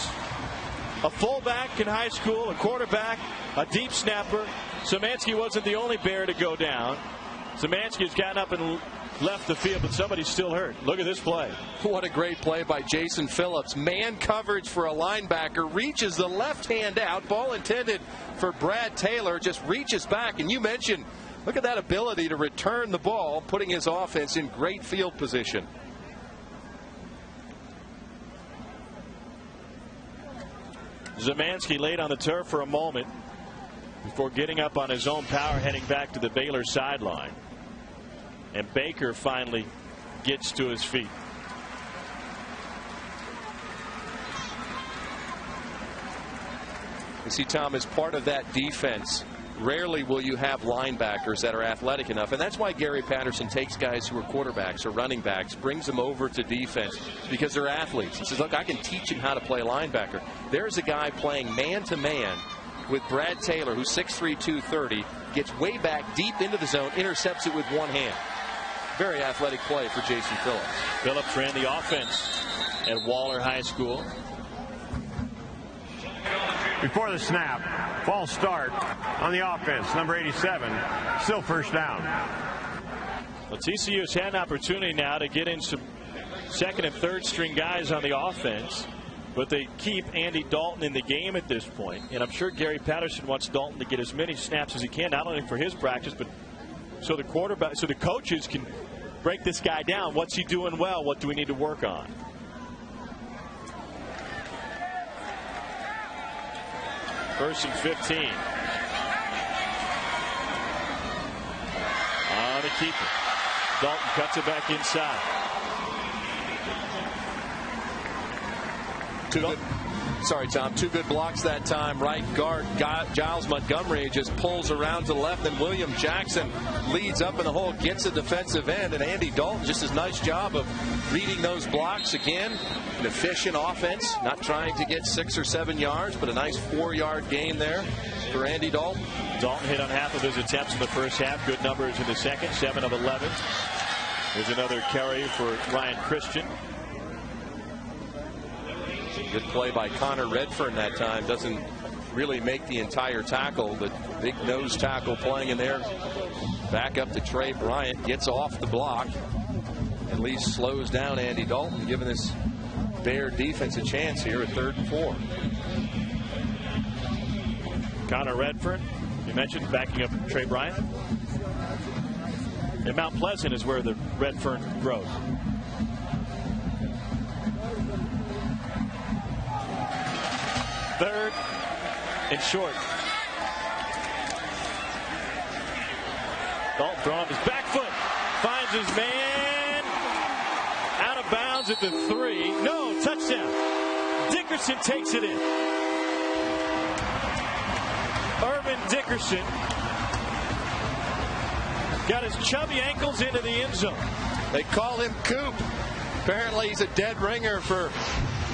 a fullback in high school, a quarterback, a deep snapper. Szymanski wasn't the only bear to go down. Szymanski has gotten up and left the field, but somebody's still hurt. Look at this play. What a great play by Jason Phillips. Man coverage for a linebacker, reaches the left hand out. Ball intended for Brad Taylor, just reaches back. And you mentioned Look at that ability to return the ball, putting his offense in great field position. Zemanski laid on the turf for a moment before getting up on his own power, heading back to the Baylor sideline. And Baker finally gets to his feet. You see, Tom, as part of that defense, rarely will you have linebackers that are athletic enough. And that's why Gary Patterson takes guys who are quarterbacks or running backs, brings them over to defense because they're athletes. He says, look, I can teach him how to play linebacker. There's a guy playing man-to-man with Brad Taylor, who's 6'3", 230, gets way back deep into the zone, intercepts it with one hand. Very athletic play for Jason Phillips. Phillips ran the offense at Waller High School. Before the snap, false start on the offense, number 87, still first down. Well, TCU has had an opportunity now to get in some second and third string guys on the offense, but they keep Andy Dalton in the game at this point. And I'm sure Gary Patterson wants Dalton to get as many snaps as he can, not only for his practice, but so the quarterback, so the coaches can break this guy down. What's he doing well? What do we need to work on? First and 15. On the keeper. Dalton cuts it back inside. Sorry, Tom. Two good blocks that time. Right guard Giles Montgomery just pulls around to the left. Then William Jackson leads up in the hole, gets a defensive end. And Andy Dalton just a nice job of reading those blocks. Again, an efficient offense. Not trying to get 6 or 7 yards, but a nice 4-yard gain there for Andy Dalton. Dalton hit on half of his attempts in the first half. Good numbers in the second. 7 of 11. There's another carry for Ryan Christian. Good play by Connor Redfern that time. Doesn't really make the entire tackle. The big nose tackle playing in there. Back up to Trey Bryant. Gets off the block. At least slows down Andy Dalton, giving this Bear defense a chance here at 3rd and 4. Connor Redfern, you mentioned, backing up Trey Bryant. And Mount Pleasant is where the Redfern grows. Third and short. Dalton throwing his back foot. Finds his man. Out of bounds at the 3. No, touchdown. Dickerson takes it in. Irvin Dickerson got his chubby ankles into the end zone. They call him Coop. Apparently he's a dead ringer for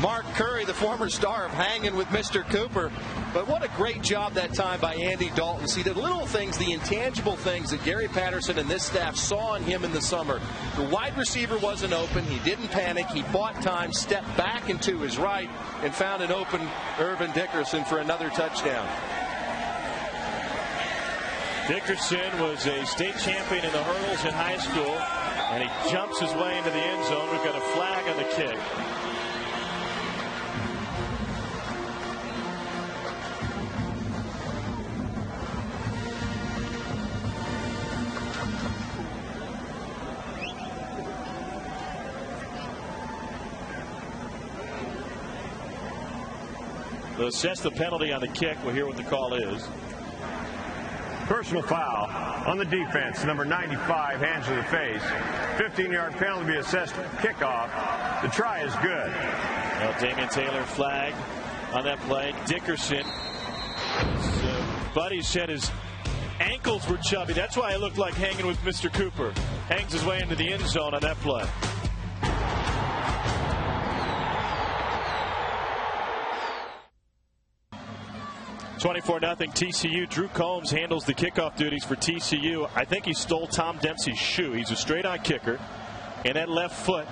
Mark Curry, the former star of Hanging with Mr. Cooper. But what a great job that time by Andy Dalton. See, the little things, the intangible things that Gary Patterson and this staff saw in him in the summer. The wide receiver wasn't open. He didn't panic. He bought time, stepped back and to his right, and found an open Irvin Dickerson for another touchdown. Dickerson was a state champion in the hurdles in high school, and he jumps his way into the end zone. We've got a flag on the kick. They'll assess the penalty on the kick. We'll hear what the call is. Personal foul on the defense, number 95, hands to the face. 15-yard penalty to be assessed kickoff. The try is good. Well, Damian Taylor flagged on that play. Dickerson, Buddy said his ankles were chubby. That's why it looked like Hanging with Mr. Cooper. Hangs his way into the end zone on that play. (24-0) TCU. Drew Combs handles the kickoff duties for TCU. I think he stole Tom Dempsey's shoe. He's a straight-on kicker, and that left foot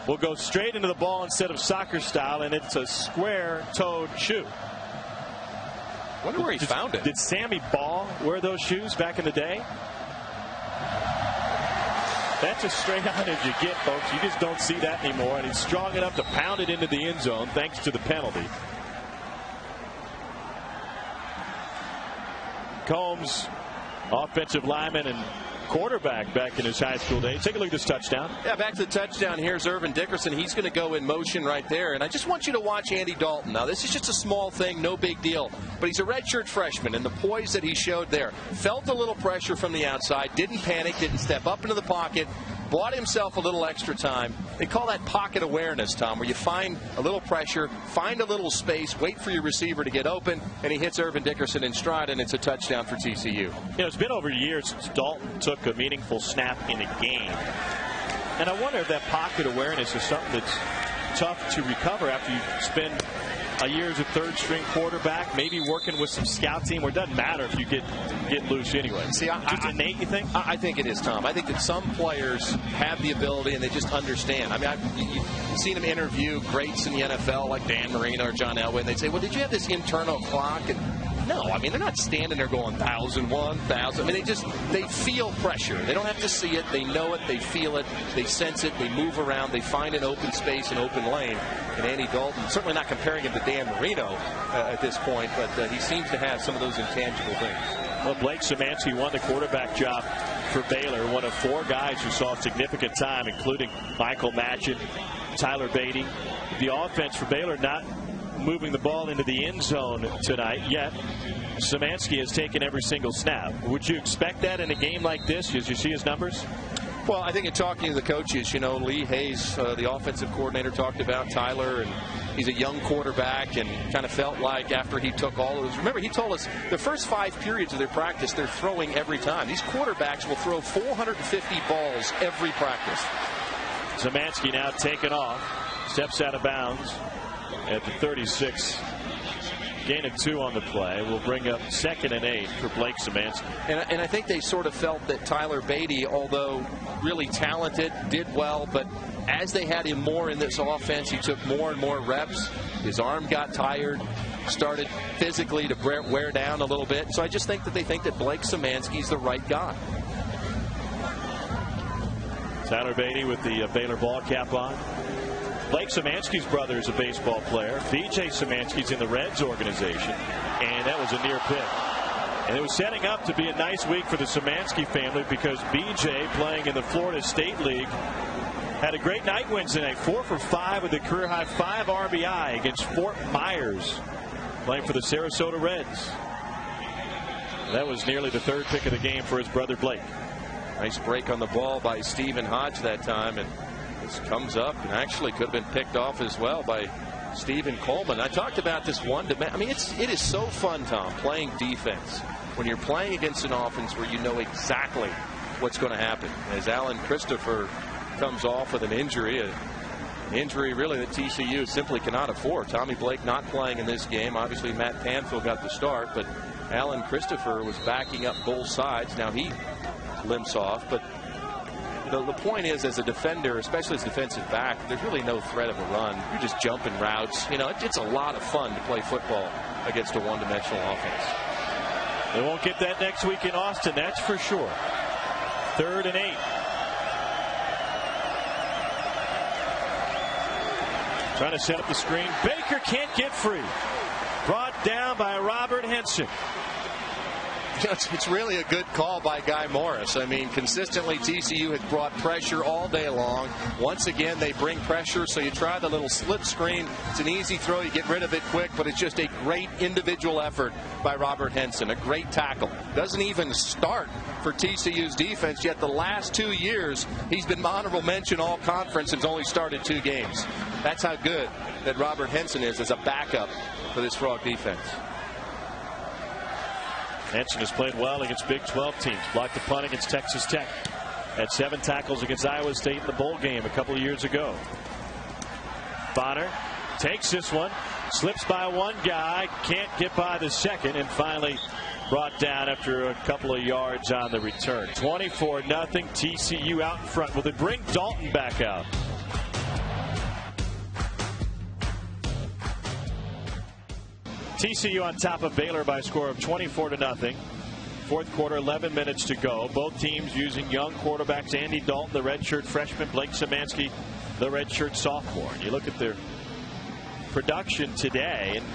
will go straight into the ball instead of soccer style, and it's a square-toed shoe. Wonder where he found it. Did Sammy Ball wear those shoes back in the day? That's as straight on as you get, folks. You just don't see that anymore, and he's strong enough to pound it into the end zone thanks to the penalty. Combs offensive lineman and quarterback back in his high school days. Take a look at this touchdown. Yeah, back to the touchdown. Here's Irvin Dickerson. He's going to go in motion right there. And I just want you to watch Andy Dalton. Now, this is just a small thing, no big deal. But he's a redshirt freshman, and the poise that he showed there, felt a little pressure from the outside, didn't panic, didn't step up into the pocket, bought himself a little extra time. They call that pocket awareness, Tom, where you find a little pressure, find a little space, wait for your receiver to get open, and he hits Irvin Dickerson in stride, and it's a touchdown for TCU. You know, it's been over years since Dalton took a meaningful snap in a game. And I wonder if that pocket awareness is something that's tough to recover after you spend a year as a third-string quarterback, maybe working with some scout team where it doesn't matter if you get loose anyway. See, just innate, you think? I think it is, Tom. I think that some players have the ability and they just understand. I mean, you've seen them interview greats in the NFL like Dan Marino or John Elway, and they'd say, well, did you have this internal clock? And no, I mean, they're not standing there going 1,001, 1,000. I mean, they feel pressure. They don't have to see it. They know it. They feel it. They sense it. They move around. They find an open space, an open lane. And Andy Dalton, certainly not comparing him to Dan Marino at this point, but he seems to have some of those intangible things. Well, Blake Szymanski won the quarterback job for Baylor, one of 4 guys who saw significant time, including Michael Matchin, Tyler Beatty. The offense for Baylor not moving the ball into the end zone tonight, yet Szymanski has taken every single snap. Would you expect that in a game like this as you see his numbers? Well, I think in talking to the coaches, you know, Lee Hayes, the offensive coordinator, talked about Tyler, and he's a young quarterback, and kind of felt like after he took all of those. Remember, he told us the first 5 periods of their practice, they're throwing every time. These quarterbacks will throw 450 balls every practice. Szymanski now taken off, steps out of bounds at the 36. Gain of 2 on the play will bring up 2nd and 8 for Blake Szymanski. And I think they sort of felt that Tyler Beatty, although really talented, did well, but as they had him more in this offense, he took more and more reps. His arm got tired, started physically to wear down a little bit. So I just think that they think that Blake Szymanski's the right guy. Tyler Beatty with the Baylor ball cap on. Blake Szymanski's brother is a baseball player. B.J. Szymanski's in the Reds organization, and that was a near pick. And it was setting up to be a nice week for the Szymanski family because B.J., playing in the Florida State League, had a great night Wednesday night. 4 for 5 with a career-high 5 RBI against Fort Myers, playing for the Sarasota Reds. That was nearly the 3rd pick of the game for his brother Blake. Nice break on the ball by Stephen Hodge that time, and this comes up and actually could have been picked off as well by Stephen Coleman. I talked about this I mean, it is so fun, Tom, playing defense when you're playing against an offense where you know exactly what's going to happen. As Alan Christopher comes off with an injury really that TCU simply cannot afford. Tommy Blake not playing in this game. Obviously, Matt Panfill got the start, but Alan Christopher was backing up both sides. Now he limps off, but the point is, as a defender, especially as a defensive back, there's really no threat of a run. You're just jumping routes. You know, it's a lot of fun to play football against a one-dimensional offense. They won't get that next week in Austin, that's for sure. 3rd and 8. Trying to set up the screen. Baker can't get free. Brought down by Robert Henson. It's really a good call by Guy Morris. I mean, consistently TCU has brought pressure all day long. Once again, they bring pressure, so you try the little slip screen. It's an easy throw. You get rid of it quick, but it's just a great individual effort by Robert Henson. A great tackle. Doesn't even start for TCU's defense, yet the last 2 years, he's been honorable mention all conference and has only started 2 games. That's how good that Robert Henson is as a backup for this Frog defense. Henson has played well against Big 12 teams. Blocked the punt against Texas Tech. Had 7 tackles against Iowa State in the bowl game a couple of years ago. Bonner takes this one. Slips by one guy. Can't get by the second. And finally brought down after a couple of yards on the return. 24-0. TCU out in front. Will they bring Dalton back out? TCU on top of Baylor by a score of 24-0. 4th quarter, 11 minutes to go. Both teams using young quarterbacks. Andy Dalton, the redshirt freshman. Blake Szymanski, the redshirt sophomore. And you look at their production today, and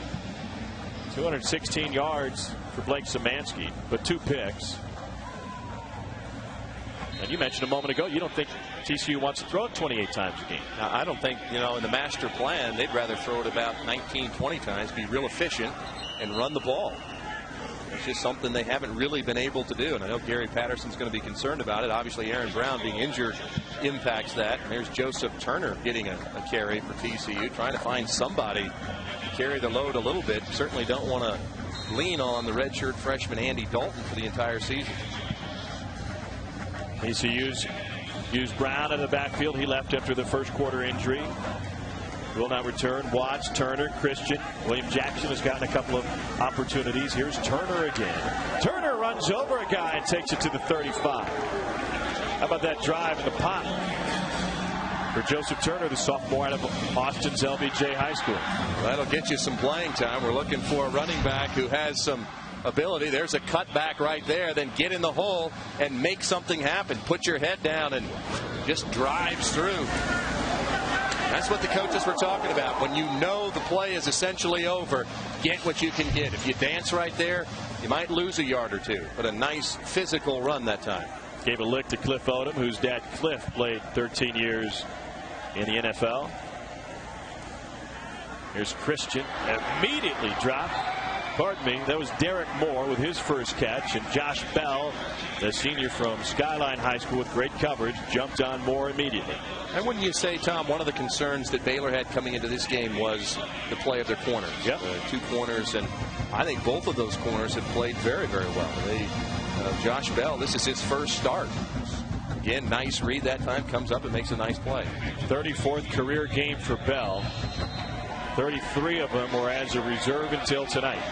216 yards for Blake Szymanski, but 2 picks. And you mentioned a moment ago, you don't think TCU wants to throw it 28 times a game. Now, I don't think, in the master plan, they'd rather throw it about 19, 20 times, be real efficient, and run the ball. It's just something they haven't really been able to do. And I know Gary Patterson's going to be concerned about it. Obviously, Aaron Brown being injured impacts that. And there's Joseph Turner getting a carry for TCU, trying to find somebody to carry the load a little bit. Certainly don't want to lean on the redshirt freshman Andy Dalton for the entire season. TCU's used Brown in the backfield. He left after the first quarter injury. Will not return. Watts, Turner, Christian. William Jackson has gotten a couple of opportunities. Here's Turner again. Turner runs over a guy and takes it to the 35. How about that drive in the pop for Joseph Turner, the sophomore out of Austin's LBJ High School? That'll get you some playing time. We're looking for a running back who has some ability. There's a cutback right there. Then get in the hole and make something happen. Put your head down and just drives through. That's what the coaches were talking about. When you know the play is essentially over, get what you can get. If you dance right there, you might lose a yard or two. But a nice physical run that time. Gave a lick to Cliff Odom, whose dad Cliff played 13 years in the NFL. Here's Christian. Immediately dropped. Pardon me, that was Derek Moore with his first catch, and Josh Bell, the senior from Skyline High School with great coverage, jumped on Moore immediately. And wouldn't you say, Tom, one of the concerns that Baylor had coming into this game was the play of their corners. Yep. Two corners, and I think both of those corners have played very, very well. Josh Bell, this is his first start. Again, nice read that time, comes up and makes a nice play. 34th career game for Bell. 33 of them were as a reserve until tonight.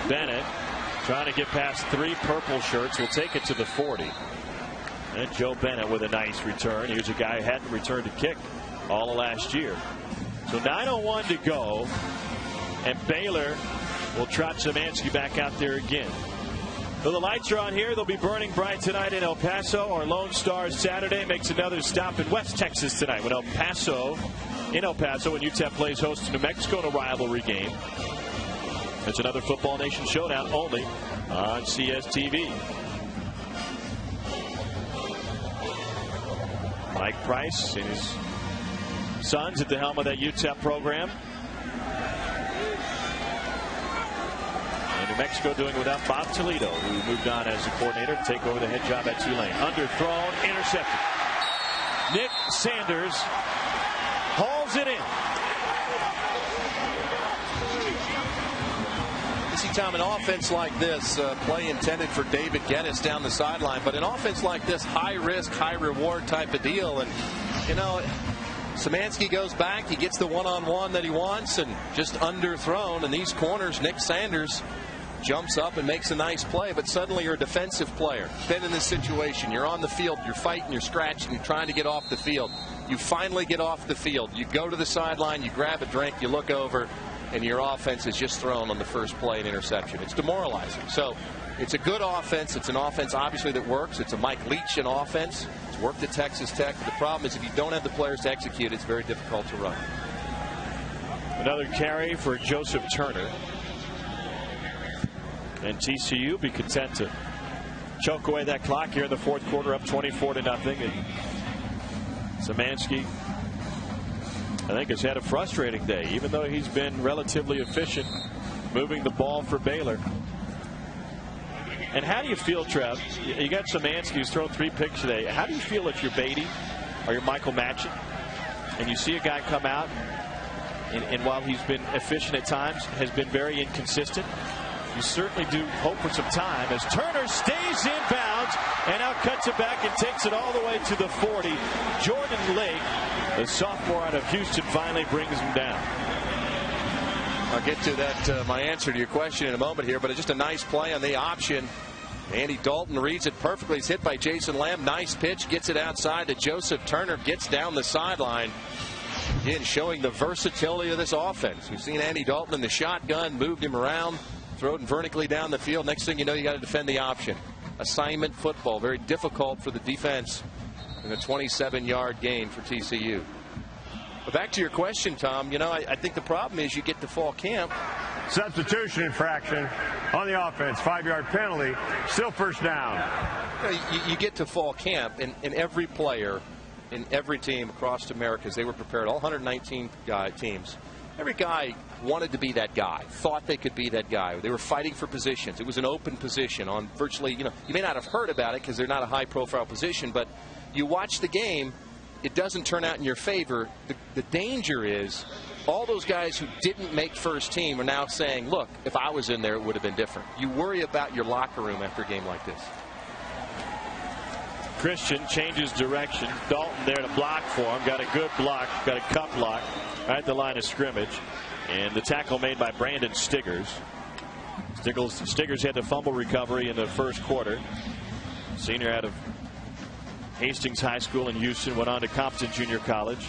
Bennett trying to get past three purple shirts. Will take it to the 40. And Joe Bennett with a nice return. Here's a guy who hadn't returned a kick all of last year. So 9:01 to go. And Baylor will trot Szymanski back out there again. So the lights are on here. They'll be burning bright tonight in El Paso. Our Lone Star Saturday makes another stop in West Texas tonight when in El Paso, when UTEP plays host to New Mexico in a rivalry game. It's another Football Nation showdown only on CSTV. Mike Price and his sons at the helm of that UTEP program. And New Mexico doing without Bob Toledo, who moved on as a coordinator to take over the head job at Tulane. Underthrown, intercepted. Nick Sanders hauls it in. You see, Tom, an offense like this, play intended for David Geddes down the sideline, but an offense like this, high risk, high reward type of deal. And, Szymanski goes back, he gets the one-on-one that he wants, and just underthrown. And these corners, Nick Sanders jumps up and makes a nice play, but suddenly you're a defensive player. Been in this situation, you're on the field, you're fighting, you're scratching, you're trying to get off the field. You finally get off the field. You go to the sideline, you grab a drink, you look over, and your offense is just thrown on the first play and interception. It's demoralizing. So it's a good offense. It's an offense, obviously, that works. It's a Mike Leach offense. It's worked at Texas Tech. The problem is if you don't have the players to execute, it's very difficult to run. Another carry for Joseph Turner. And TCU be content to choke away that clock here in the fourth quarter, up 24-0. And Szymanski, I think, has had a frustrating day, even though he's been relatively efficient moving the ball for Baylor. And how do you feel, Trev? You got Szymanski, who's thrown 3 picks today. How do you feel if you're Beatty or you're Michael Matchin and you see a guy come out and while he's been efficient at times, has been very inconsistent? You certainly do hope for some time as Turner stays in bounds and now cuts it back and takes it all the way to the 40. Jordan Lake, the sophomore out of Houston, finally brings him down. I'll get to that, my answer to your question in a moment here, but it's just a nice play on the option. Andy Dalton reads it perfectly. He's hit by Jason Lamb. Nice pitch, gets it outside to Joseph Turner, gets down the sideline. Again, showing the versatility of this offense. We've seen Andy Dalton in the shotgun, moved him around, throw it vertically down the field. Next thing you know, you got to defend the option. Assignment football, very difficult for the defense in a 27-yard gain for TCU. But back to your question, Tom, I think the problem is you get to fall camp Substitution infraction on the offense. 5-yard penalty. Still first down. You get to fall camp, and every player in every team across America, as they were prepared, all 119 teams, every guy wanted to be that guy, thought they could be that guy. They were fighting for positions. It was an open position on virtually, you may not have heard about it because they're not a high-profile position, but you watch the game, it doesn't turn out in your favor. The danger is all those guys who didn't make first team are now saying, look, if I was in there, it would have been different. You worry about your locker room after a game like this. Christian changes direction. Dalton there to block for him. Got a good block. Got a cut block right at the line of scrimmage. And the tackle made by Brandon Stiggers. Stiggers had the fumble recovery in the first quarter. Senior out of Hastings High School in Houston. Went on to Compton Junior College.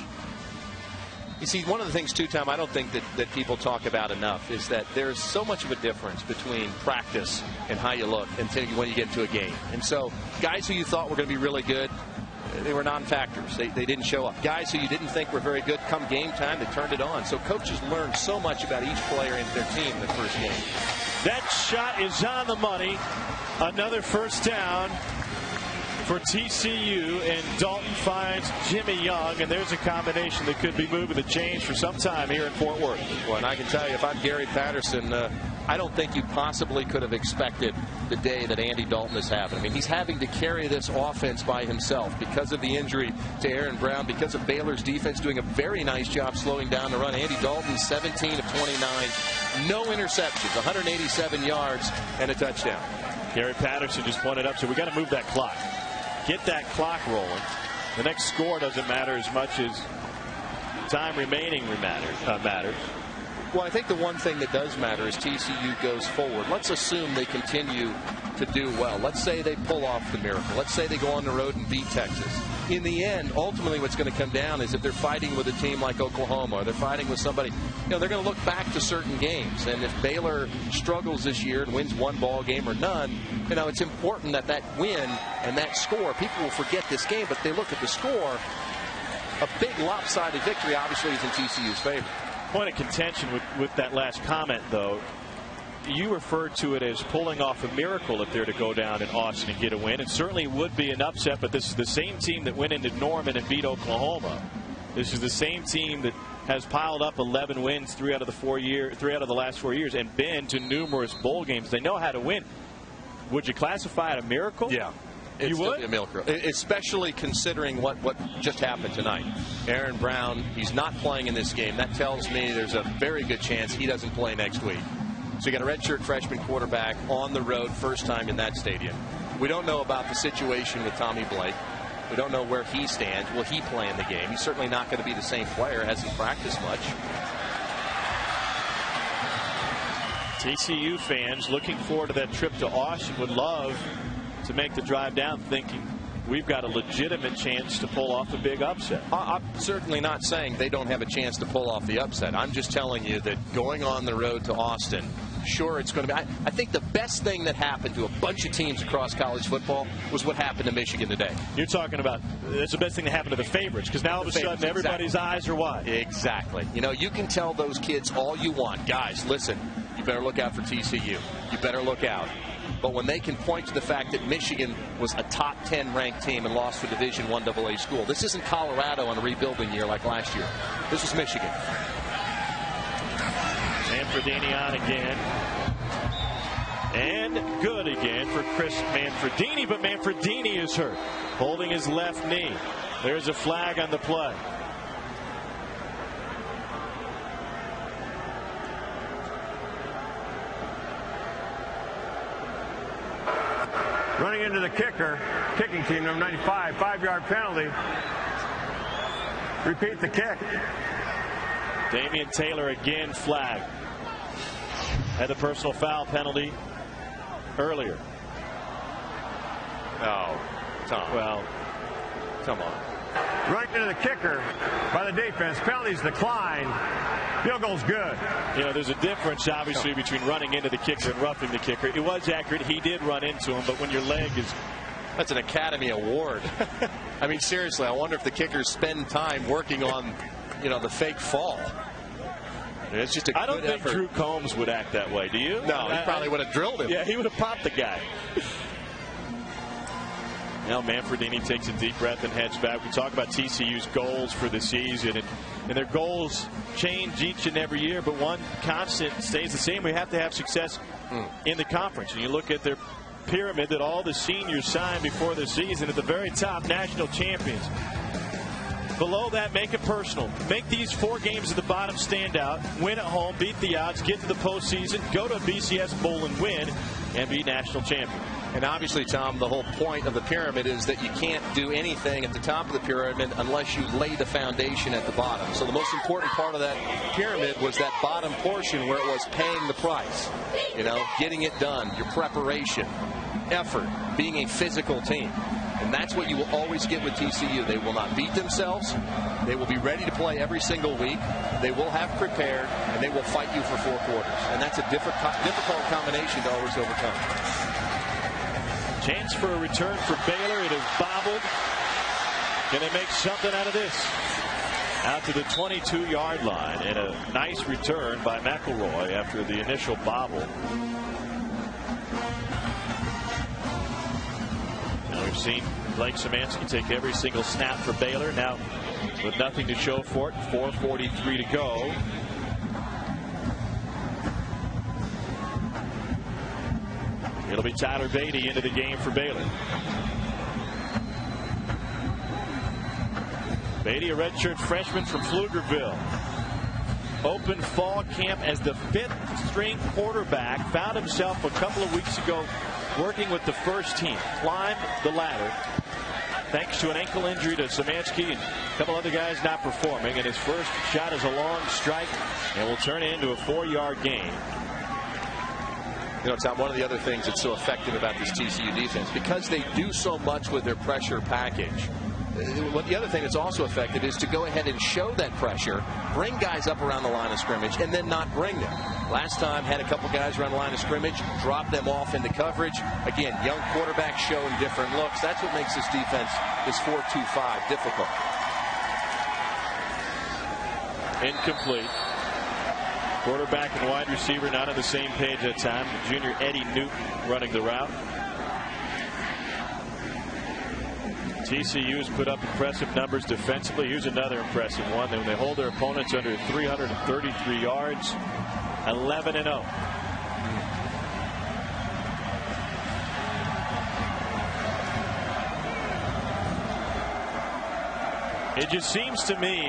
You see, one of the things, too, Tom, I don't think that people talk about enough is that there's so much of a difference between practice and how you look until when you get into a game. And so guys who you thought were going to be really good, they were non-factors. They didn't show up. Guys who you didn't think were very good, come game time, they turned it on. So coaches learned so much about each player and their team in the first game. That shot is on the money. Another first down for TCU, and Dalton finds Jimmy Young, and there's a combination that could be moving the chains for some time here in Fort Worth. Well, and I can tell you, if I'm Gary Patterson, I don't think you possibly could have expected the day that Andy Dalton is having. I mean, he's having to carry this offense by himself because of the injury to Aaron Brown, because of Baylor's defense doing a very nice job slowing down the run. Andy Dalton, 17 of 29, no interceptions, 187 yards, and a touchdown. Gary Patterson just pointed up, so we got to move that clock. Get that clock rolling. The next score doesn't matter as much as time remaining matters. Well, I think the one thing that does matter is TCU goes forward. Let's assume they continue to do well. Let's say they pull off the miracle. Let's say they go on the road and beat Texas. In the end, ultimately what's going to come down is if they're fighting with a team like Oklahoma or they're fighting with somebody, they're going to look back to certain games. And if Baylor struggles this year and wins one ball game or none, it's important that win and that score, people will forget this game, but they look at the score. A big lopsided victory obviously is in TCU's favor. Point of contention with that last comment, though. You referred to it as pulling off a miracle if they're to go down in Austin and get a win. It certainly would be an upset, but this is the same team that went into Norman and beat Oklahoma. This is the same team that has piled up 11 wins 3 out of the last 4 years and been to numerous bowl games. They know how to win. Would you classify it a miracle? Yeah. You would? A miracle, especially considering what just happened tonight. Aaron Brown, he's not playing in this game. That tells me there's a very good chance he doesn't play next week. So you got a redshirt freshman quarterback on the road, first time in that stadium. We don't know about the situation with Tommy Blake. We don't know where he stands. Will he play in the game? He's certainly not going to be the same player. Hasn't practiced much. TCU fans looking forward to that trip to Austin would love to make the drive down, thinking we've got a legitimate chance to pull off a big upset. I'm certainly not saying they don't have a chance to pull off the upset. I'm just telling you that going on the road to Austin, sure, it's going to be. I think the best thing that happened to a bunch of teams across college football was what happened to Michigan today. You're talking about that's the best thing that happened to the favorites, because now all of a sudden everybody's eyes are wide. Exactly. You can tell those kids all you want. Guys, listen, you better look out for TCU. You better look out. But when they can point to the fact that Michigan was a top 10 ranked team and lost to a Division I AA school, this isn't Colorado on a rebuilding year like last year. This was Michigan. Manfredini on again. And good again for Chris Manfredini, but Manfredini is hurt, holding his left knee. There's a flag on the play. Running into the kicking team, number 95, 5-yard penalty. Repeat the kick. Damian Taylor again flagged. Had a personal foul penalty earlier. Oh, Tom. Well, come on. Running into the kicker by the defense. Penalties decline. Field goal's good. There's a difference, obviously, between running into the kicker and roughing the kicker. It was accurate. He did run into him, but when your leg is... That's an Academy Award. I mean, seriously, I wonder if the kickers spend time working on, the fake fall. It's just a I don't good think effort. Drew Combs would act that way. Do you? No, he probably would have drilled him. Yeah, he would have popped the guy. Now Manfredini takes a deep breath and heads back. We talk about TCU's goals for the season, and their goals change each and every year, but one constant stays the same. We have to have success in the conference. And you look at their pyramid that all the seniors signed before the season. At the very top, national champions. Below that, make it personal. Make these 4 games at the bottom stand out. Win at home, beat the odds, get to the postseason, go to a BCS Bowl and win, and be national champion. And obviously, Tom, the whole point of the pyramid is that you can't do anything at the top of the pyramid unless you lay the foundation at the bottom. So the most important part of that pyramid was that bottom portion where it was paying the price. You know, getting it done, your preparation, effort, being a physical team. And that's what you will always get with TCU. They will not beat themselves. They will be ready to play every single week. They will have prepared, and they will fight you for 4 quarters. And that's a difficult combination to always overcome. Chance for a return for Baylor. It is bobbled. Can they make something out of this? Out to the 22-yard line, and a nice return by McElroy after the initial bobble. Now we've seen Blake Szymanski take every single snap for Baylor. Now with nothing to show for it, 4:43 to go. It'll be Tyler Beatty into the game for Baylor. Beatty, a redshirt freshman from Pflugerville. Open fall camp as the 5th string quarterback. Found himself a couple of weeks ago working with the first team. Climbed the ladder thanks to an ankle injury to Szymanski and a couple other guys not performing. And his first shot is a long strike and will turn it into a 4-yard gain. You know, Tom, one of the other things that's so effective about this TCU defense, because they do so much with their pressure package, the other thing that's also effective is to go ahead and show that pressure, bring guys up around the line of scrimmage, and then not bring them. Last time, had a couple guys around the line of scrimmage, drop them off into coverage. Again, young quarterbacks showing different looks. That's what makes this defense, this 4-2-5, difficult. Incomplete. Quarterback and wide receiver not on the same page at time. The junior Eddie Newton running the route. TCU has put up impressive numbers defensively. Here's another impressive one. When they hold their opponents under 333 yards, 11-0. It just seems to me,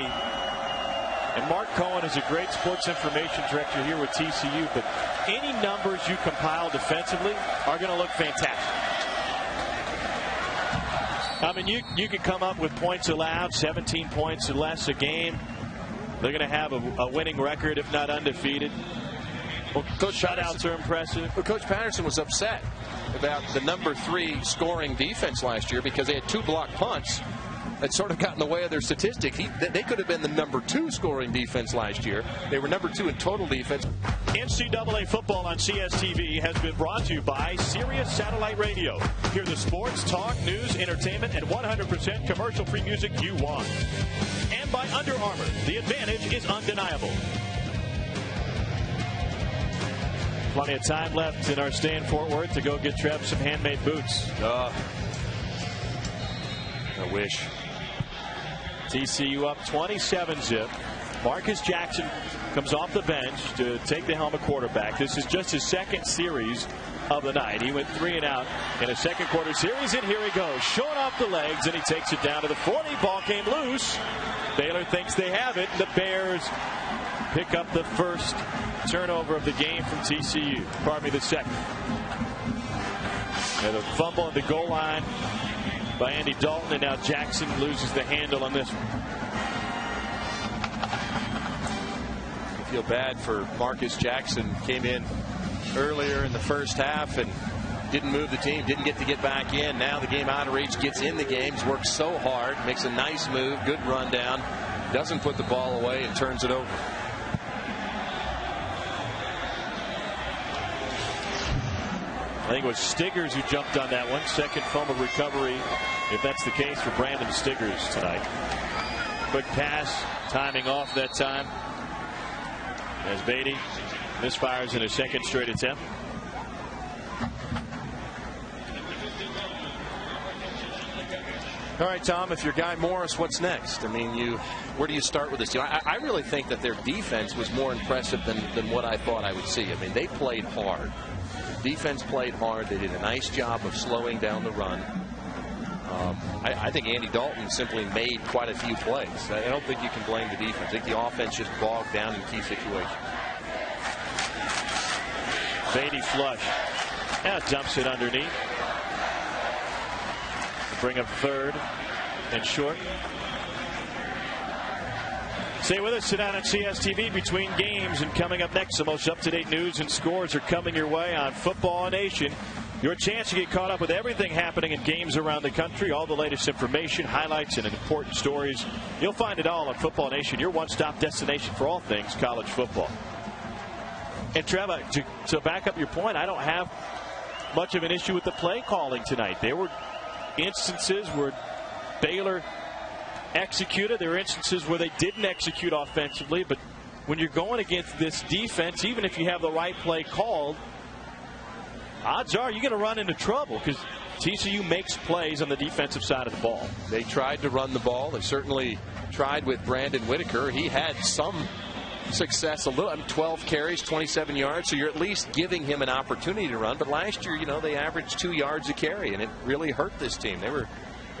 and Mark Cohen is a great sports information director here with TCU, but any numbers you compile defensively are going to look fantastic. I mean, you could come up with points allowed, 17 points or less a game. They're going to have a winning record, if not undefeated. Well, shutouts are impressive. Well, Coach Patterson was upset about the number 3 scoring defense last year because they had 2 block punts that sort of got in the way of their statistic. They could have been the number 2 scoring defense last year. They were number 2 in total defense. NCAA football on CSTV has been brought to you by Sirius Satellite Radio. Hear the sports, talk, news, entertainment, and 100% commercial-free music you want. And by Under Armour. The advantage is undeniable. Plenty of time left in our stay in Fort Worth to go get Trev some handmade boots. I wish. TCU up 27-zip. Marcus Jackson comes off the bench to take the helm of quarterback. This is just his second series of the night. He went 3 and out in a second quarter series, and here he goes, showing off the legs, and he takes it down to the 40. Ball came loose. Baylor thinks they have it. The Bears pick up the first turnover of the game from TCU. Pardon me, the second. And a fumble at the goal line by Andy Dalton, and now Jackson loses the handle on this one. I feel bad for Marcus Jackson. Came in earlier in the first half and didn't move the team, didn't get to get back in. Now the game out of reach, gets in the games, works so hard, makes a nice move, good rundown, doesn't put the ball away and turns it over. I think it was Stiggers who jumped on that one. Second fumble recovery, if that's the case, for Brandon Stiggers tonight. Quick pass, timing off that time. as Beatty misfires in his second straight attempt. All right, Tom, if you're Guy Morris, what's next? I mean, where do you start with this team? I really think that their defense was more impressive than what I thought I would see. I mean, they played hard. Defense played hard. They did a nice job of slowing down the run. I think Andy Dalton simply made quite a few plays. I don't think you can blame the defense. I think the offense just bogged down in key situations. Beatty flush. Yeah, dumps it underneath. Bring up third and short. Stay with us tonight on CSTV between games, and coming up next, the most up-to-date news and scores are coming your way on Football Nation. Your chance to get caught up with everything happening in games around the country, all the latest information, highlights, and important stories. You'll find it all on Football Nation, your one-stop destination for all things college football. And Trevor, to back up your point, I don't have much of an issue with the play calling tonight. There were instances where Baylor executed. There were instances where they didn't execute offensively. But when you're going against this defense, even if you have the right play called, odds are you're going to run into trouble because TCU makes plays on the defensive side of the ball. They tried to run the ball. They certainly tried with Brandon Whitaker. He had some success, 12 carries, 27 yards, so you're at least giving him an opportunity to run. But last year, they averaged 2 yards a carry, and it really hurt this team. They were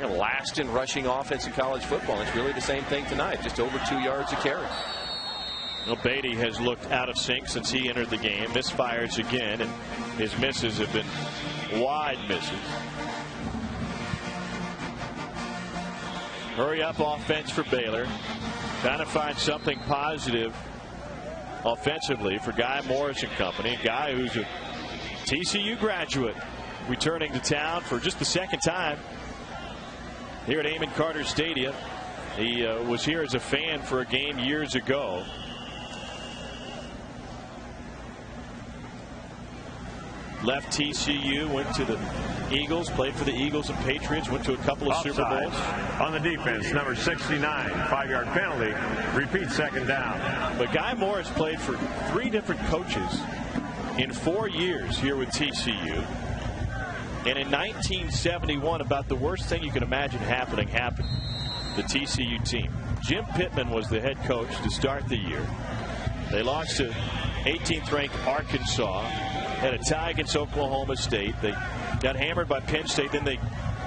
last in rushing offense in college football. It's really the same thing tonight, just over 2 yards a carry. Well, Beatty has looked out of sync since he entered the game. Misfires again, and his misses have been wide misses. Hurry up offense for Baylor. Trying to find something positive offensively for Guy Morris and company. A guy who's a TCU graduate returning to town for just the second time here at Amon Carter Stadium. He was here as a fan for a game years ago. Left TCU, went to the Eagles, played for the Eagles and Patriots, went to a couple of Super Bowls. On the defense, number 69, 5-yard penalty, repeat second down. But Guy Morris played for 3 different coaches in 4 years here with TCU. And in 1971, about the worst thing you can imagine happened. The TCU team. Jim Pittman was the head coach to start the year. They lost to 18th ranked Arkansas. Had a tie against Oklahoma State. They got hammered by Penn State. Then they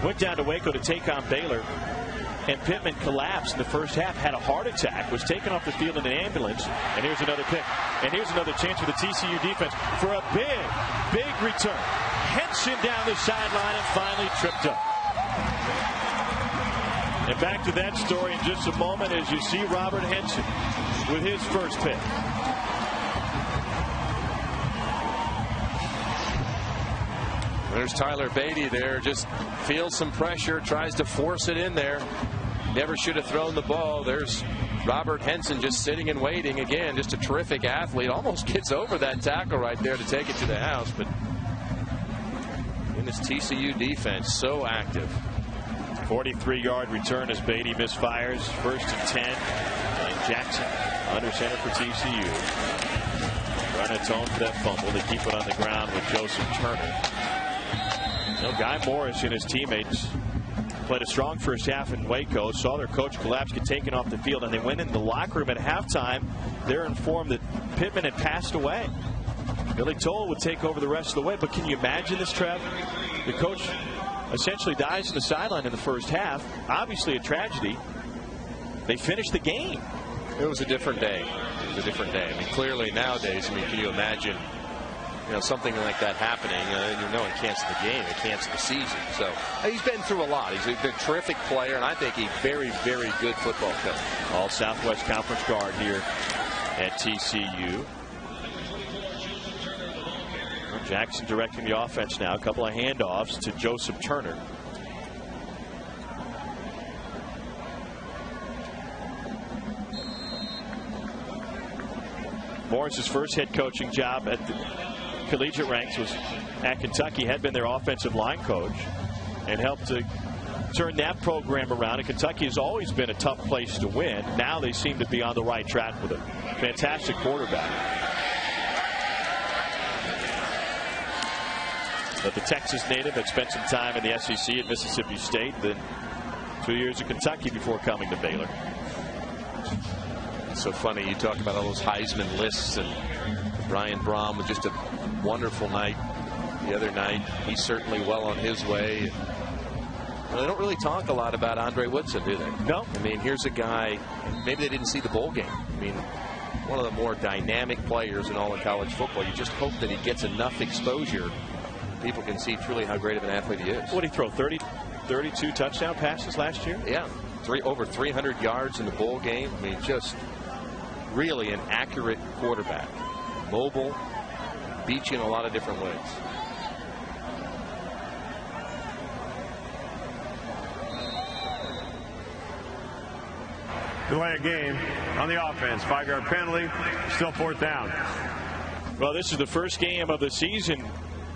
went down to Waco to take on Baylor. And Pittman collapsed in the first half, had a heart attack, was taken off the field in an ambulance. And here's another pick. And here's another chance for the TCU defense for a big return. Henson down the sideline and finally tripped up. And back to that story in just a moment as you see Robert Henson with his first pick. There's Tyler Beatty there, just feels some pressure, tries to force it in there. Never should have thrown the ball. There's Robert Henson just sitting and waiting. Again, just a terrific athlete. Almost gets over that tackle right there to take it to the house. But in this TCU defense, so active. 43-yard return as Beatty misfires. 1st and 10. And Jackson under center for TCU. Trying to atone for that fumble. They keep it on the ground with Joseph Turner. Guy Morris and his teammates played a strong first half in Waco. Saw their coach collapse, get taken off the field, and they went in the locker room at halftime. They're informed that Pittman had passed away. Billy Toll would take over the rest of the way. But can you imagine this, Trev? The coach essentially dies in the sideline in the first half. Obviously a tragedy. They finished the game. It was a different day. It was a different day. I mean, clearly nowadays, can you imagine something like that happening? It cancels the game, it cancels the season. So he's been through a lot. He's a terrific player, and I think a very, very good football coach. All Southwest Conference guard here at TCU. Jackson directing the offense now. A couple of handoffs to Joseph Turner. Morris's first head coaching job at the collegiate ranks was at Kentucky. Had been their offensive line coach and helped to turned that program around. And Kentucky has always been a tough place to win. Now they seem to be on the right track with a fantastic quarterback. But the Texas native had spent some time in the SEC at Mississippi State, then 2 years at Kentucky before coming to Baylor. It's so funny. You talk about all those Heisman lists, and Brian Brom with just a wonderful night the other night. He's certainly well on his way. Well, they don't really talk a lot about Andre Woodson, do they? No. I mean, here's a guy, maybe they didn't see the bowl game. I mean, one of the more dynamic players in all of college football. You just hope that he gets enough exposure. People can see truly how great of an athlete he is. What did he throw? 32 touchdown passes last year? Yeah. Over 300 yards in the bowl game. I mean, just really an accurate quarterback. Mobile, beat you in a lot of different ways. Delay a game on the offense. 5-yard penalty. Still 4th down. Well, this is the first game of the season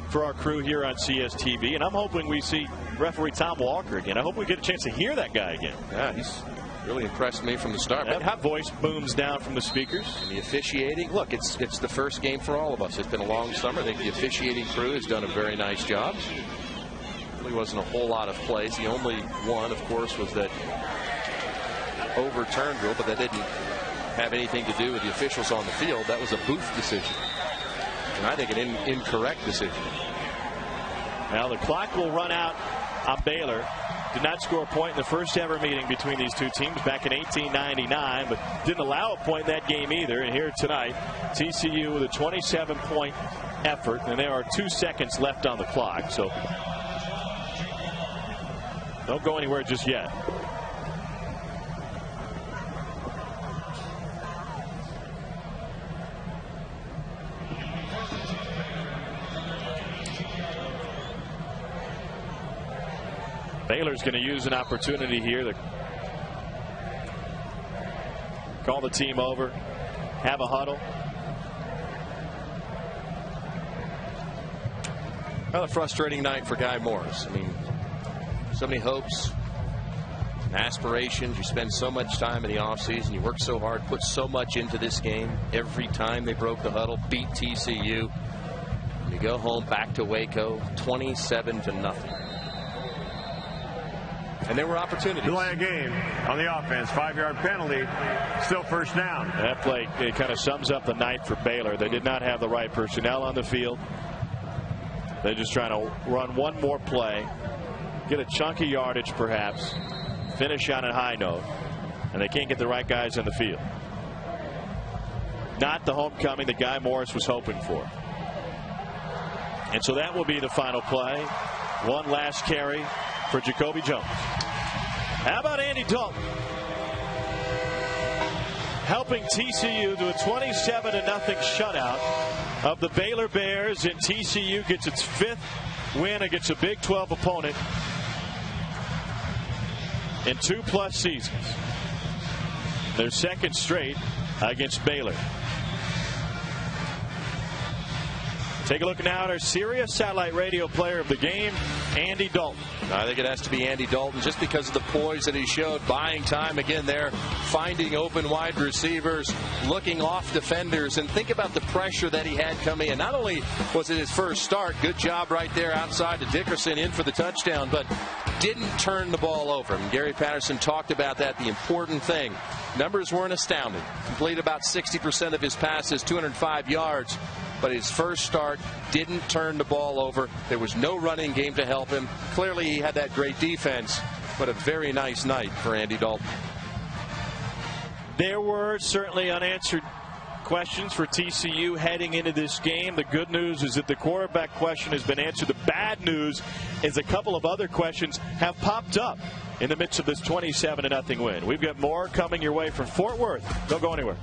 for our crew here on CSTV, and I'm hoping we see referee Tom Walker again. I hope we get a chance to hear that guy again. Yeah, he's really impressed me from the start. That hot voice booms down from the speakers. And the officiating, look, it's the first game for all of us. It's been a long summer. I think the officiating crew has done a very nice job. Really wasn't a whole lot of plays. The only one, of course, was that overturned rule, but that didn't have anything to do with the officials on the field. That was a booth decision. And I think an incorrect decision. Now the clock will run out on Baylor. Did not score a point in the first ever meeting between these two teams back in 1899, but didn't allow a point in that game either. And here tonight, TCU with a 27-point effort, and there are 2 seconds left on the clock. So don't go anywhere just yet. Baylor's going to use an opportunity here to call the team over, have a huddle. Well, a frustrating night for Guy Morris. I mean, so many hopes, aspirations. You spend so much time in the offseason. You work so hard, put so much into this game. Every time they broke the huddle, beat TCU. You go home back to Waco, 27-0. And there were opportunities. Delay a game on the offense. 5-yard penalty. Still 1st down. That play, it kind of sums up the night for Baylor. They did not have the right personnel on the field. They're just trying to run one more play, get a chunky yardage perhaps, finish on a high note, and they can't get the right guys on the field. Not the homecoming that Guy Morris was hoping for. And so that will be the final play. One last carry for Jacoby Jones. How about Andy Dalton helping TCU to a 27-0 shutout of the Baylor Bears, and TCU gets its 5th win against a Big 12 opponent in 2+ seasons. Their 2nd straight against Baylor. Take a look now at our Sirius satellite radio player of the game, Andy Dalton. I think it has to be Andy Dalton just because of the poise that he showed, buying time again there, finding open wide receivers, looking off defenders, and think about the pressure that he had coming in. Not only was it his first start, good job right there outside to Dickerson in for the touchdown, but didn't turn the ball over. And Gary Patterson talked about that, the important thing. Numbers weren't astounding. Completed about 60% of his passes, 205 yards. But his first start didn't turn the ball over. There was no running game to help him. Clearly he had that great defense, but a very nice night for Andy Dalton. There were certainly unanswered questions for TCU heading into this game. The good news is that the quarterback question has been answered. The bad news is a couple of other questions have popped up in the midst of this 27-0 win. We've got more coming your way from Fort Worth. Don't go anywhere.